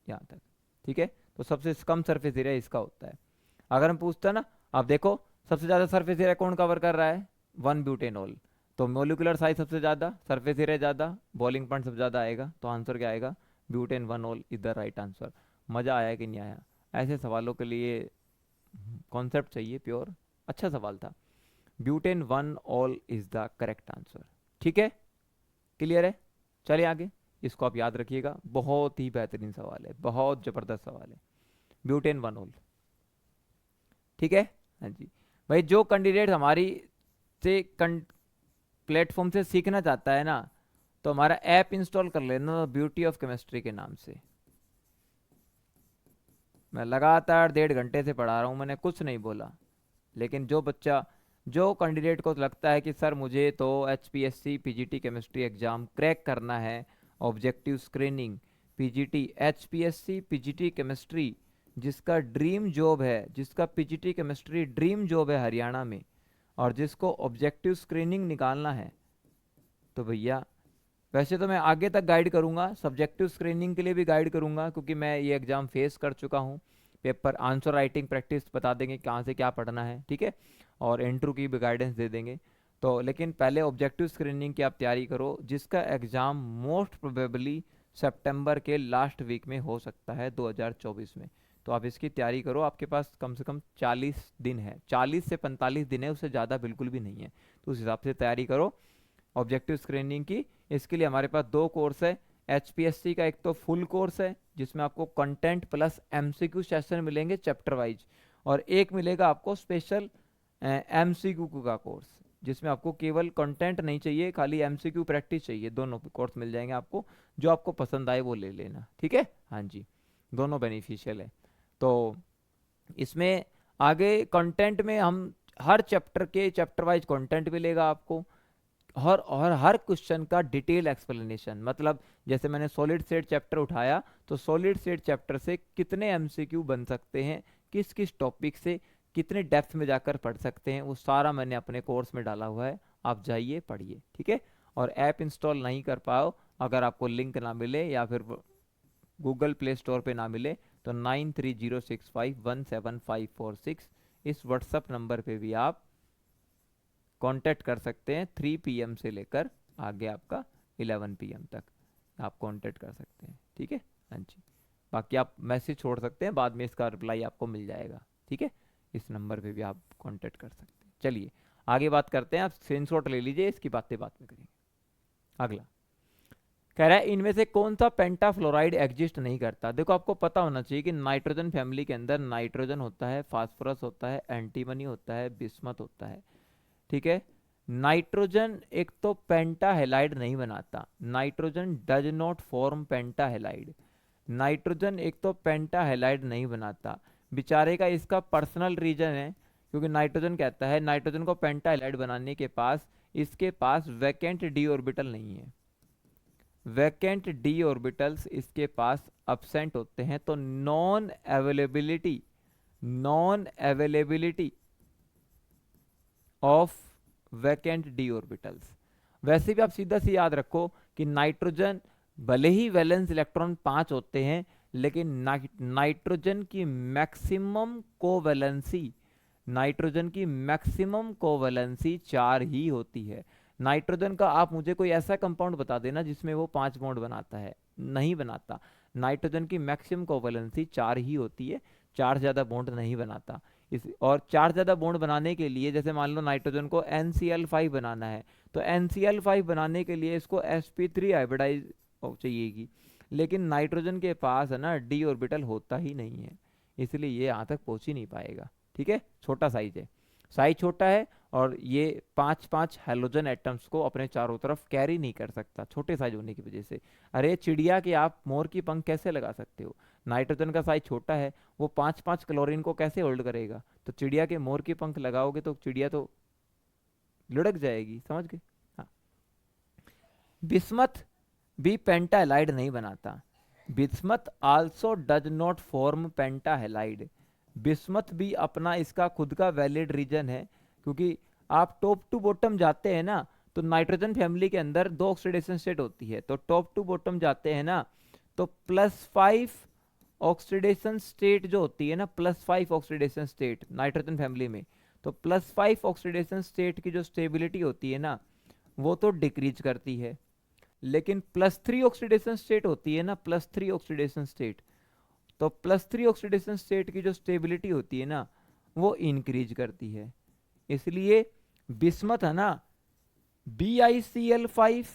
यहाँ तक, ठीक है। तो सबसे कम सरफेस एरिया इसका होता है। अगर हम पूछते हैं ना, आप देखो सबसे ज़्यादा सरफेस एरिया कौन कवर कर रहा है, 1 ब्यूटेनॉल। तो मोलिकुलर साइज सबसे ज़्यादा, सरफेस एरिया ज़्यादा, बॉइलिंग पॉइंट सबसे ज़्यादा आएगा, तो आंसर क्या आएगा, butane 1 all is the right answer. मज़ा आया कि नहीं आया? ऐसे सवालों के लिए कॉन्सेप्ट चाहिए प्योर। अच्छा सवाल था। Butane 1 all is the correct answer, ठीक है, क्लियर है। चलिए आगे, इसको आप याद रखिएगा, बहुत ही बेहतरीन सवाल है, बहुत ज़बरदस्त सवाल है, ब्यूटेन 1 ऑल, ठीक है। हाँ जी भाई, जो कैंडिडेट हमारी से प्लेटफॉर्म से सीखना चाहता है ना, तो हमारा ऐप इंस्टॉल कर लेना ब्यूटी ऑफ केमिस्ट्री के नाम से। मैं लगातार 1.5 घंटे से पढ़ा रहा हूँ, मैंने कुछ नहीं बोला। लेकिन जो बच्चा, जो कैंडिडेट को लगता है कि सर मुझे तो HPSC PGT chemistry exam crack करना है, objective screening PGT HPSC PGT chemistry जिसका ड्रीम जॉब है, जिसका PGT केमिस्ट्री ड्रीम जॉब है हरियाणा में, और जिसको ऑब्जेक्टिव स्क्रीनिंग निकालना है, तो भैया वैसे तो मैं आगे तक गाइड करूंगा, सब्जेक्टिव स्क्रीनिंग के लिए भी गाइड करूंगा, क्योंकि मैं ये एग्ज़ाम फेस कर चुका हूँ। पेपर आंसर राइटिंग प्रैक्टिस बता देंगे कहाँ से क्या पढ़ना है, ठीक है, और इंटरव्यू की भी गाइडेंस दे देंगे। तो लेकिन पहले ऑब्जेक्टिव स्क्रीनिंग की आप तैयारी करो, जिसका एग्ज़ाम मोस्ट प्रोबेबली सितंबर के लास्ट वीक में हो सकता है 2024 में। तो आप इसकी तैयारी करो, आपके पास कम से कम 40 दिन है, 40 से 45 दिन है, उससे ज़्यादा बिल्कुल भी नहीं है। तो उस हिसाब से तैयारी करो ऑब्जेक्टिव स्क्रीनिंग की। इसके लिए हमारे पास 2 कोर्स है। HPSC का एक तो फुल कोर्स है जिसमें आपको कंटेंट प्लस MCQ सेशन मिलेंगे चैप्टर वाइज, और एक मिलेगा आपको स्पेशल MCQ का कोर्स, जिसमें आपको केवल कंटेंट नहीं चाहिए, खाली MCQ प्रैक्टिस चाहिए। दोनों कोर्स मिल जाएंगे आपको, जो आपको पसंद आए वो ले लेना, ठीक है। हाँ जी, दोनों बेनिफिशियल है। तो इसमें आगे कंटेंट में हम हर चैप्टर के चैप्टर वाइज कंटेंट मिलेगा आपको, और हर क्वेश्चन का डिटेल एक्सप्लेनेशन। मतलब जैसे मैंने सॉलिड स्टेट चैप्टर उठाया, तो सॉलिड स्टेट चैप्टर से कितने MCQ बन सकते हैं, किस किस टॉपिक से कितने डेप्थ में जाकर पढ़ सकते हैं, वो सारा मैंने अपने कोर्स में डाला हुआ है। आप जाइए पढ़िए, ठीक है। और ऐप इंस्टॉल नहीं कर पाओ, अगर आपको लिंक ना मिले या फिर गूगल प्ले स्टोर पे ना मिले, तो 9306517546 इस व्हाट्सअप नंबर पे भी आप कांटेक्ट कर सकते हैं। 3 PM से लेकर आगे आपका 11 PM तक आप कांटेक्ट कर सकते हैं, ठीक है। हाँ जी, बाकी आप मैसेज छोड़ सकते हैं, बाद में इसका रिप्लाई आपको मिल जाएगा, ठीक है। इस नंबर पे भी आप कांटेक्ट कर सकते हैं। चलिए आगे बात करते हैं, आप स्क्रीनशॉट ले लीजिए, इसकी बातें बाद में करेंगे। अगला कह रहा है इनमें से कौन सा पेंटाफ्लोराइड एग्जिस्ट नहीं करता। देखो आपको पता होना चाहिए कि नाइट्रोजन फैमिली के अंदर नाइट्रोजन होता है, फास्फोरस होता है, एंटीमनी होता है, बिस्मथ होता है, ठीक है। नाइट्रोजन एक तो पेंटा हेलाइड नहीं बनाता, nitrogen does not form penta halide. Nitrogen एक तो पेंटा हेलाइड नहीं बनाता, बेचारे का इसका पर्सनल रीजन है, क्योंकि नाइट्रोजन कहता है नाइट्रोजन को पेंटा हेलाइड बनाने के पास इसके पास वैकेंट डी ऑर्बिटल नहीं है, वैकेंट डी ऑर्बिटल्स इसके पास अब्सेंट होते हैं। तो non availability of vacant D orbitals. वैसे भी आप सीधा सी याद रखो कि नाइट्रोजन भले ही वैलेंस इलेक्ट्रॉन 5 होते हैं, लेकिन नाइट्रोजन की मैक्सिमम कोवैलेंसी, नाइट्रोजन की मैक्सिमम कोवैलेंसी 4 ही होती है। नाइट्रोजन का आप मुझे कोई ऐसा कंपाउंड बता देना जिसमें वो 5 बॉन्ड बनाता है, नहीं बनाता। नाइट्रोजन की मैक्सिमम कोवैलेंसी 4 ही होती है, 4 से ज़्यादा बॉन्ड नहीं बनाता। इस और 4 से ज़्यादा बॉन्ड बनाने के लिए, जैसे मान लो नाइट्रोजन को NCl5 बनाना है, तो NCl5 बनाने के लिए इसको sp3 हाइब्रिडाइज चाहिएगी, लेकिन नाइट्रोजन के पास है ना डी ऑर्बिटल होता ही नहीं है, इसलिए ये यहाँ तक पहुँच ही नहीं पाएगा, ठीक है। छोटा साइज है, साइज छोटा है, और ये 5-5 हेलोजन एटम्स को अपने चारों तरफ कैरी नहीं कर सकता, छोटे साइज होने की वजह से। अरे चिड़िया के आप मोर की पंख कैसे लगा सकते हो, नाइट्रोजन का साइज छोटा है, वो 5-5 क्लोरीन को कैसे होल्ड करेगा। तो चिड़िया के मोर की पंख लगाओगे तो चिड़िया तो लुढ़क जाएगी, समझ गए। हाँ, बिस्मथ भी पेंटा हेलाइड नहीं बनाता, bismuth also does not form penta halide. Bismuth भी अपना इसका खुद का वैलिड रीजन है, क्योंकि आप टॉप टू बॉटम जाते हैं ना, तो नाइट्रोजन फैमिली के अंदर 2 ऑक्सीडेशन स्टेट होती है, तो टॉप टू बॉटम जाते हैं ना, तो +5 ऑक्सीडेशन स्टेट जो होती है ना, +5 ऑक्सीडेशन स्टेट नाइट्रोजन फैमिली में, तो +5 ऑक्सीडेशन स्टेट की जो स्टेबिलिटी होती है ना, वो तो डिक्रीज करती है। लेकिन +3 ऑक्सीडेशन स्टेट होती है ना, +3 ऑक्सीडेशन स्टेट, तो +3 ऑक्सीडेशन स्टेट की जो स्टेबिलिटी होती है ना, वो इंक्रीज करती है। इसलिए बिस्मथ है ना, BiCl5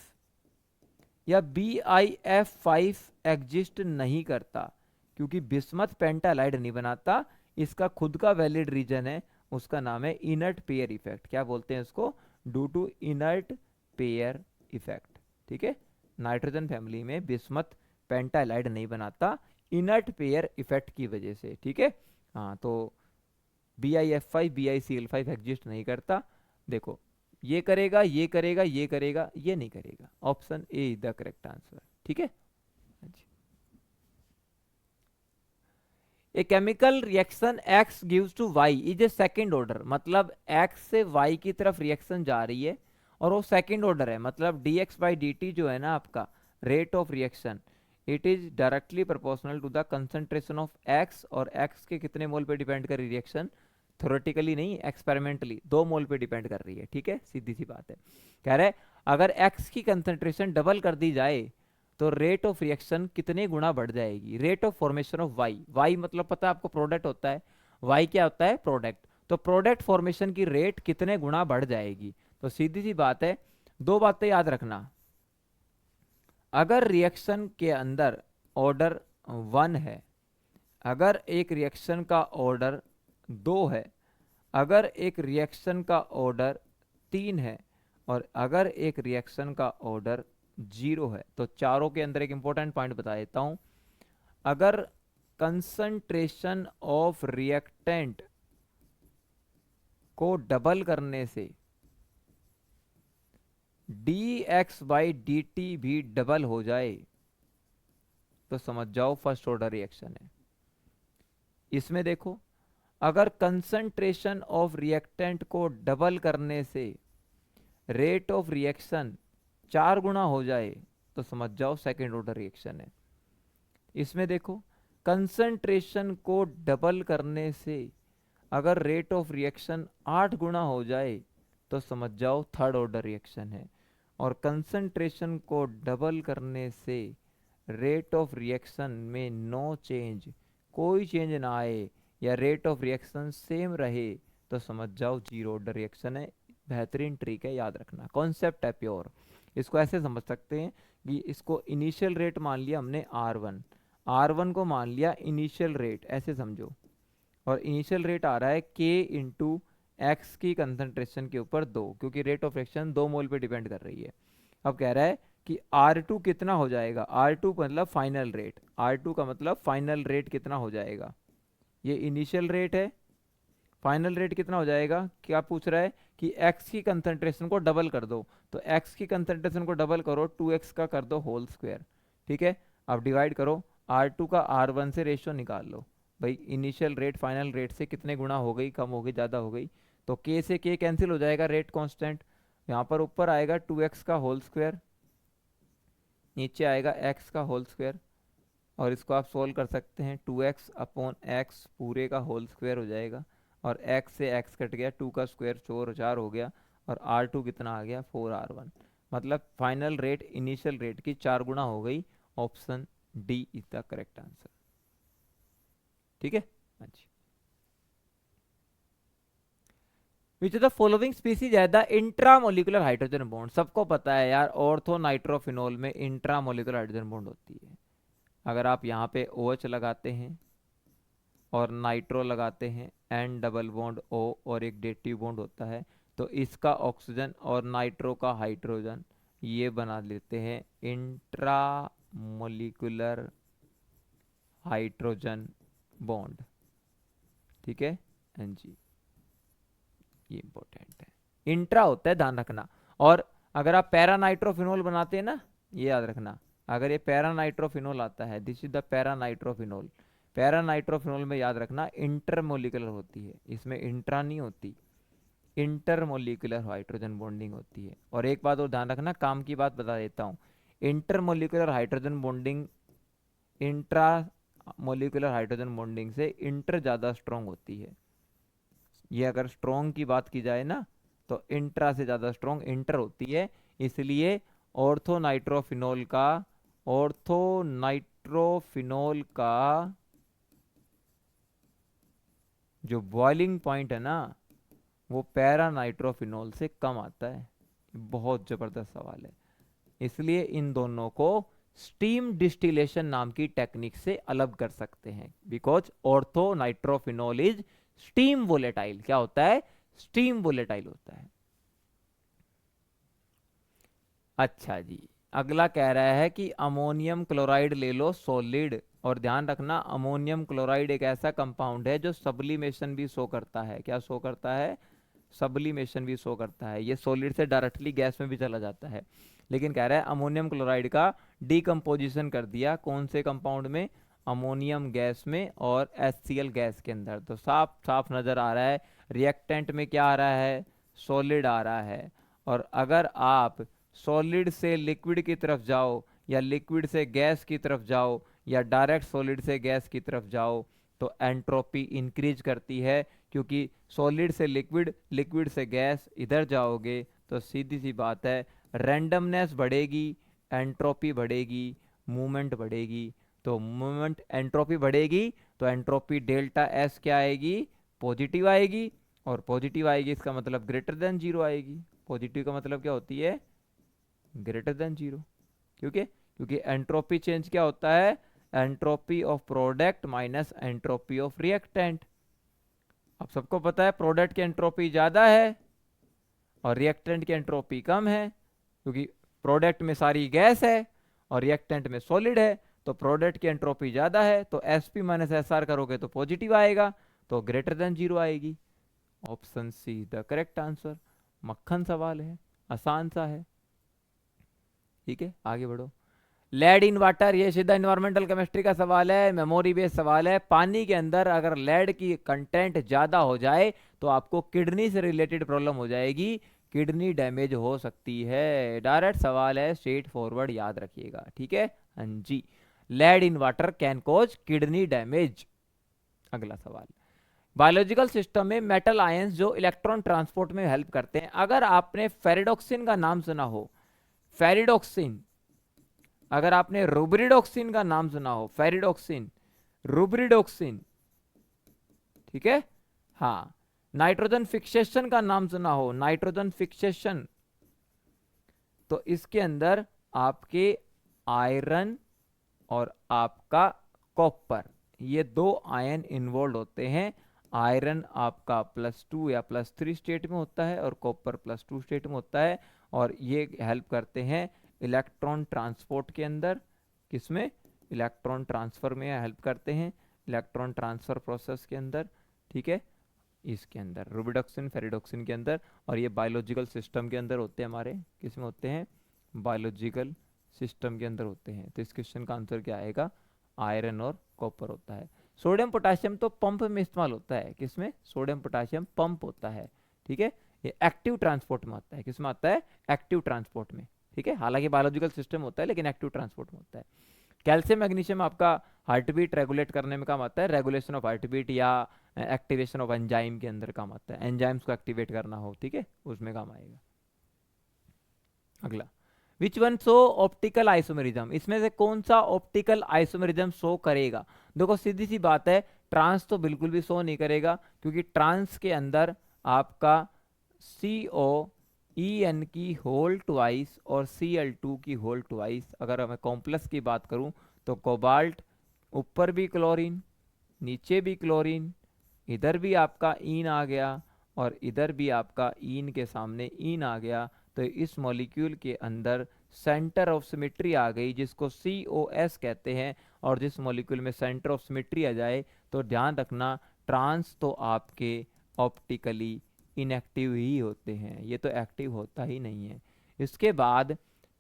या BiF5 एग्जिस्ट नहीं करता, क्योंकि बिस्मथ पेंटालाइड नहीं बनाता। इसका खुद का वैलिड रीजन है, उसका नाम है इनर्ट पेयर इफेक्ट। क्या बोलते हैं उसको? Due to inert pair effect. ठीक है, नाइट्रोजन फैमिली में बिस्मथ पेंटालाइड नहीं बनाता इनर्ट पेयर इफेक्ट की वजह से। ठीक है, हाँ, तो BiF5 BiCl5 एग्जिस्ट नहीं करता। देखो, ये करेगा, ये करेगा, ये करेगा, ये नहीं करेगा। Option A is the correct answer. ठीक है, a chemical reaction X gives to Y is a second order, मतलब X से Y की तरफ रिएक्शन जा रही है और वो सेकेंड ऑर्डर है, मतलब dx/dt जो है ना आपका rate of reaction, it is directly proportional to the concentration of X, और X के कितने मोल पे डिपेंड कर रही रिएक्शन? थ्योरेटिकली नहीं, एक्सपेरिमेंटली 2 मोल पे डिपेंड कर रही है। ठीक है, सीधी सी बात है। कह रहे अगर X की कंसंट्रेशन डबल कर दी जाए तो रेट ऑफ रिएक्शन कितने गुना बढ़ जाएगी? Rate of formation of Y, Y मतलब पता है आपको प्रोडक्ट होता है, वाई क्या होता है? प्रोडक्ट। तो प्रोडक्ट फॉर्मेशन की रेट कितने गुना बढ़ जाएगी? तो सीधी सी बात है, 2 बातें याद रखना। अगर रिएक्शन के अंदर ऑर्डर 1 है, अगर एक रिएक्शन का ऑर्डर 2 है, अगर एक रिएक्शन का ऑर्डर 3 है, और अगर एक रिएक्शन का ऑर्डर 0 है, तो चारों के अंदर एक इंपॉर्टेंट पॉइंट बता देता हूं। अगर कंसंट्रेशन ऑफ रिएक्टेंट को डबल करने से dx/dt भी डबल हो जाए तो समझ जाओ फर्स्ट ऑर्डर रिएक्शन है। इसमें देखो, अगर कंसंट्रेशन ऑफ रिएक्टेंट को डबल करने से रेट ऑफ रिएक्शन 4 गुना हो जाए तो समझ जाओ सेकेंड ऑर्डर रिएक्शन है। इसमें देखो, कंसंट्रेशन को डबल करने से अगर रेट ऑफ रिएक्शन 8 गुना हो जाए तो समझ जाओ थर्ड ऑर्डर रिएक्शन है। और कंसंट्रेशन को डबल करने से रेट ऑफ रिएक्शन में नो चेंज, कोई चेंज ना आए, या रेट ऑफ रिएक्शन सेम रहे तो समझ जाओ 0 ऑर्डर रिएक्शन है। बेहतरीन ट्रिक है, याद रखना, कॉन्सेप्ट है प्योर। इसको ऐसे समझ सकते हैं कि इसको इनिशियल रेट मान लिया हमने R1, R1 को मान लिया इनिशियल रेट, ऐसे समझो। और इनिशियल रेट आ रहा है K इंटू एक्स की कंसंट्रेशन के ऊपर 2, क्योंकि रेट ऑफ रिएक्शन 2 मोल पे डिपेंड कर रही है। अब कह रहा है कि R2 कितना हो जाएगा? R2 मतलब फाइनल रेट, R2 का मतलब फाइनल रेट कितना हो जाएगा? ये इनिशियल रेट है, फाइनल रेट कितना हो जाएगा? क्या पूछ रहा है कि x की कंसंट्रेशन को डबल कर दो, तो x की कंसंट्रेशन को डबल करो, 2x का कर दो होल स्क्वायर। ठीक है, अब डिवाइड करो, R2 का R1 से रेशियो निकाल लो। भाई इनिशियल रेट फाइनल रेट से कितने गुना हो गई, कम हो गई, ज़्यादा हो गई? तो k से k कैंसिल हो जाएगा, रेट कांस्टेंट। यहाँ पर ऊपर आएगा 2x का होल स्क्वायर, नीचे आएगा x का होल स्क्वायर, और इसको आप सोल्व कर सकते हैं। 2x अपॉन x पूरे का होल स्क्वायर हो जाएगा, और x से x कट गया, 2 का स्क्वायर 4 हो गया, और R2 कितना आ गया? 4R1। मतलब फाइनल रेट इनिशियल रेट की 4 गुना हो गई। Option D is the correct answer. ठीक है, अच्छा। विच ऑफ द फॉलोइंग स्पीसीज है द इंट्रामोलिकुलर हाइड्रोजन बॉन्ड? सबको पता है यार, ऑर्थो नाइट्रोफिनोल में इंट्रामोलिकुलर हाइड्रोजन बॉन्ड होती है। अगर आप यहाँ पे OH लगाते हैं और नाइट्रो लगाते हैं, N डबल बॉन्ड O और एक डेटिव बॉन्ड होता है, तो इसका ऑक्सीजन और नाइट्रो का हाइड्रोजन ये बना लेते हैं इंट्रामोलिकुलर हाइड्रोजन बॉन्ड। ठीक है, हाँ जी, ये इंपॉर्टेंट है, इंट्रा होता है, ध्यान रखना। और अगर आप पैरा नाइट्रोफिनोल बनाते हैं ना, ये याद रखना, अगर ये पैरा नाइट्रोफिनोल आता है, this is the para nitrophenol. Para nitrophenol में याद रखना इंटरमोलिकुलर होती है, इसमें इंट्रा नहीं होती, इंटरमोलिकुलर हाइड्रोजन बॉन्डिंग होती है। और एक बात और ध्यान रखना, काम की बात बता देता हूँ, intermolecular hydrogen bonding intra molecular hydrogen bonding से इंटर ज़्यादा स्ट्रॉन्ग होती है। ये अगर स्ट्रॉन्ग की बात की जाए ना तो इंट्रा से ज़्यादा स्ट्रॉन्ग इंटर होती है। इसलिए ऑर्थोनाइट्रोफिनोल का ऑर्थोनाइट्रोफिनोल का जो बॉइलिंग पॉइंट है ना वो पैरा नाइट्रोफिनोल से कम आता है। बहुत ज़बरदस्त सवाल है। इसलिए इन दोनों को स्टीम डिस्टिलेशन नाम की टेक्निक से अलग कर सकते हैं, because ortho nitrophenol is steam volatile. क्या होता है? स्टीम वोलेटाइल होता है। अच्छा जी, अगला कह रहा है कि अमोनियम क्लोराइड ले लो सॉलिड, और ध्यान रखना अमोनियम क्लोराइड एक ऐसा कंपाउंड है जो सब्लिमेशन भी शो करता है। क्या शो करता है? सब्लिमेशन भी शो करता है। ये सॉलिड से डायरेक्टली गैस में भी चला जाता है। लेकिन कह रहा है अमोनियम क्लोराइड का डीकम्पोजिशन कर दिया कौन से कंपाउंड में? अमोनियम गैस में और HCl गैस के अंदर। तो साफ साफ नज़र आ रहा है रिएक्टेंट में क्या आ रहा है? सॉलिड आ रहा है। और अगर आप सॉलिड से लिक्विड की तरफ जाओ या लिक्विड से गैस की तरफ जाओ या डायरेक्ट सॉलिड से गैस की तरफ जाओ तो एंट्रोपी इंक्रीज करती है, क्योंकि सॉलिड से लिक्विड, लिक्विड से गैस इधर जाओगे तो सीधी सी बात है रैंडमनेस बढ़ेगी, एंट्रोपी बढ़ेगी, मूवमेंट बढ़ेगी। तो मूवमेंट एंट्रोपी बढ़ेगी तो एंट्रोपी डेल्टा एस क्या आएगी? पॉजिटिव आएगी। और पॉजिटिव आएगी इसका मतलब ग्रेटर देन जीरो आएगी। पॉजिटिव का मतलब क्या होती है? Greater than zero. क्योंकि एंट्रोपी चेंज क्या होता है? Entropy of product minus entropy of reactant. अब सबको पता है प्रोडक्ट की एंट्रोपी ज़्यादा है और रिएक्टेंट की एंट्रोपी कम है, क्योंकि प्रोडक्ट में सारी गैस है और रिएक्टेंट में सॉलिड है। तो प्रोडक्ट की एंट्रोपी ज़्यादा है तो SP माइनस SR करोगे तो पॉजिटिव आएगा, तो ग्रेटर देन जीरो आएगी। Option see the correct answer. मक्खन सवाल है, आसान सा है। ठीक है, आगे बढ़ो। लेड इन वाटर, ये सीधा इन्वायरमेंटल केमिस्ट्री का सवाल है, मेमोरी बेस्ड सवाल है। पानी के अंदर अगर लेड की कंटेंट ज़्यादा हो जाए तो आपको किडनी से रिलेटेड प्रॉब्लम हो जाएगी, किडनी डैमेज हो सकती है। डायरेक्ट सवाल है, स्ट्रेट फॉरवर्ड, याद रखिएगा। ठीक है, हाँ जी। Lead in water can cause kidney damage. अगला सवाल, बायोलॉजिकल सिस्टम में मेटल आयंस जो इलेक्ट्रॉन ट्रांसपोर्ट में हेल्प करते हैं। अगर आपने फेरिडोक्सिन का नाम सुना हो, फेरिडोक्सिन, अगर आपने रुब्रिडोक्सिन का नाम सुना हो, फेरिडोक्सिन, रुब्रिडोक्सिन, ठीक है, हाँ, नाइट्रोजन फिक्सेशन का नाम सुना हो, नाइट्रोजन फिक्सेशन, तो इसके अंदर आपके आयरन और आपका कॉपर, ये दो आयन इन्वॉल्व होते हैं। आयरन आपका +2 या +3 स्टेट में होता है और कॉपर +2 स्टेट में होता है, और ये हेल्प करते हैं इलेक्ट्रॉन ट्रांसपोर्ट के अंदर। किसमें? इलेक्ट्रॉन ट्रांसफर में हेल्प करते हैं, इलेक्ट्रॉन ट्रांसफर प्रोसेस के अंदर। ठीक है, इसके अंदर रुबिडोक्सिन, फेरिडोक्सिन के अंदर। और ये बायोलॉजिकल सिस्टम के अंदर होते हैं हमारे। किस में होते हैं? बायोलॉजिकल सिस्टम के अंदर होते हैं। तो इस क्वेश्चन का आंसर क्या आएगा? आयरन और कॉपर होता है। सोडियम पोटासियम तो पंप में इस्तेमाल होता है। किसमें? सोडियम पोटासियम पंप होता है। ठीक है, ये एक्टिव ट्रांसपोर्ट में आता है। किसमें आता है? एक्टिव ट्रांसपोर्ट में। ठीक है, हालांकि बायोलॉजिकल सिस्टम होता है लेकिन एक्टिव ट्रांसपोर्ट में होता है। कैल्शियम मैग्नीशियम आपका हार्ट बीट रेगुलेट करने में काम आता है, रेगुलेशन ऑफ हार्ट बीट या एक्टिवेशन ऑफ एंजाइम के अंदर काम आता है, एंजाइम्स को एक्टिवेट करना हो, ठीक है, उसमें काम आएगा। अगला, which one show optical isomerism, इसमें से कौन सा ऑप्टिकल आइसोमेरिज्म शो करेगा? देखो सीधी सी बात है, ट्रांस तो बिल्कुल भी शो नहीं करेगा, क्योंकि ट्रांस के अंदर आपका COEN की होल ट्वाइस और Cl2 की होल ट्वाइस। अगर मैं कॉम्प्लेक्स की बात करूं तो कोबाल्ट, ऊपर भी क्लोरीन, नीचे भी क्लोरीन, इधर भी आपका ईन आ गया और इधर भी आपका ईन के सामने ईन आ गया। तो इस मॉलिक्यूल के अंदर सेंटर ऑफ सिमेट्री आ गई, जिसको COS कहते हैं। और जिस मॉलिक्यूल में सेंटर ऑफ सिमेट्री आ जाए तो ध्यान रखना ट्रांस तो आपके ऑप्टिकली इनएक्टिव ही होते हैं, ये तो एक्टिव होता ही नहीं है। इसके बाद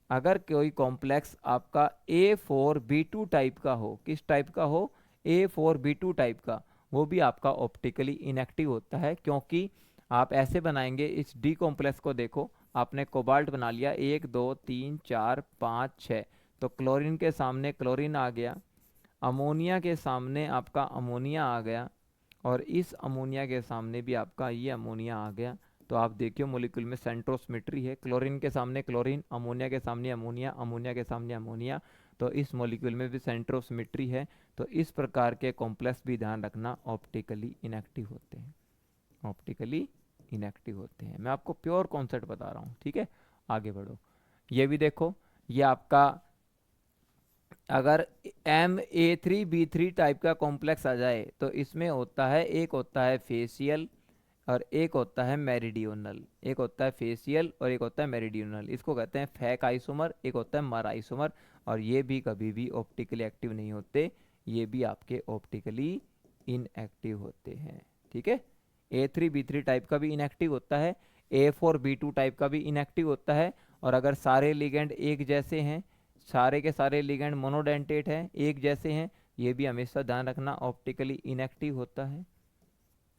अगर कोई कॉम्प्लेक्स आपका A4B2 टाइप का हो, किस टाइप का हो? A4B2 टाइप का, वो भी आपका ऑप्टिकली इनएक्टिव होता है। क्योंकि आप ऐसे बनाएंगे, इस डी कॉम्प्लेक्स को देखो, आपने कोबाल्ट बना लिया 1 2 3 4 5 6, तो क्लोरीन के सामने क्लोरीन आ गया, अमोनिया के सामने आपका अमोनिया आ गया और इस अमोनिया के सामने भी आपका ये अमोनिया आ गया। तो आप देखिए मॉलिक्यूल में सेंट्रोसिमेट्री है, क्लोरीन के सामने क्लोरीन, अमोनिया के सामने अमोनिया, अमोनिया के सामने अमोनिया, तो इस मॉलिक्यूल में भी सेंट्रोसिमेट्री है। तो इस प्रकार के कॉम्प्लेक्स भी ध्यान रखना ऑप्टिकली इनएक्टिव होते हैं, ऑप्टिकली इनएक्टिव होते हैं। मैं आपको प्योर कॉन्सेप्ट बता रहा हूँ, ठीक है। आगे बढ़ो, ये भी देखो, ये आपका अगर MA3B3 टाइप का कॉम्प्लेक्स आ जाए तो इसमें होता है, एक होता है फेशियल और एक होता है मेरिडियोनल, एक होता है फेशियल और एक होता है मेरिडियोनल। इसको कहते हैं फैक आइसोमर, एक होता है मर आइसोमर। और ये भी कभी भी ऑप्टिकली एक्टिव नहीं होते, ये भी आपके ऑप्टिकली इनएक्टिव होते हैं, ठीक है। A3B3 टाइप का भी इनएक्टिव होता है, A4B2 टाइप का भी इनएक्टिव होता है। और अगर सारे लिगेंड एक जैसे हैं, सारे के सारे लिगेंड मोनोडेंटेट हैं, एक जैसे हैं, ये भी हमेशा ध्यान रखना ऑप्टिकली इनएक्टिव होता है,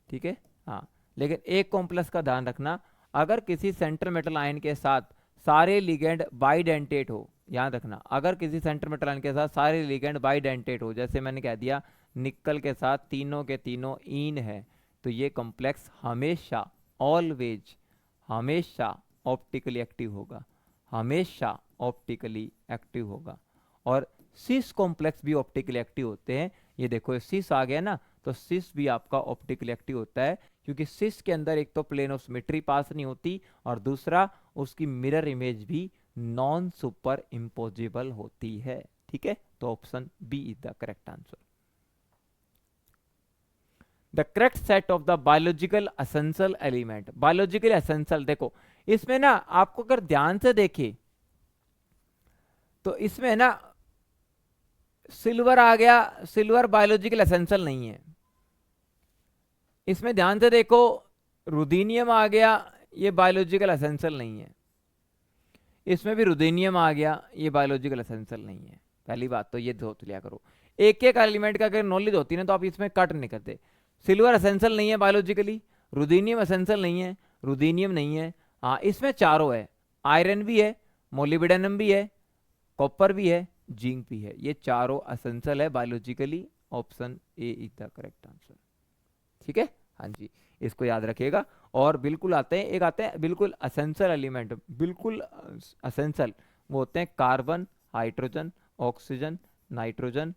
ठीक है। हाँ, लेकिन एक कॉम्प्लेक्स का ध्यान रखना, अगर किसी सेंटर मेटल आयन के साथ सारे लिगेंड बाइडेंटेट हो, याद रखना, अगर किसी सेंटर मेटल आयन के साथ सारे लिगेंड बाइडेंटेट हो, जैसे मैंने कह दिया निकल के साथ तीनों के तीनों ईन है, तो ये कॉम्प्लेक्स हमेशा ऑलवेज हमेशा ऑप्टिकली एक्टिव होगा, हमेशा ऑप्टिकली एक्टिव होगा। और सिस कॉम्प्लेक्स भी ऑप्टिकली एक्टिव होते हैं। ये देखो सिस आ गया ना, तो सिस भी आपका ऑप्टिकली एक्टिव होता है, क्योंकि सिस के अंदर एक तो प्लेन ऑफ सिमेट्री पास नहीं होती और दूसरा उसकी मिरर इमेज भी नॉन सुपर इम्पोजिबल होती है, ठीक है। तो option B is the correct answer. The correct set of the biological essential element, biological essential, देखो इसमें ना आपको अगर ध्यान से देखे तो इसमें ना सिल्वर आ गया, सिल्वर बायोलॉजिकल एसेंशियल नहीं है। इसमें ध्यान से देखो रुदीनियम आ गया, ये बायोलॉजिकल एसेंशियल नहीं है। इसमें भी रुदीनियम आ गया, ये बायोलॉजिकल एसेंशियल नहीं है। पहली बात तो ये सोच लिया करो, एक एक एलिमेंट का अगर नॉलेज होती है ना तो आप इसमें कट नहीं करते। सिल्वर एसेंशियल नहीं है बायोलॉजिकली, रुदीनियम एसेंशियल नहीं है, रुदीनियम नहीं है। हाँ, इसमें चारों है, आयरन भी है, मोलिब्डेनम भी है, कॉपर भी है, जिंक भी है, ये चारों एसेंशियल है biologically. Option A is the correct answer, ठीक है। हाँ जी, इसको याद रखिएगा। और बिल्कुल आते हैं, एक आते हैं बिल्कुल एसेंशियल एलिमेंट, बिल्कुल एसेंशियल, वो होते हैं carbon, hydrogen, oxygen, nitrogen,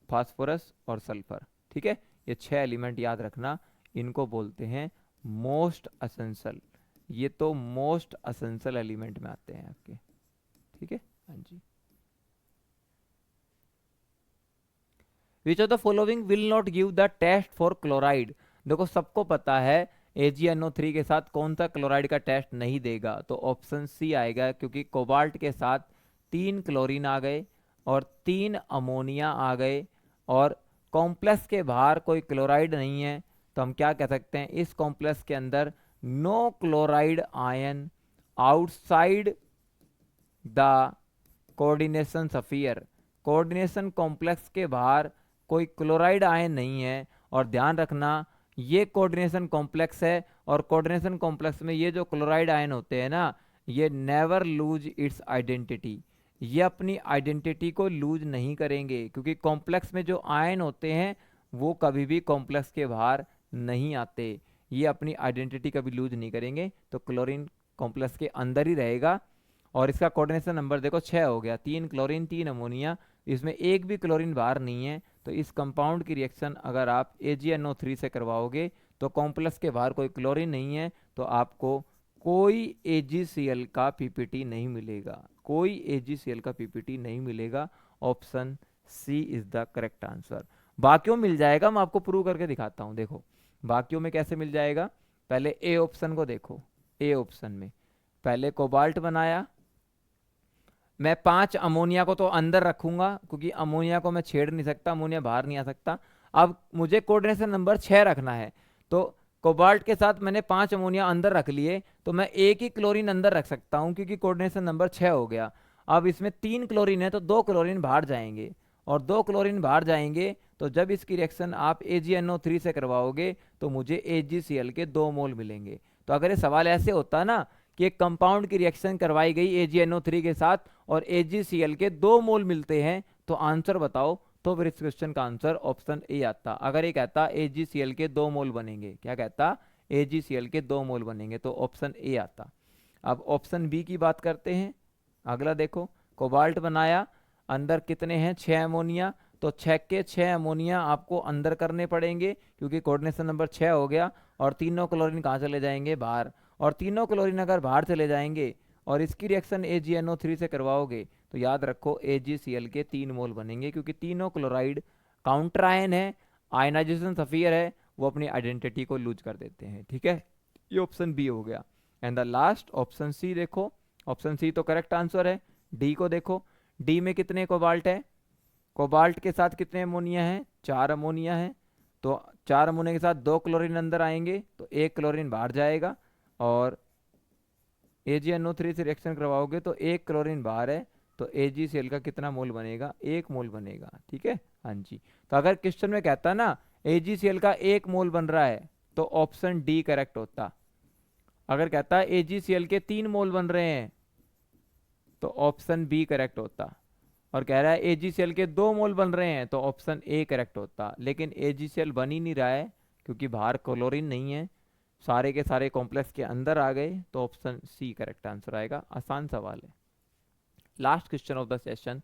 phosphorus और सल्फर, ठीक है। ये 6 एलिमेंट याद रखना, इनको बोलते हैं मोस्ट एसेंशियल। ये तो मोस्ट एसेंशियल एलिमेंट में आते हैं आपके, ठीक है। हाँ जी, which of the following will not give the test for chloride. देखो सबको पता है AgNO3 के साथ कौन सा क्लोराइड का टेस्ट नहीं देगा, तो ऑप्शन सी आएगा, क्योंकि कोबाल्ट के साथ 3 क्लोरीन आ गए और 3 अमोनिया आ गए और कॉम्प्लेक्स के बाहर कोई क्लोराइड नहीं है, तो हम क्या कह सकते हैं, इस कॉम्प्लेक्स के अंदर no chloride ion outside the coordination sphere. Coordination complex के बाहर कोई क्लोराइड आयन नहीं है। और ध्यान रखना ये कोऑर्डिनेशन कॉम्प्लेक्स है, और कोऑर्डिनेशन कॉम्प्लेक्स में ये जो क्लोराइड आयन होते हैं ना, ये नेवर लूज इट्स आइडेंटिटी, ये अपनी आइडेंटिटी को लूज नहीं करेंगे, क्योंकि कॉम्प्लेक्स में जो आयन होते हैं वो कभी भी कॉम्प्लेक्स के बाहर नहीं आते, ये अपनी आइडेंटिटी कभी लूज नहीं करेंगे। तो क्लोरीन कॉम्प्लेक्स के अंदर ही रहेगा। और इसका कोऑर्डिनेशन नंबर देखो 6 हो गया, 3 क्लोरीन 3 अमोनिया, इसमें एक भी क्लोरीन बाहर नहीं है। तो इस कंपाउंड की रिएक्शन अगर आप AgNO3 से करवाओगे तो कॉम्प्लेक्स के बाहर कोई क्लोरीन नहीं है, तो आपको कोई AgCl का पीपीटी नहीं मिलेगा, कोई AgCl का पीपीटी नहीं मिलेगा। Option C is the correct answer. बाकियों मिल जाएगा, मैं आपको प्रूव करके दिखाता हूं। देखो बाकियों में कैसे मिल जाएगा, पहले ए ऑप्शन को देखो। ए ऑप्शन में पहले कोबाल्ट बनाया, मैं 5 अमोनिया को तो अंदर रखूंगा, क्योंकि अमोनिया को मैं छेड़ नहीं सकता, अमोनिया बाहर नहीं आ सकता। अब मुझे कोऑर्डिनेशन नंबर 6 रखना है, तो कोबाल्ट के साथ मैंने 5 अमोनिया अंदर रख लिए, तो मैं एक ही क्लोरीन अंदर रख सकता हूं, क्योंकि कोऑर्डिनेशन नंबर 6 हो गया। अब इसमें 3 क्लोरीन है, तो 2 क्लोरीन बाहर जाएंगे, और 2 क्लोरीन बाहर जाएंगे, तो जब इसकी रिएक्शन आप AgNO3 से करवाओगे तो मुझे AgCl के 2 मोल मिलेंगे। तो अगर ये सवाल ऐसे होता ना कि एक कंपाउंड की रिएक्शन करवाई गई AgNO3 के साथ और AgCl के 2 मोल मिलते हैं, तो आंसर बताओ, तो फिर इस क्वेश्चन का आंसर ऑप्शन ए आता। अगर ये कहता AgCl के 2 मोल बनेंगे, क्या कहता, AgCl के 2 मोल बनेंगे, तो ऑप्शन ए आता। अब ऑप्शन बी की बात करते हैं। अगला देखो, कोबाल्ट बनाया, अंदर कितने हैं, 6 अमोनिया, तो 6 के 6 अमोनिया आपको अंदर करने पड़ेंगे क्योंकि कोऑर्डिनेशन नंबर 6 हो गया, और तीनों क्लोरीन कहाँ चले जाएंगे, बाहर। और तीनों क्लोरीन अगर बाहर चले जाएंगे और इसकी रिएक्शन AgNO3 से करवाओगे तो याद रखो AgCl के 3 मोल बनेंगे, क्योंकि तीनों क्लोराइड काउंटर आयन है, आयनाइजेशन सफियर है, वो अपनी आइडेंटिटी को लूज कर देते हैं। ठीक है, ये ऑप्शन बी हो गया। And the last option C देखो, ऑप्शन सी तो करेक्ट आंसर है। डी को देखो, डी में कितने कोबाल्ट है, कोबाल्ट के साथ कितने अमोनिया हैं, 4 अमोनिया है, तो 4 अमोनिया के साथ 2 क्लोरीन अंदर आएंगे तो 1 क्लोरीन बाहर जाएगा, और AgNO3 से रिएक्शन करवाओगे तो 1 क्लोरीन बाहर है, तो AgCl का कितना मोल बनेगा, 1 मोल बनेगा। ठीक है, हाँ जी। तो अगर क्वेश्चन में कहता ना AgCl का 1 मोल बन रहा है तो ऑप्शन डी करेक्ट होता। अगर कहता है AgCl के 3 मोल बन रहे हैं तो ऑप्शन बी करेक्ट होता। और कह रहा है AgCl के 2 मोल बन रहे हैं तो ऑप्शन ए करेक्ट होता। लेकिन AgCl बन ही नहीं रहा है क्योंकि बाहर क्लोरीन नहीं है, सारे के सारे कॉम्प्लेक्स के अंदर आ गए, तो ऑप्शन सी करेक्ट आंसर आएगा। आसान सवाल है। Last question of the session,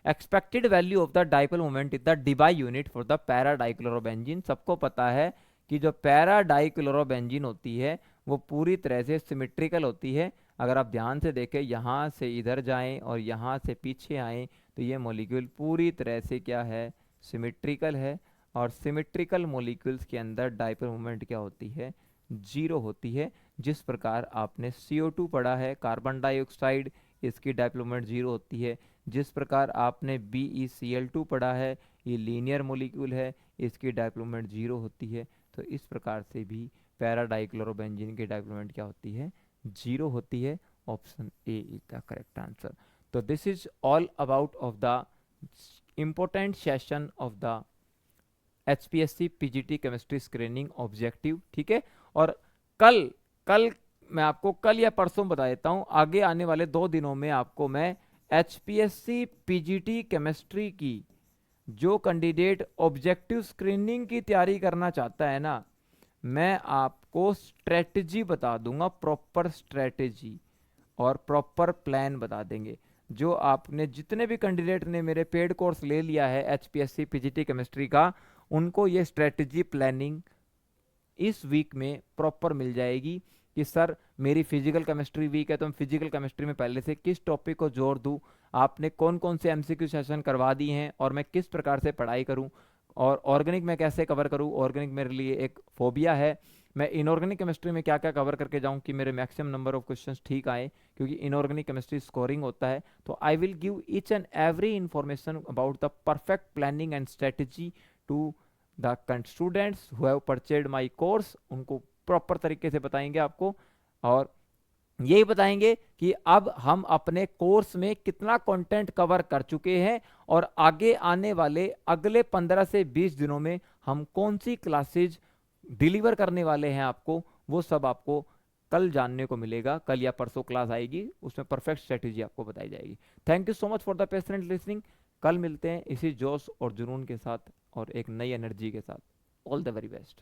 expected value of the dipole moment is the debye unit for the para dichlorobenzene. सबको पता है कि जो पैरा डाइक्लोरोबेंजीन होती है वो पूरी तरह से सिमेट्रिकल होती है। अगर आप ध्यान से देखें, यहाँ से इधर जाएं और यहाँ से पीछे आएं तो ये मॉलिक्यूल पूरी तरह से क्या है, सिमेट्रिकल है। और सिमेट्रिकल मॉलिक्यूल्स के अंदर डाइपोल मोमेंट क्या होती है, 0 होती है। जिस प्रकार आपने CO2 पढ़ा है, कार्बन डाइऑक्साइड, इसकी डाइपोल मोमेंट 0 होती है। जिस प्रकार आपने BeCl2 पढ़ा है, ये लीनियर मॉलिक्यूल है, इसकी डाइपोल मोमेंट 0 होती है। तो इस प्रकार से भी पैरा डाइक्लोरोबेंजीन की डाइपोल मोमेंट क्या होती है, 0 होती है। Option A is the correct answer. तो this is all about of the important session of the HPSC PGT chemistry screening objective. ठीक है, और कल कल मैं आपको कल या परसों बता देता हूं, आगे आने वाले 2 दिनों में आपको मैं HPSC PGT केमिस्ट्री की जो कैंडिडेट ऑब्जेक्टिव स्क्रीनिंग की तैयारी करना चाहता है ना, मैं आपको स्ट्रेटजी बता दूंगा, प्रॉपर स्ट्रेटजी और प्रॉपर प्लान बता देंगे। जो आपने जितने भी कैंडिडेट ने मेरे पेड कोर्स ले लिया है HPSC PGT केमिस्ट्री का, उनको ये स्ट्रेटजी प्लानिंग इस वीक में प्रॉपर मिल जाएगी कि सर मेरी फिजिकल केमिस्ट्री वीक है तो मैं फिजिकल केमिस्ट्री में पहले से किस टॉपिक को जोर दूं, आपने कौन कौन से MCQ सेशन करवा दिए हैं और मैं किस प्रकार से पढ़ाई करूं, और ऑर्गेनिक में कैसे कवर करूं। ऑर्गेनिक मेरे लिए एक फोबिया है। मैं इनऑर्गेनिक केमिस्ट्री में क्या क्या कवर करके जाऊं कि मेरे मैक्सिमम नंबर ऑफ क्वेश्चंस ठीक आए, क्योंकि इनऑर्गेनिक केमिस्ट्री स्कोरिंग होता है। तो I will give each and every information about the perfect planning and strategy to the students who have purchased my course. उनको प्रॉपर तरीके से बताएंगे आपको, और यही बताएंगे कि अब हम अपने कोर्स में कितना कंटेंट कवर कर चुके हैं और आगे आने वाले अगले 15 से 20 दिनों में हम कौन सी क्लासेज डिलीवर करने वाले हैं आपको, वो सब आपको कल जानने को मिलेगा। कल या परसों क्लास आएगी, उसमें परफेक्ट स्ट्रेटेजी आपको बताई जाएगी। Thank you so much for the patient listening. कल मिलते हैं इसी जोश और जुनून के साथ और एक नई एनर्जी के साथ। All the very best.